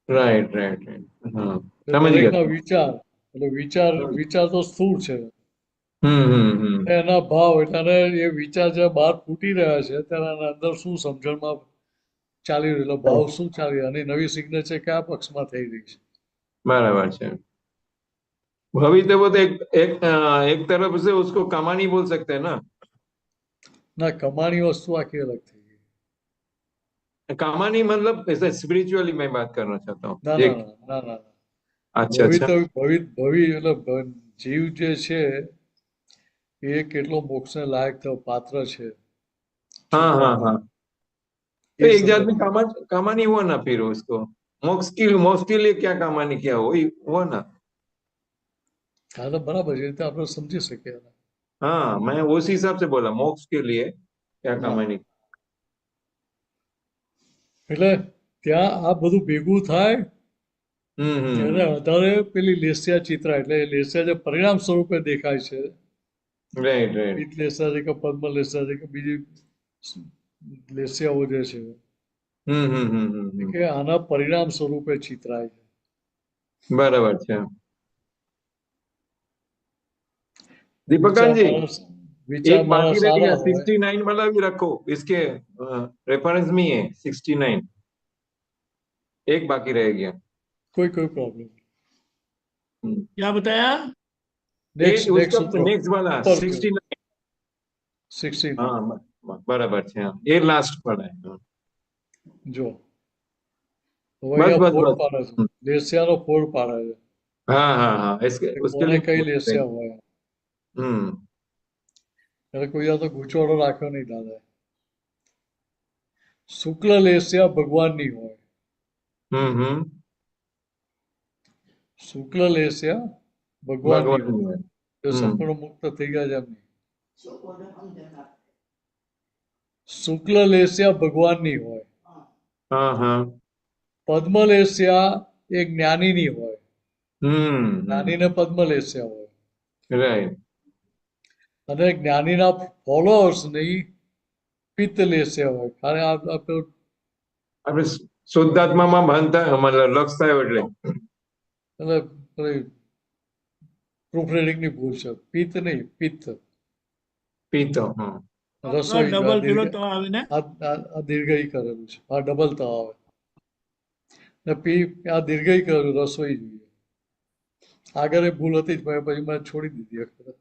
રાઈટ રાઈટ રાઈટ હા એટલે સમજી દરેકના ગયા વિચાર, એટલે વિચાર તો સ્થૂળ છે, હમ એના ભાવ એટલે એ વિચાર જે બહાર ફૂટી રહ્યા છે ત્યારે એના અંદર શું સમજણમાં ચાલી રહ્યું, એટલે ભાવ શું ચાલી રહ્યો, અને નવી સિગ્નેચર કયા પક્ષમાં થઈ રહી છે. बराबर है भवितव्य तो एक तरफ से उसको कमानी बोल सकते हैं ना ના, કમાણી વસ્તુ આખી અલગ થઈ ગઈ. कमानी मतलब ऐसे स्पिरिचुअली मैं बात करना चाहता हूँ ના एक ના ના ના ના अच्छा अच्छा ભવિ એટલે જીવ જે છે એ કેટલો મોક્ષને લાયક થયો પાત્ર છે हाँ हाँ છૂટવાનો, हाँ तो એ एक जात में સંદર્ભ. कमानी हुआ ना फिर उसको मोक्ष के लिए क्या कमानी क्या हुआ ना હા તો બરાબર છે, એ રીતે આપણે સમજી શકીએ એને. हाँ मैं उस हिसाब से बोला मोक्ष के लिए क्या ના कमानी એટલે ત્યાં આ બધું ભેગું થાય ત્યારે हम्म આધારે પેલી લેસ્યા ચિત્ર, એટલે લેસ્યા જે પરિણામ સ્વરૂપે દેખાય છે, राइट राइट પિત્ત લેસ્યા છે કે પદ્મ લેસ્યા છે કે બીજી લેસ્યાઓ જે છે કે આના પરિણામ સ્વરૂપે ચિત્રાય છે. बराबर છે વિચાર दीपकांत जी વિચાર एक મારા बाकी रह સારા गया હોય 69 वाला भी रखो इसके रेफरेंस में ही है 69 एक बाकी रह गया કોઈ પ્રોબ્લેમ. क्या बताया? ये નેક્સ્ટ उसका સૂત્ર नेक्स्ट वाला ઉપર 69 69 हाँ बराबर છે ये लास्ट वाला है જો હવે बस અહીંયા बस ફોડ बस પાડે છે, લેસ્યાનો ફોડ પાડે છે हाँ हाँ हाँ इसके કે उसके કોને लिए કઈ લેસ્યા હોય, हम्म એટલે કોઈ આ તો ગૂંચવાડો રાખ્યો નહીં દાદા. શુક્લ લેસ્યા ભગવાનની હોય, हम्म શુક્લ લેસ્યા ભગવાનની भगवान હોય, है જો સંપૂર્ણ મુક્ત થઈ ગયા છે એમની. શુક્લ લેસ્યા ભગવાનની હોય, हाँ हाँ પદ્મ લેસ્યા એ જ્ઞાનીની હોય, हम्म જ્ઞાનીને પદ્મ લેસ્યા હોય, राइट અને જ્ઞાનીના ફોલોઅર્સની પિત્ત લેસ્યા હોય. કારણ આ પેલું આપણે શુદ્ધાત્મામાં બાંધતા મતલબ લક્ષ થાય એટલે એટલે પેલી પ્રૂફ રીડિંગની ભૂલ છે, પિત્ત નહીં પિત્ત. પીતો હા રસોઈ ડબલ પેલો તો આવે ને આ દીર્ઘઈ કરેલું છે, આ ડબલ ત આવે ને પી આ દીર્ઘઈ કરેલું રસોઈ જોઈએ. આગળ એ ભૂલ હતી જ પણ પછી મેં છોડી દીધી એટલે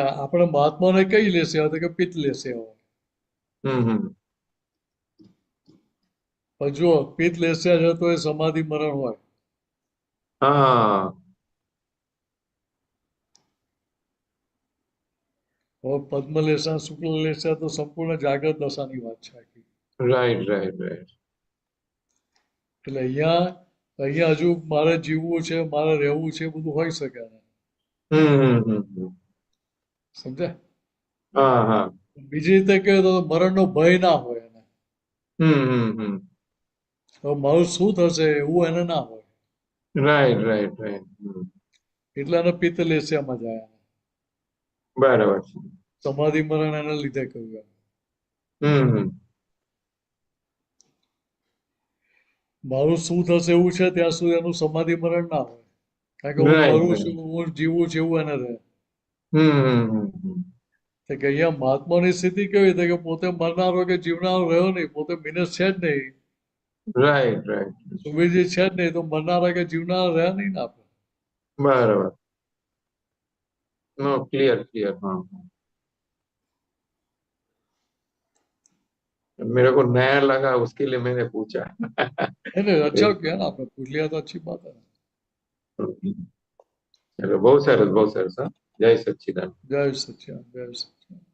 આપણે મહાત્માને કઈ લેશે તો કે પિત્ત લેશે હોય. હમ પણ જુઓ પિત્ત લેશે છે તો એ સમાધિ મરણ હોય, હા હવે પદ્મ લેશા શુક્લ લેશા તો સંપૂર્ણ જાગ્રત દશાની વાત છે આખી. રાઈટ રાઈટ રાઈટ એટલે અહીંયા હજુ મારે જીવવું છે, મારે રહેવું છે, એ બધું હોઈ શકે ને. સમજ્યા? હા હા બીજી રીતે કહે તો મરણનો ભય ના હોય એને. હમ હવે મારું શું થશે એવું એને ના હોય. રાઈટ રાઈટ રાઈટ એટલે આને પિત્ત લેસ્યામાં જાય. બરાબર છે. સમાધિ મરણ એના લીધે કહ્યું એમ. હમ મારું શું થશે એવું છે ત્યાં સુધી એનું સમાધિ મરણ ના હોય. કારણ કે હું Right, મરું right. છું, હું જીવું છું એવું એને રહે. હમ તો કે અહીંયા મહાત્માની સ્થિતિ કેવી છે કે પોતે મરનારો કે જીવનારો રહ્યો નહીં, પોતે મિનસ છે જ નહીં, રાઈટ રાઈટ સુબીરજી છે જ નહીં, તો મરનારા કે જીવનારા રહ્યા નહીં ને આપણે. बराबर नो क्लियर क्लियर हाँ हाँ। मेरे को नया लगा उसके लिए मैंने पूछा नहीं नहीं, अच्छा किया ना आपने पूछ लिया तो अच्छी बात है. चलो बहुत सरस हाँ। जय सच्चिदानंद। जय सच्चिदानंद, जय सच्चिदानंद.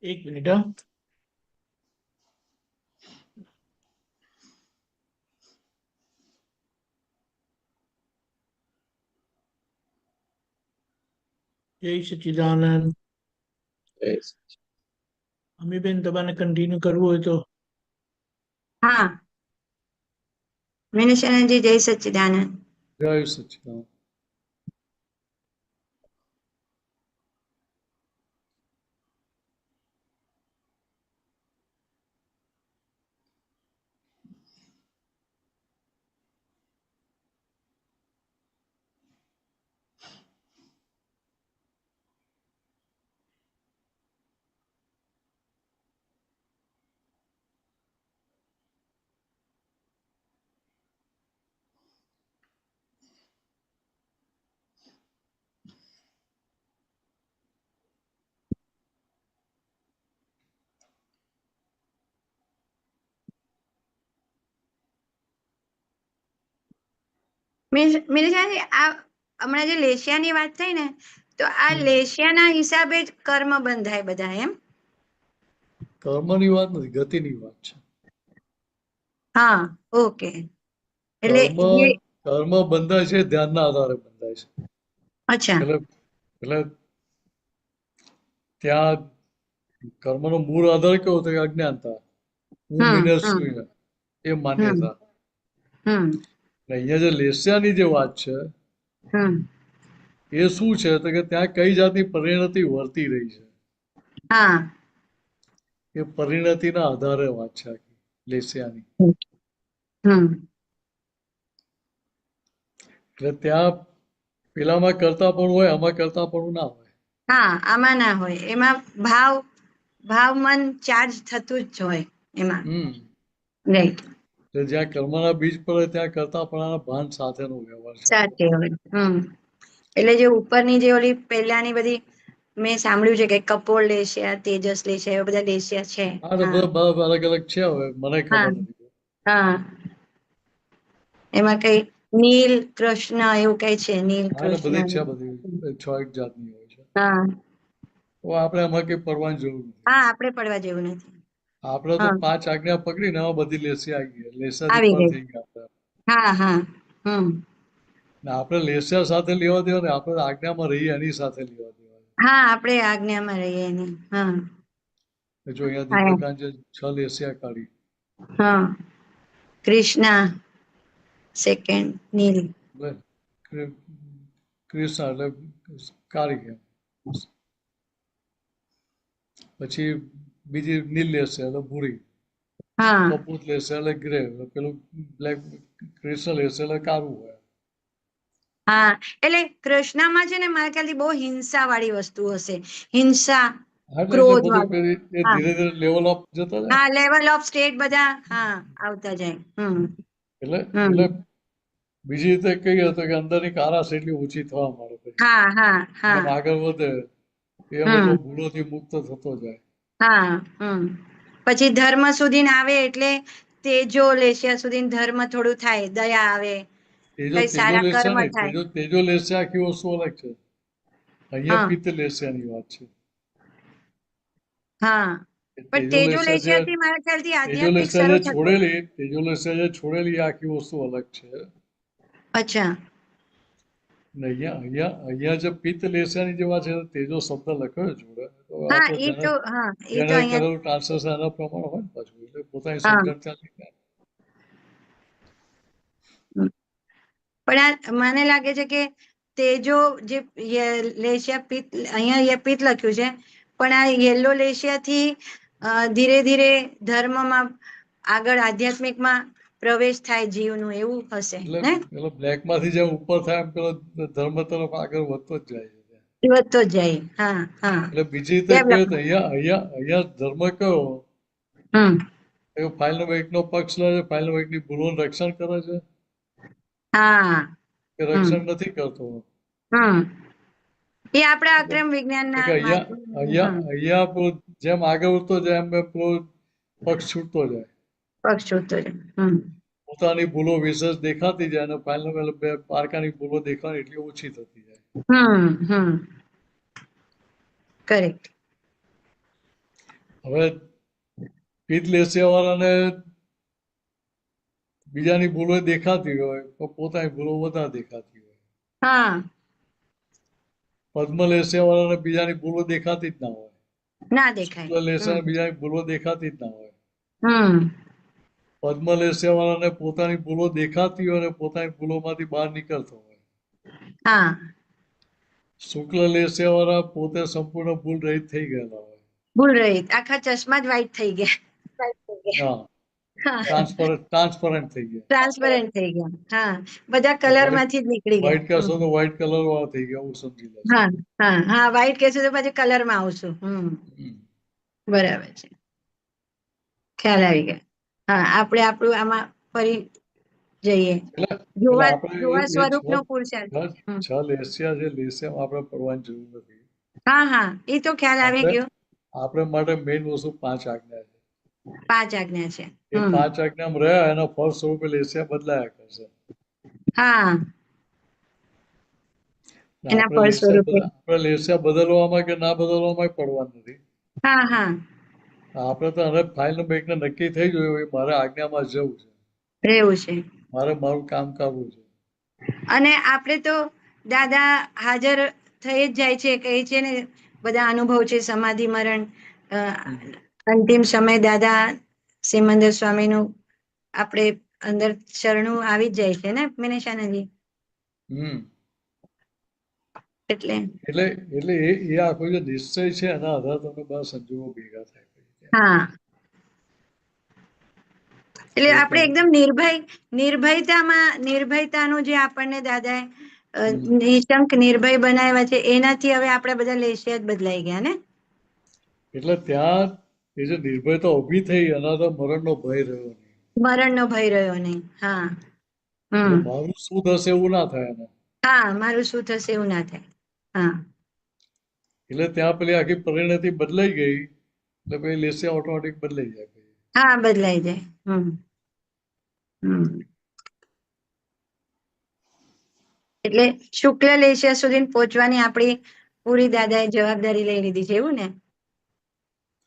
એક મિનિટ હા. જય સચ્ચિદાનંદ. जय सच्चिदानंद। અમીબેન તમારે કન્ટિન્યુ કરવું હોય તો. હા, વિનયશનજી જય સચ્ચિદાનંદ. जय सच्चिदानंद. મિનિશાજી, આ હમણાં જે લેશિયાની વાત થઈ ને, તો આ લેશિયાના હિસાબે જ કર્મ બંધાય બધા એમ? કર્મની વાત નથી, ગતિની વાત છે. હા, ઓકે. એટલે કર્મ બંધાય છે ધ્યાનના આધારે બંધાય છે. અચ્છા. એટલે ત્યાં કર્મનો મૂળ આધાર કેવો હતો કે અજ્ઞાનતા, હું મિનસ છું એ માન્યતા. અહીંયા જે લેસ્યાની જે વાત છે એ શું છે તો કે ત્યાં કઈ જાતની પરિણતિ વર્તી રહી છે એ પરિણતિના આધારે વાત છે આખી લેસ્યાની. એટલે ત્યાં પેલામાં કરતા પણ હોય, આમાં કરતા પણ ના હોય. હા, આમાં ના હોય, એમાં ભાવ મન ચાર્જ થતું જ હોય એમાં. રાઈટ. એટલે જ્યાં કર્મના બીજ પડે ત્યાં કરતાપણાના ભાન સાથેનો વ્યવહાર છે. સાથે હોય. એટલે જે ઉપરની જે ઓલી પહેલાની બધી મેં સાંભળ્યું છે કે કપોળ લેશિયા, તેજસ લેશિયા, એવા બધા લેશિયા છે. હા, બધા અલગ અલગ છે, હવે મને ખબર નથી. હા, એમાં કઈ નીલ કૃષ્ણ એવું કઈ છે, નીલ બધી કૃષ્ણ. છે, બધી 6 જાતની હોય છે. હા, તો આપણે આમાં કઈ પડવાની જરૂર નથી. હા, આપણે પડવા જેવું નથી. આપણે તો 5 આજ્ઞા પકડીને એમાં બધી લેસિયા આવી ગઈ, લેસિયાથી આવી પર ગઈ. થઈ ગયા આપણે. હા હા. ને આપણે લેસિયા સાથે લેવા દેવા ને આપણે આજ્ઞામાં રહીએ એની સાથે લેવા દેવા. હા, આપણે આજ્ઞામાં રહીએ એની. હા. જો અહીંયા દીપકાંત 6 લેસિયા કાઢી. હા, કૃષ્ણ સેકન્ડ, નીલ. કૃષ્ણ એટલે કાઢી ગયા. પછી બીજી નીલ લેશે એટલે ભૂરી. કપૂત લેશે એટલે ગ્રે, પેલું બ્લેક. કૃષ્ણ લેશે એટલે કાળું હોય. હા, એટલે કૃષ્ણમાં છે ને મારા ખ્યાલથી બહુ હિંસા વાળી વસ્તુ હશે. હિંસા, ક્રોધ વાળું. ધીરે ધીરે લેવલ અપ જતા જાય. હા, લેવલ ઓફ સ્ટેટ બધા આવતા જાય. એટલે બીજી રીતે કઈ હતું કે અંદરની કારાશ એટલી ઓછી થવા માંડે. આગળ વધે એ બધો ભૂલોથી મુક્ત થતો જાય. હા. પછી ધર્મ સુધી આવે એટલે તેજો લેશિયા સુધી ધર્મ થોડું થાય, દયા આવે, કઈ સારા કર્મ થાય. તેજો લેશિયા આખી વસ્તુ અલગ છે. અહીંયા પિત્ત લેશિયાની વાત છે. હા, પણ તેજો લેશિયાથી મારા ખ્યાલથી આધ્યાત્મિક શરૂ થતું. તેજો લેશિયા જે છોડેલી આખી વસ્તુ અલગ છે. અચ્છા. ને અહીંયા જે પિત્ત લેસ્યાની જે વાત છે તેજો શબ્દ લખ્યો છે જોડે તો આ હા તો એ તો હા એ તો જેને અહીંયા કરેલું ટ્રાન્સલેશન એના પ્રમાણે હોય ને પાછું એટલે પોતાની હા સમજણ ચાલી જાય. પણ આ મને લાગે છે કે તેજો જે લેશિયા પિત્ત અહીંયા પિત્ત લખ્યું છે પણ આ યલો લેશિયાથી ધીરે ધીરે ધર્મમાં આગળ આધ્યાત્મિકમાં પ્રવેશ થાય જીવનું એવું હશે એટલે ને પેલો બ્લેક માંથી જેમ ઉપર થાય એમ પેલો ધર્મ તરફ આગળ વધતો જ જાય છે. વધતો જ જાય હા હા એટલે બીજી રીતે કહીએ તો ડેવલપમેન્ટ અહીંયા ધર્મ કયો હમ એ ફાઇલ નંબર 1 નો પક્ષ લે છે, ફાઇલ નંબર 1 ની ભૂલોનું રક્ષણ કરે છે હા કે રક્ષણ નથી કરતો. હમ એ આપણા એટલે અક્રમ વિજ્ઞાનના કે અહીંયા પેલું જેમ આગળ વધતો જાય એમ પેલો પક્ષ છૂટતો જાય, પક્ષ છૂટતો જાય પોતાની ભૂલો વિશેષ દેખાતી જાય અને ફાઇલ નંબર 2 પારકાની ભૂલો દેખાવાની એટલી ઓછી થતી જાય. કરેક્ટ હવે પિત્ત લેસ્યા વાળાને બીજાની ભૂલો દેખાતી હોય તો પોતાની ભૂલો વધારે દેખાતી હોય. હા પદ્મ લેસ્યા વાળાને બીજાની ભૂલો દેખાતી જ ના હોય. ના દેખાય શુક્લ લેસ્યાને બીજાની ભૂલો દેખાતી જ ના હોય. હમ પદ્મ લેસ્યા વાળાને પોતાની ભૂલો દેખાતી હોય અને પોતાની ભૂલોમાંથી બહાર નીકળતો હોય. હા શુક્લ લેસ્યા વાળા પોતે સંપૂર્ણ ભૂલ રહિત થઈ ગયેલા હોય. ભૂલ રહી આખા ચશ્મા જ વ્હાઈટ થઈ ગયા હા ટ્રાન્સપરન્ટ થઈ ગયા. ટ્રાન્સપરન્ટ થઈ ગયા હા બધા કલર માંથી જ નીકળી વ્હાઈટ ગયા કહેશો તો વ્હાઈટ કલર વાળા થઈ ગયા એવું સમજી લે. હા હા હા વ્હાઈટ કહેશું તો પછી કલર માં આવશું બરાબર છે ખ્યાલ આવી ગયા હા આપણે આપણું આમાં ફરી જઈએ એટલે જોવા આપણે સ્વરૂપ નો પુરુષાર્થ છ લેસ્યા છે લેસ્યામાં આપણે પડવાની જરૂર નથી. હા હા એ તો ખ્યાલ આવી ગયો આપણે માટે મેઇન વસ્તુ 5 આજ્ઞા છે. 5 આજ્ઞા છે એ 5 આજ્ઞામાં રહ્યા એના ફળ સ્વરૂપે લેસ્યા બદલાયા કરશે. હા એના ફળ સ્વરૂપે આપણે લેસ્યા બદલવામાં કે ના બદલવામાં પડવાનું નથી. હા હા આપણે તો હવે ફાઇલ નંબર 1 ને નક્કી થઈ ગયું મારે આજ્ઞામાં જવું છે, રહેવું છે મારે મારું કામ કરવું છે. અને આપણે તો દાદા હાજર થઈ જ જાય છે કહે છે ને બધા અનુભવ છે સમાધિ મરણ અંતિમ સમય દાદા સિમંદર સ્વામીનું આપણે અંદર શરણું આવી જ જાય છે ને મિનેશાનંદજી એટલે એ આખો જે નિશ્ચય છે એના આધારે તમે બધા સંજોગો ભેગા થાય. હા એટલે આપણે એકદમ નિર્ભયતાનું જે આપણને દાદાએ નિશંક નિર્ભય બનાવ્યા છે એનાથી હવે આપણે બધા લેશિયા જ બદલાઈ ગયા ને એટલે ત્યાં એ જે નિર્ભયતા ઊભી થઈ એના તો મરણનો ભય રહ્યો નહીં. મરણનો ભય રહ્યો નહીં હા મારું શું થશે એવું ના થાય એને. હા મારું શું થશે એવું ના થાય હા એટલે ત્યાં પેલી આખી પરિણતિ બદલાઈ ગઈ એટલે પેલી લેસ્યા ઓટોમેટિક બદલાઈ જાય. હા બદલાઈ જાય એટલે શુક્લ લેશિયા સુધી પહોંચવાની આપણી પૂરી દાદાએ જવાબદારી લઈ લીધી છે એવું ને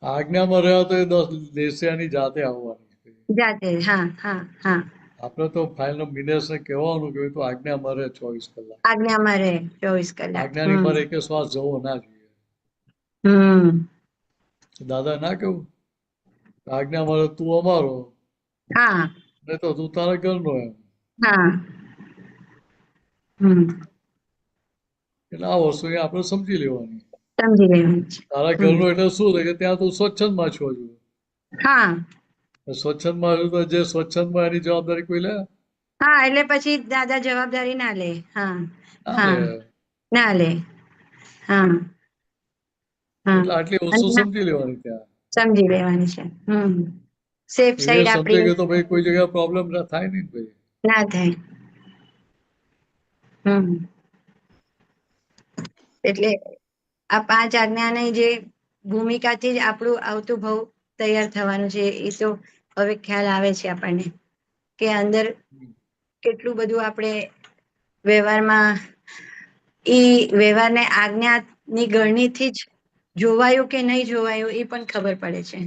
આજ્ઞામાં રહ્યા તો એ 10 લેસ્યાની જાતે આવવાની જાતે હા હા હા આપણે તો ફાઇલનો મિનેશને કહેવાનું કે તો આજ્ઞામાં રહે 24 કલાક આજ્ઞામાં રહે 24 કલાક આજ્ઞાની પર એક શ્વાસ જવો ના જોઈએ. દાદા ના કેવું આજ્ઞામાં રહે તું અમારો હા નહીં તો તું તારા ઘરનો એમ. હા એટલે આ વસ્તુ આપણે સમજી લેવાની. સમજી લેવાનું છે તારા ઘરનો એટલે શું છે કે ત્યાં તું સ્વચ્છંદમાં છો હજુ. હા સ્વચ્છંદમાં હજુ તો જે સ્વચ્છંદમાં એની જવાબદારી કોઈ લે હા એટલે પછી દાદા જવાબદારી ના લે હા ના હા લે. ના લે હા એટલે આટલી વસ્તુ સમજી લેવાની ત્યાં. સમજી લેવાની છે સેફ એ સાઈડ સમજે આપણી કે તો ભાઈ કોઈ જગ્યાએ પ્રોબ્લેમ ના થાય નહીં ભાઈ. ના થાય એટલે આ 5 આજ્ઞાની જે ભૂમિકાથી જ આપણું આવતું ભવ તૈયાર થવાનું છે એ તો હવે ખ્યાલ આવે છે આપણને કે અંદર કેટલું બધું આપણે વ્યવહારમાં વ્યવહારને આજ્ઞાની ગરણીથી જ જોવાયું કે નહીં જોવાયું એ પણ ખબર પડે છે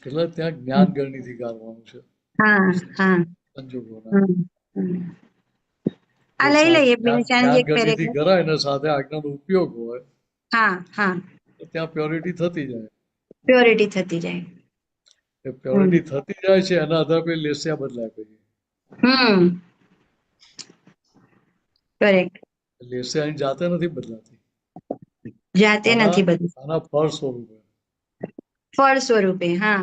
એટલે ત્યાં જ્ઞાન ગણનીથી કાઢવાનું છે હા હા સંજોગોના. આ તો લઈ લઈએ જ્ઞાન બેનશાનજી એક ગતિથી પેરેગ્રાફ. કરાય ને સાથે આજ્ઞાનો ઉપયોગ હોય હા હા, તો ત્યાં પ્યોરિટી થતી જાય. પ્યોરિટી થતી જાય. એ પ્યોરિટી થતી જાય છે એના આધારે પછી લેસ્યા બદલાય પછી. કરેક્ટ. લેસ્યા એની જાતે નથી બદલાતી. જાતે નથી બધું, આના ફળ સ્વરૂપે. ફળ સ્વરૂપે. હા.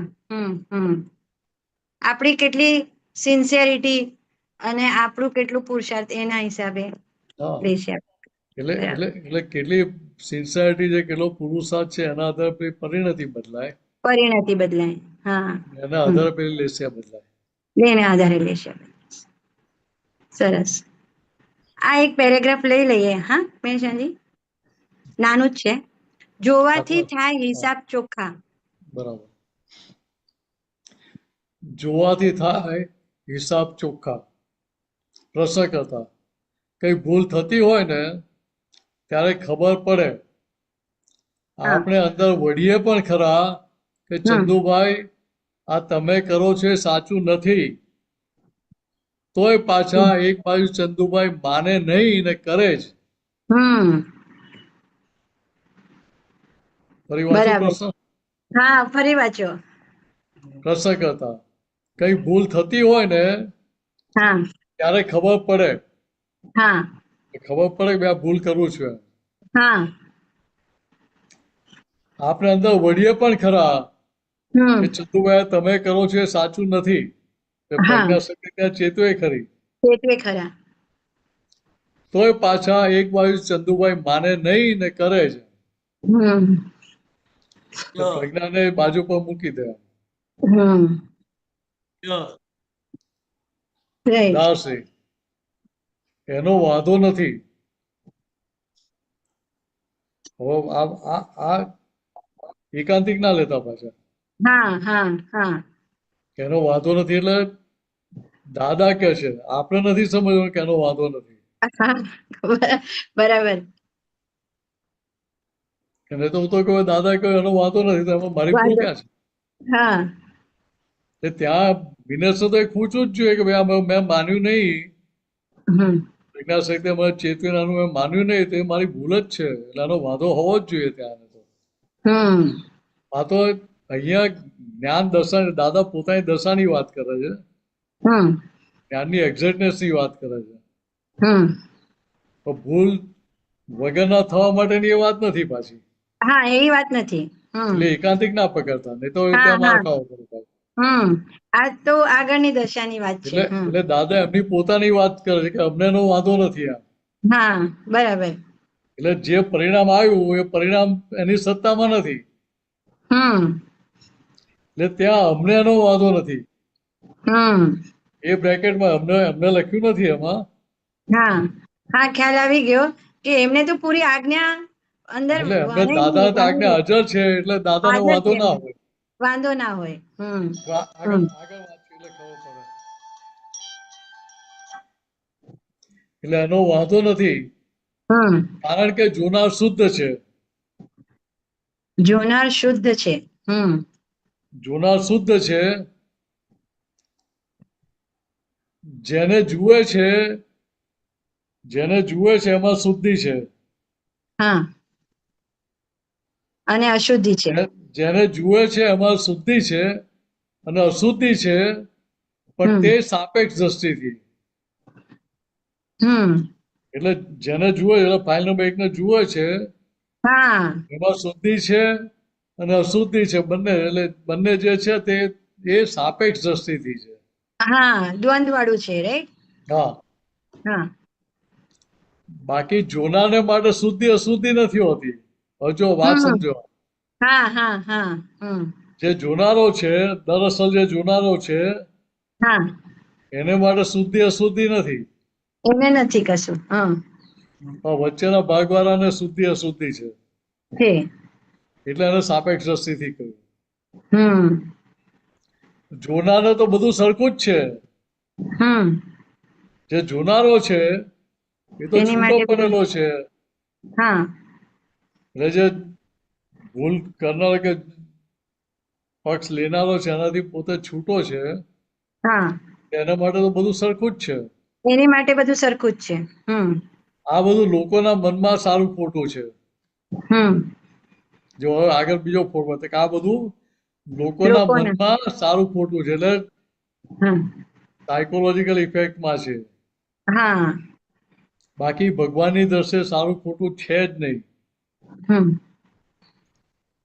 આપણી કેટલી સિન્સિયરિટી અને આપણું કેટલું પુરુષાર્થ એના હિસાબે હા, લેશે. એટલે કેટલી સિન્સિયરિટી છે, કેટલો પુરુષાર્થ છે એના આધારે પછી પરિણતિ બદલાય, પરિણતિ બદલાય. હા, એના આધારે પછી લેસ્યા બદલાય. એને આધારે લેશે. સરસ. આ એક પેરેગ્રાફ લઈ લઈએ. હા બેનશાનજી, નાનું જ છે. જોવાથી થાય હિસાબ ચોખ્ખા. બરાબર. જોવાથી થાય હિસાબ ચોખ્ખા. પ્રશ્ન કરતા કઈ ભૂલ થતી હોય ને ત્યારે ખબર પડે. આપણે અંદર વળીએ પણ ખરા કે ચંદુભાઈ આ તમે કરો છો એ સાચું નથી, તોય પાછા એક બાજુ ચંદુભાઈ માને નહીં ને કરે જ. ફરી વાંચો બરાબર. પ્રશ્ન. હા, ફરી વાંચો. પ્રશ્ન કરતા કઈ ભૂલ થતી હોય ને હા ત્યારે ખબર પડે. હા ખબર પડે કે આ ભૂલ કરું છું. હા. આપણે અંદર વળીએ પણ ખરા હમ. કે ચંદુભાઈ તમે કરો છો એ સાચું નથી. હા, પ્રજ્ઞાશક્તિ ત્યાં ચેતવે ખરી, ચેતવે ખરા. તોય પાછા એક બાજુ ચંદુભાઈ માને નહીં ને કરે છે. પ્રજ્ઞાને બાજુ પર મૂકી દે. રાઈટ. દાસી એનો વાંધો નથી. હવે આ એકાંતિક ના લેતા પાછા. હા હા હા. એનો વાંધો નથી એટલે દાદા કે છે, આપણે નથી સમજવાનું કે એનો વાંધો નથી. બરાબર. એને તો હું તો કહું દાદા કહ્યું એનો વાંધો નથી, તો એમાં મારી ભૂલ ક્યાં છે? હા. ત્યાં વિનર્સ તો એ પૂછવું જ જોઈએ કે ભાઈ મેં માન્યું નહીં, પ્રજ્ઞાશક્તિ મને ચેતવીનાનું મેં માન્યું નહીં, તો એ મારી ભૂલ જ છે, એટલે એનો વાંધો હોવો જ જોઈએ ત્યાં. આ તો અહીંયા જ્ઞાન દશા, દાદા પોતાની દશાની વાત કરે છે, જ્ઞાનની એક્ઝેક્ટનેસ ની વાત કરે છે. તો ભૂલ વગરના થવા માટેની એ વાત નથી પાછી. હા, એવી વાત નથી. એટલે એકાંતિક ના પકડતા, નહીં તો હા, ત્યાં માર હા. ખાવો પડે. આ તો આગળની દશાની વાત છે. એટલે દાદા એમની પોતાની વાત કરે છે કે અમને એનો વાંધો નથી આ. હા, બરાબર. એટલે જે પરિણામ આવ્યું એ પરિણામ એની સત્તામાં નથી, એટલે ત્યાં અમને એનો વાંધો નથી. એ બ્રેકેટમાં અમને લખ્યું નથી એમાં. હા હા, ખ્યાલ આવી ગયો કે એમને તો પૂરી આજ્ઞા અંદર એટલે એમને દાદા આજ્ઞા હાજર છે, એટલે દાદાનો હાજર વાંધો છે. ના હોય. વાંધો ના હોય. આગળ વાંચીએ એટલે ખબર પડે. એટલે એનો વાંધો નથી, કારણ કે જોનાર શુદ્ધ છે. જોનાર શુદ્ધ છે. જોનાર શુદ્ધ છે, જેને જુએ છે એમાં શુદ્ધિ છે. હા, અને અશુદ્ધિ છે. જેને જુએ છે એમાં શુદ્ધિ છે અને અશુદ્ધિ છે, પણ તે સાપેક્ષ દ્રષ્ટિથી. એટલે જેને જુએ એટલે ફાઇલ નંબર 1 ને જુએ છે, એમાં શુદ્ધિ છે અને અશુદ્ધિ છે બંને. એટલે બંને જે છે તે એ સાપેક્ષ દ્રષ્ટિથી છે. હા, દ્વંદ વાળું છે, રાઈટ. હા. હા. બાકી જોનારને માટે શુદ્ધિ અશુદ્ધિ નથી હોતી. હવે જો વાત સમજો. હા હા હા. જે જોનારો છે, દરઅસલ જે જોનારો છે, હા, એને માટે શુદ્ધિ અશુદ્ધિ નથી. એને નથી કશું. વચ્ચેના ભાગવાળાને શુદ્ધિ અશુદ્ધિ છે, છે. એટલે એને સાપેક્ષ દ્રષ્ટિથી કહ્યું. જોનારને તો બધું સરખું જ છે. જે જોનારો છે એ તો તેની છૂટો માટે પડેલો છે. હા. એટલે જે ભૂલ કરનાર કે પક્ષ લેનારો છે એનાથી પોતે છૂટો છે, હા. એના માટે તો બધું સરખું જ છે. એની માટે બધું સરખું જ છે. આ બધું લોકોના મનમાં સારું ખોટું છે. હમ જો હવે આગળ બીજો ફોર્મ કે આ બધું લોકોના લોકોના મનમાં સારું ખોટું છે, એટલે હમ સાયકોલોજીકલ ઇફેક્ટમાં છે. હા બાકી ભગવાનની દ્રષ્ટિએ સારું ખોટું છે જ નહીં. હમ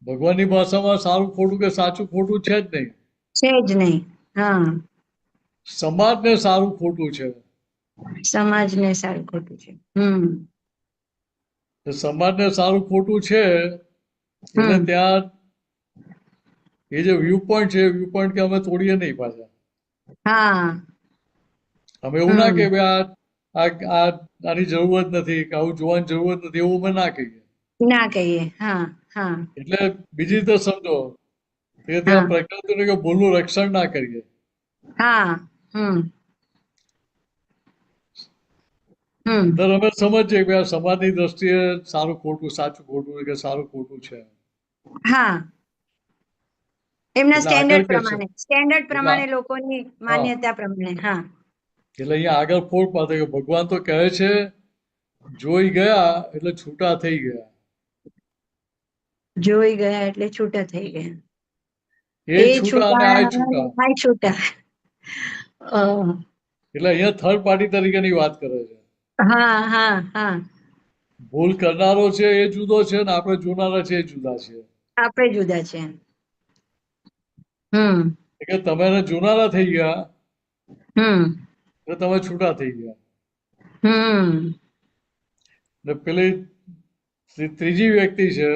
ભગવાનની ભાષામાં સારું ખોટું કે સાચું ખોટું છે જ નહીં. છે જ નહીં. હા સમાજને સારું ખોટું છે. સમાજને સારું ખોટું છે. તો સમાજને સારું ખોટું છે એટલે હમ ત્યાં એ જે વ્યૂ પોઈન્ટ છે, વ્યૂ પોઈન્ટ કે અમે તોડીએ નહીં પાછા. હા અમે એવું ના હમ કે ભાઈ આની જરૂર જ નથી કે આવું જોવાની જરૂર જ નથી, એવું અમે ના કહીએ. ના કહીએ. હા હા એટલે બીજી રીતે સમજો કે હા ત્યાં પ્રકૃતિનું કે ભૂલનું રક્ષણ ના કરીએ. હા હમ હમ તો અમે સમજીએ કે આ સમાજની દ્રષ્ટિએ સારું ખોટું, સાચું ખોટું કે સારું ખોટું છે. હા એમના એટલે આગળ કે છે સ્ટેન્ડર્ડ એટલે પ્રમાણે લોકોની હા માન્યતા પ્રમાણે. હા એટલે અહીંયા આગળ ફોડ પાડે કે ભગવાન તો કહે છે જોઈ ગયા એટલે છૂટા થઈ ગયા. જોઈ ગયા એટલે છૂટા થઈ ગયા. એ એ છૂટા અને છૂટા આ છૂટા. આ છૂટા. એટલે અહીંયા થર્ડ પાર્ટી તરીકેની વાત કરે છે. હા હા હા ભૂલ કરનારો છે એ જુદો છે ને આપણે જોનારા છે એ જુદા છે. આપણે જુદા છે. હમ કે તમે જોનારા થઈ ગયા હમ એટલે તમે છૂટા થઈ ગયા. હમ ને પેલી ત્રીજી વ્યક્તિ છે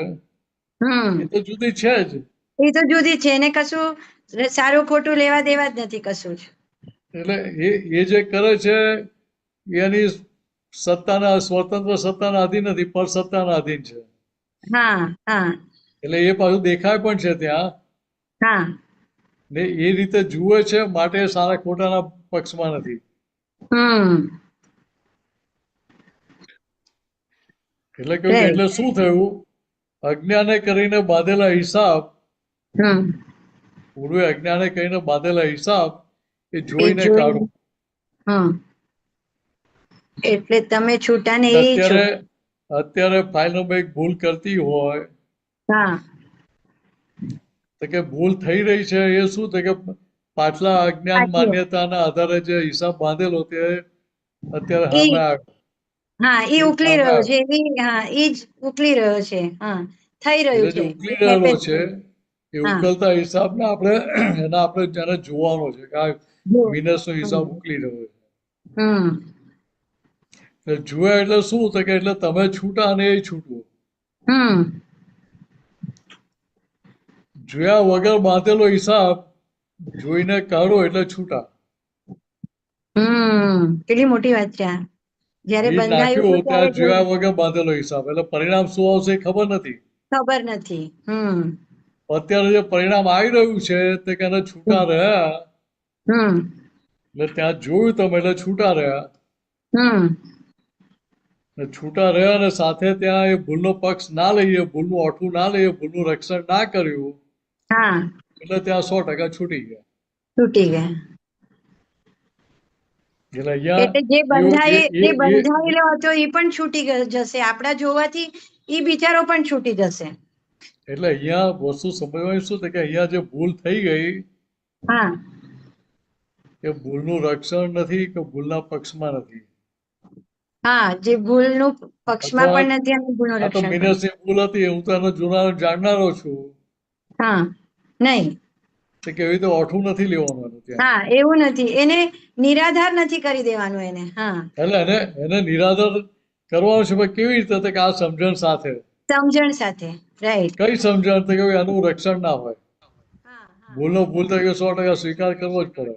હમ એ તો જુદી છે જ. એ તો જુદી છે. એને કશું સારું ખોટું લેવા દેવા જ નથી કશું જ. એટલે એ જે કરે છે એની સત્તાના સ્વતંત્ર સત્તાના આધીન નથી, પર સત્તાના આધીન છે. હા હા એટલે એ પાછું દેખાય પણ છે ત્યાં હા ને એ રીતે જુએ છે માટે સારા ખોટાના પક્ષમાં નથી. હમ એટલે કહ્યું કે એટલે શું થયું, અજ્ઞાને કરીને બાંધેલા હિસાબ, હમ પૂર્વે અજ્ઞાને કરીને બાંધેલા હિસાબ એ એ જોઈને કાઢો. હમ એટલે તમે છૂટા ને એ છો. અત્યારે ફાઇલ નંબર એક ભૂલ કરતી હોય હા તો કે ભૂલ થઈ રહી છે એ શું થાય કે પાછલા અજ્ઞાન સાચી વાત. માન્યતાના આધારે જે હિસાબ બાંધેલો તે અત્યારે એ સામે આવ્યો. હા એ એ ઉકલી સામે રહ્યો આવ્યો. છે. હા એ જ ઉકલી રહ્યો છે. હા થઈ રહ્યું એટલે જે છે. ઉકલી એ રહેલો happen છે એ હા ઉકલતા હિસાબને આપણે તેને જોવાનો છે કે આ જો મિનસનો હિસાબ હમ ઉકલી રહ્યો છે. હમ એટલે જોયા એટલે શું થાય કે એટલે તમે છૂટા અને એ છૂટવું. હમ જોયા વગર બાંધેલો હિસાબ જોઈને કાઢો એટલે છૂટા. કેટલી મોટી વાત છે આ. જયારે બીજ બંધાયું હતું નાખ્યું ત્યારે ત્યાં જોયા વગર બાંધેલો હિસાબ, એટલે પરિણામ શું આવશે એ ખબર નથી. ખબર નથી. અત્યારે જે પરિણામ આવી રહ્યું છે તે કે એને છૂટા રહ્યા હમ એટલે ત્યાં જોયું તમે એટલે છૂટા રહ્યા. હમ ને છૂટા રહ્યા અને સાથે ત્યાં એ ભૂલનો પક્ષ ના લઈએ, ભૂલનું ઓઠું ના લઈએ, ભૂલનું રક્ષણ ના કર્યું હા એટલે ત્યાં 100% છૂટી ગયા. તૂટી ગયા. એટલે અહીંયા એટલે જે એ બંધાયેલો હતો એ પણ છૂટી જશે. આપણા જોવાથી એ બિચારો પણ છૂટી જશે. એટલે અહીંયા વસ્તુ સમજવાની શું છે કે અહીંયા જે ભૂલ થઈ ગઈ હા એ ભૂલનું રક્ષણ નથી કે ભૂલના પક્ષમાં નથી. હા જે ભૂલનું પક્ષમાં અથવા પણ નથી અને ભૂલનું આ તો રક્ષણ પણ. મિનસની ભૂલ હતી, હું તો એનો જોનારો જાણનારો છું. હા નહીં. તો કેવી રીતે ઓઠું નથી લેવાનું એનું ત્યાં. હા એવું નથી. એને નિરાધાર નથી કરી દેવાનું એને. હા એટલે એને નિરાધાર કરવાનું છે પણ કેવી રીતે તો કે આ સમજણ સાથે. સમજણ સાથે. રાઈટ. કઈ સમજણ તો કે એનું રક્ષણ ના હોય. હા હા ભૂલનો ભૂલ તરીકે 100% સ્વીકાર કરવો જ પડે.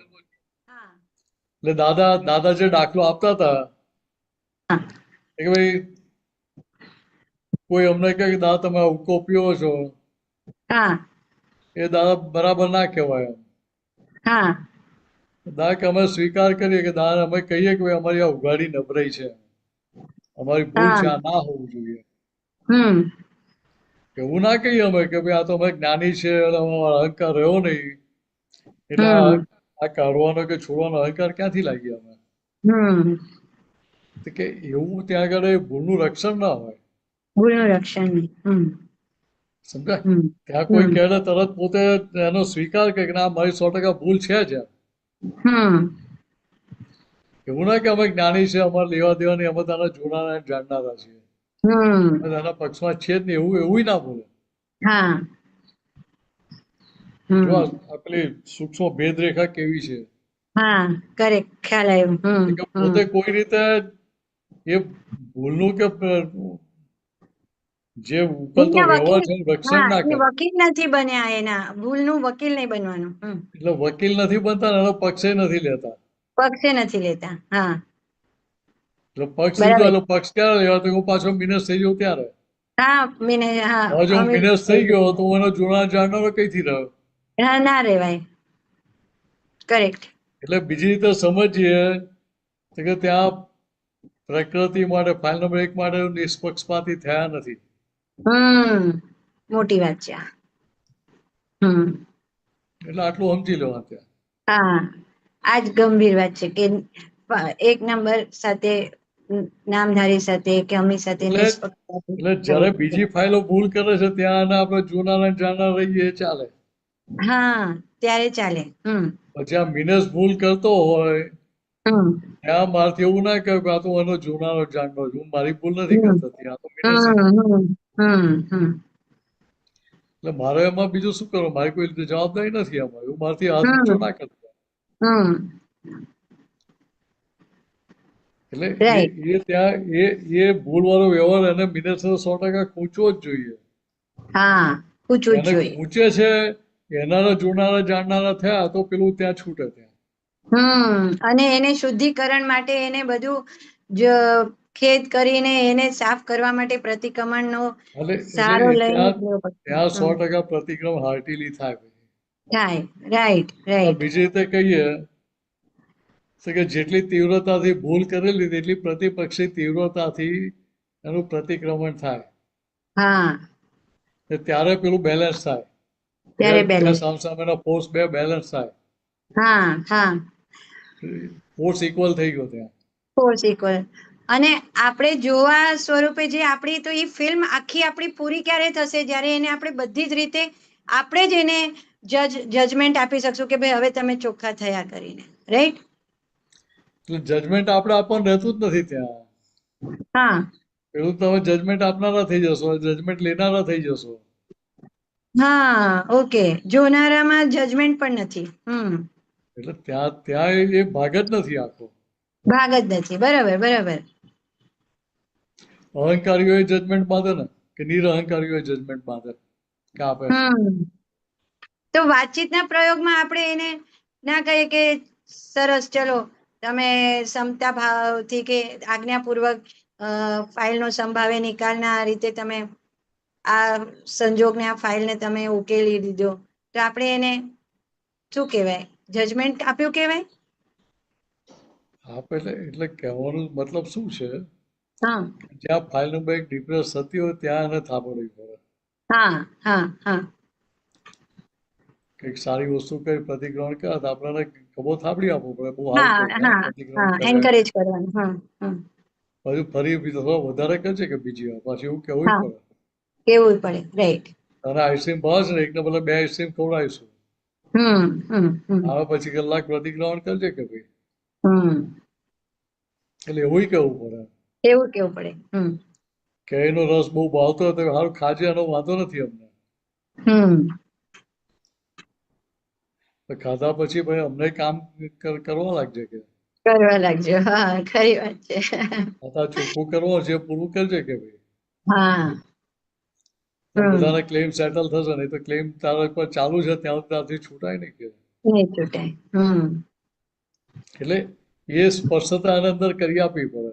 હા એટલે દાદા જે દાખલો આપતા હતા હા કે ભાઈ કોઈ અમને કહે કે દાદા તમે હુક્કો પીવો છો, હા એ દાદા બરાબર ના કહેવાય એમ. હા દાદા કે અમે સ્વીકાર કરીએ કે દાદા અમે કહીએ કે ભાઈ અમારી આ ઉઘાડી નબળાઈ છે, અમારી ભૂલ હા છે, આ ના હોવું જોઈએ. હમ એવું ના કહીએ અમે કે ભાઈ આ તો અમે જ્ઞાની છે અને અમારો અહંકાર રહ્યો નહીં એટલે હમ આ કાઢવાનો કે છોડવાનો અહંકાર ક્યાંથી લાગી અમે. હમ તો કે એવું ત્યાં આગળ એ ભૂલનું રક્ષણ ના હોય, ભૂલનું રક્ષણ નહીં. સમજાય? હમ ત્યાં કોઈ હમ કહે ને તરત પોતે એનો સ્વીકાર કરે કે ના મારી 100% ભૂલ છે જ એમ. હમ એવું ના કે અમે જ્ઞાની છે, અમારે લેવા દેવાની, અમે તારા જોનારા અને જાણનારા છીએ, હમ અમે તારા પક્ષમાં છીએ જ નહીં, એવું ના બોલે. હા જો હમ આ પેલી સૂક્ષ્મ ભેદરેખા કેવી છે હા કરેક્ટ, ખ્યાલ આવ્યો. કે પોતે કોઈ રીતે એ ભૂલનું કે જે ઉકલતો એના વ્યવહાર વકીલ, છે એનું રક્ષણ હા ના એ કરે. વકીલ નથી બન્યા, એના ભૂલનું વકીલ નહીં બનવાનું. એટલે વકીલ નથી બનતા ને એનો પક્ષે નથી લેતા. પક્ષે નથી લેતા. હા એટલે પક્ષ લીધો બરાબર. એટલે પક્ષ ક્યારે લેવા, તો હું પાછો મિનસ થઈ જાઉં ત્યારે. હા મીને હા હવે જો હું અમે મિનસ થઈ ગયો તો હું એનો જોનાર જાણનારો કઈથી રહ્યો? હા ના રેવાય. કરેક્ટ. એટલે બીજી રીતે સમજીએ તો કે ત્યાં પ્રકૃતિ માટે ફાઇલ નંબર 1 માટે નિષ્પક્ષપાતી થયા નથી. મોટી વાત છે આ. હમ એટલે આટલું સમજી લેવા ત્યાં. હા આજ ગંભીર વાત છે કે એક નંબર સાથે, નામધારી સાથે કે અમી સાથે એટલે નિષ્પક્ષપાતી એટલે થવું. જ્યારે બીજી ફાઇલો ભૂલ કરે છે ત્યાં એને આપણે જોનાર અને જાણનાર રહીએ એ ચાલે. હા ત્યારે ચાલે. પછી આ મિનસ ભૂલ કરતો હોય હમ ત્યાં મારથી એવું ના કહ્યું કે આ તો એનો જોનારો જાણનારો છું, હું મારી ભૂલ નથી હમ કરતો, ત્યાં તો મિનસ હમ થઈ. હમ હમ હમ એટલે મારે એમાં બીજું શું કરવું? મારી કોઈ રીતે જવાબદારી નથી એમાં, એવું મારથી હાથ ઊંચો હમ ના કરતો. હમ એટલે રાઈટ. એ ત્યાં એ ભૂલ વાળો વ્યવહાર એને મિનસ 100% ખૂંચવો જ જોઈએ. હા પૂછવું જ એને જોઈએ. ખૂંચે છે, એના જોનારા જાણનારા થયા તો પેલું ત્યાં છૂટે ત્યાં. અને એને શુદ્ધિકરણ માટે એને બધું જ ખેદ કરીને એને સાફ કરવા માટે પ્રતિક્રમણનો એટલે સારો એ લઈને ત્યાં જ લેવો પડશે. ત્યાં 100% પ્રતિક્રમ હાર્ટીલી થાય પછી. થાય. રાઈટ આ રાઈટ. બીજી રીતે કહીએ તો કે જેટલી તીવ્રતાથી ભૂલ કરેલી તેટલી પ્રતિપક્ષી તીવ્રતાથી એનું પ્રતિક્રમણ થાય. હા ને ત્યારે પેલું બેલેન્સ થાય. ત્યારે બે બેલેન્સ. સામસામેનો ફોર્સ બે બેલેન્સ થાય. હા હા ફોર્સ ઇક્વલ થઈ ગયો ત્યાં. Force equal. અને આપણે જોવા સ્વરૂપે જે આપણી તો એ ફિલ્મ આખી આપણી પૂરી ક્યારે થશે જ્યારે એને આપણે બધી જ રીતે આપણે જ એને જજમેન્ટ આપી શકશું કે ભાઈ હવે તમે ચોખ્ખા થયા કરીને. રાઈટ. એટલે જજમેન્ટ આપણે આપવાનું રહેતું જ નથી ત્યાં. હા પેલું તમે જજમેન્ટ આપનારા થઈ જશો, જજમેન્ટ લેનારા થઈ જશો. હા ઓકે. જોનારામાં જજમેન્ટ પણ નથી. એટલે ત્યાં એ ભાગ જ નથી આખો. ભાગ જ નથી. બરાબર બરાબર. અહંકારીઓ જજમેન્ટ બાંધે ને, કે નિરઅહંકારીઓ જજમેન્ટ બાંધે કે આપે. તો વાતચીતના પ્રયોગમાં આપણે એને ના કહીએ કે સરસ ચલો તમે સમતા ભાવથી કે આજ્ઞાપૂર્વક ફાઇલનો સંભાવે નિકાલના રીતે તમે આ સંજોગને આ ફાઇલને તમે ઉકેલી દીધો, તો આપણે એને શું કહેવાય? જજમેન્ટ આપ્યું કહેવાય. આપે એટલે કહેવાનો મતલબ શું છે? હા જ્યાં ફાઇલ નંબર 1 ડિપ્રેસ થતી હોય ત્યાં એને થાપડવી પડે. હા હા હા કંઈક સારી વસ્તુ કઈ પ્રતિક્રમણ કરે તો આપણને ખભો થાપડી આપવો પડે, બહુ સારું હા કર્યું, હા પ્રતિક્રમણ હા કરે. એન્કરેજ કરવાનું. પછી ફરી થોડો વધારે કરજે કે બીજી વાર પાછી એવું કહેવું હા પડે. કેવું પડે. રાઈટ. તારે આઈસ્ક્રીમ ભાવે છે ને, એકને બદલે 2 આઈસ્ક્રીમ ખવડાવીશું. હવે પછી કલાક પ્રતિક્રમણ કરજે કે ભાઈ. એટલે એવું કહેવું પડે એવું કેવું પડે. કે એનો રસ બહુ ભાવતો હોય તો સારું ખાજે, એનો વાંધો નથી અમને. તો ખાધા પછી ભાઈ અમને કામ કરવા લાગજે કે કરવા લાગજો. હા ખરી વાત છે. આ ચોખ્ખું કરવો છે પૂરું કરજે કે ભાઈ. હા બધાને ક્લેમ સેટલ થશે, નહીં તો ક્લેમ તારા પર ચાલુ છે ત્યાં ત્યાંથી છૂટાય નહીં કે. નહીં છૂટાય. એટલે એ સ્પર્શતા આને અંદર કરી આપવી પડે.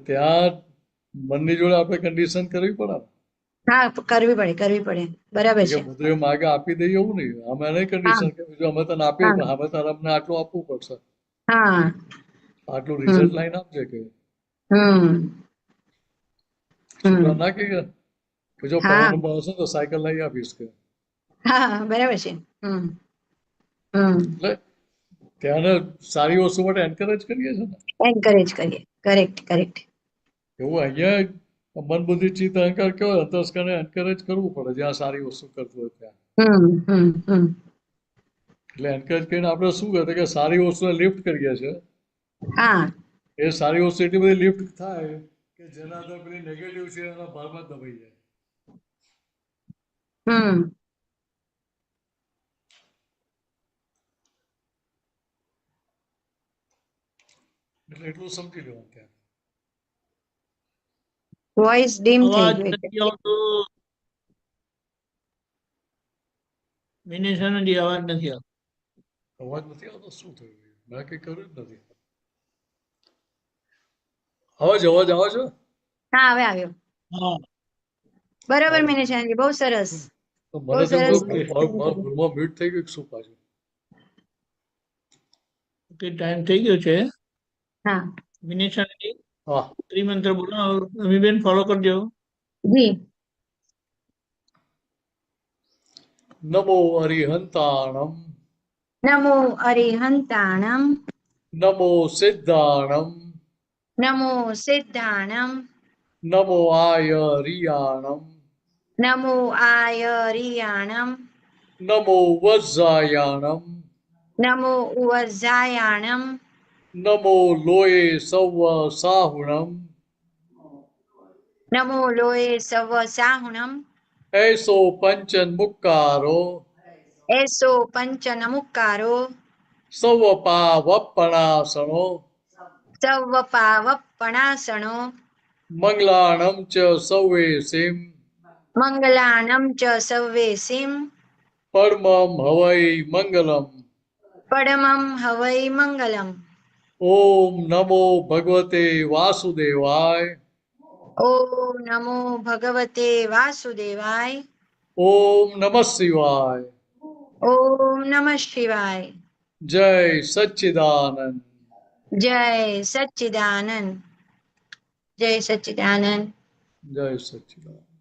ત્યાં મનની જોડે આપણે કન્ડિશન કરવી પડે. હા કરવી પડે કરવી પડે. બરાબર કે છે. બધું એમ આગે આપી દઈએ એવું નહીં. અમે એને હા કન્ડિશન કરી, અમે તને આપીએ હા પણ અમે તારે અમને આટલું આપવું પડશે, હા આટલું રિઝલ્ટ લાઈન આપજે કે. છોકરા ના કહીએ કે જો પહેલો હા નંબર આવશે તો સાયકલ લઈ આપીશ કે. હા બરાબર છે. એટલે ત્યાંને સારી વસ્તુ માટે એન્કરેજ કરીએ છીએ ને. એન્કરેજ કરીએ. Correct correct. એવું અહીંયા મન બુદ્ધિ ચિત્ત અહંકાર કહેવાય, અંતસ્કરણને એન્કરેજ કરવું પડે જ્યાં સારી વસ્તુ કરતું હોય ત્યાં. એટલે એન્કરેજ કરીને આપણે શું કહેતા કે સારી વસ્તુને લિફ્ટ કરીએ છીએ. હા. એ સારી વસ્તુ એટલી બધી લિફ્ટ થાય કે જેના અંદર પેલી નેગેટિવ છે એના ભારમાં દબાઈ જાય. એટલે એટલું સમજી લેવાનું ત્યાં. વોઇસ ડીમ થઈ અવાજ ગયું નથી આવતો. વિનેશાનંદજી અવાજ નથી આવતો. અવાજ નથી આવતો, શું થયું? મેં કંઈ કર્યું જ નથી. અવાજ આવે છે? હા, હવે આવ્યો. હા, બરોબર મિનેશાનજી, બહુ સરસ. તો બહુ મને તો સરસ. મારું ભૂલમાં મ્યુટ થઈ ગયું કે શું પાછું? ઓકે, ટાઈમ થઈ ગયો છે. હા વિનેશાનંદજી હા. ત્રિમંત્ર બોલો. અમીબેન ફોલો કરજો. જી. નમો અરિહંતાણમ. નમો અરિહંતાણમ. નમો સિદ્ધાણમ. નમો સિદ્ધાણમ. નમો આયરિયાણમ. નમો આયરિયાણમ. નમો વજ્જાયાણમ. નમો ઉવજ્જાયાણમ. નમો લોય સૌ સાહુણમ. નમો લોય સવ સાહુણમ. એસો પંચન મુક્કારો. એસો પંચ નમુકારો. સૌ પાવપણાસણો. સવ પાવપણાસણો. મંગલાણમ ચ સૌવેસીમ. મંગલાનમ ચ સવ્વેસીમ. પરમમ હવૈ મંગલમ. પરમં હવૈ મંગલમ. ઓમ નમો ભગવતે વાસુદેવાય. ઓમ નમો ભગવતે વાસુદેવાય. ઓમ નમઃ શિવાય. ઓમ નમઃ શિવાય. જય સચ્ચિદાનંદ. જય સચ્ચિદાનંદ. જય સચ્ચિદાનંદ. જય સચ્ચિદાનંદ.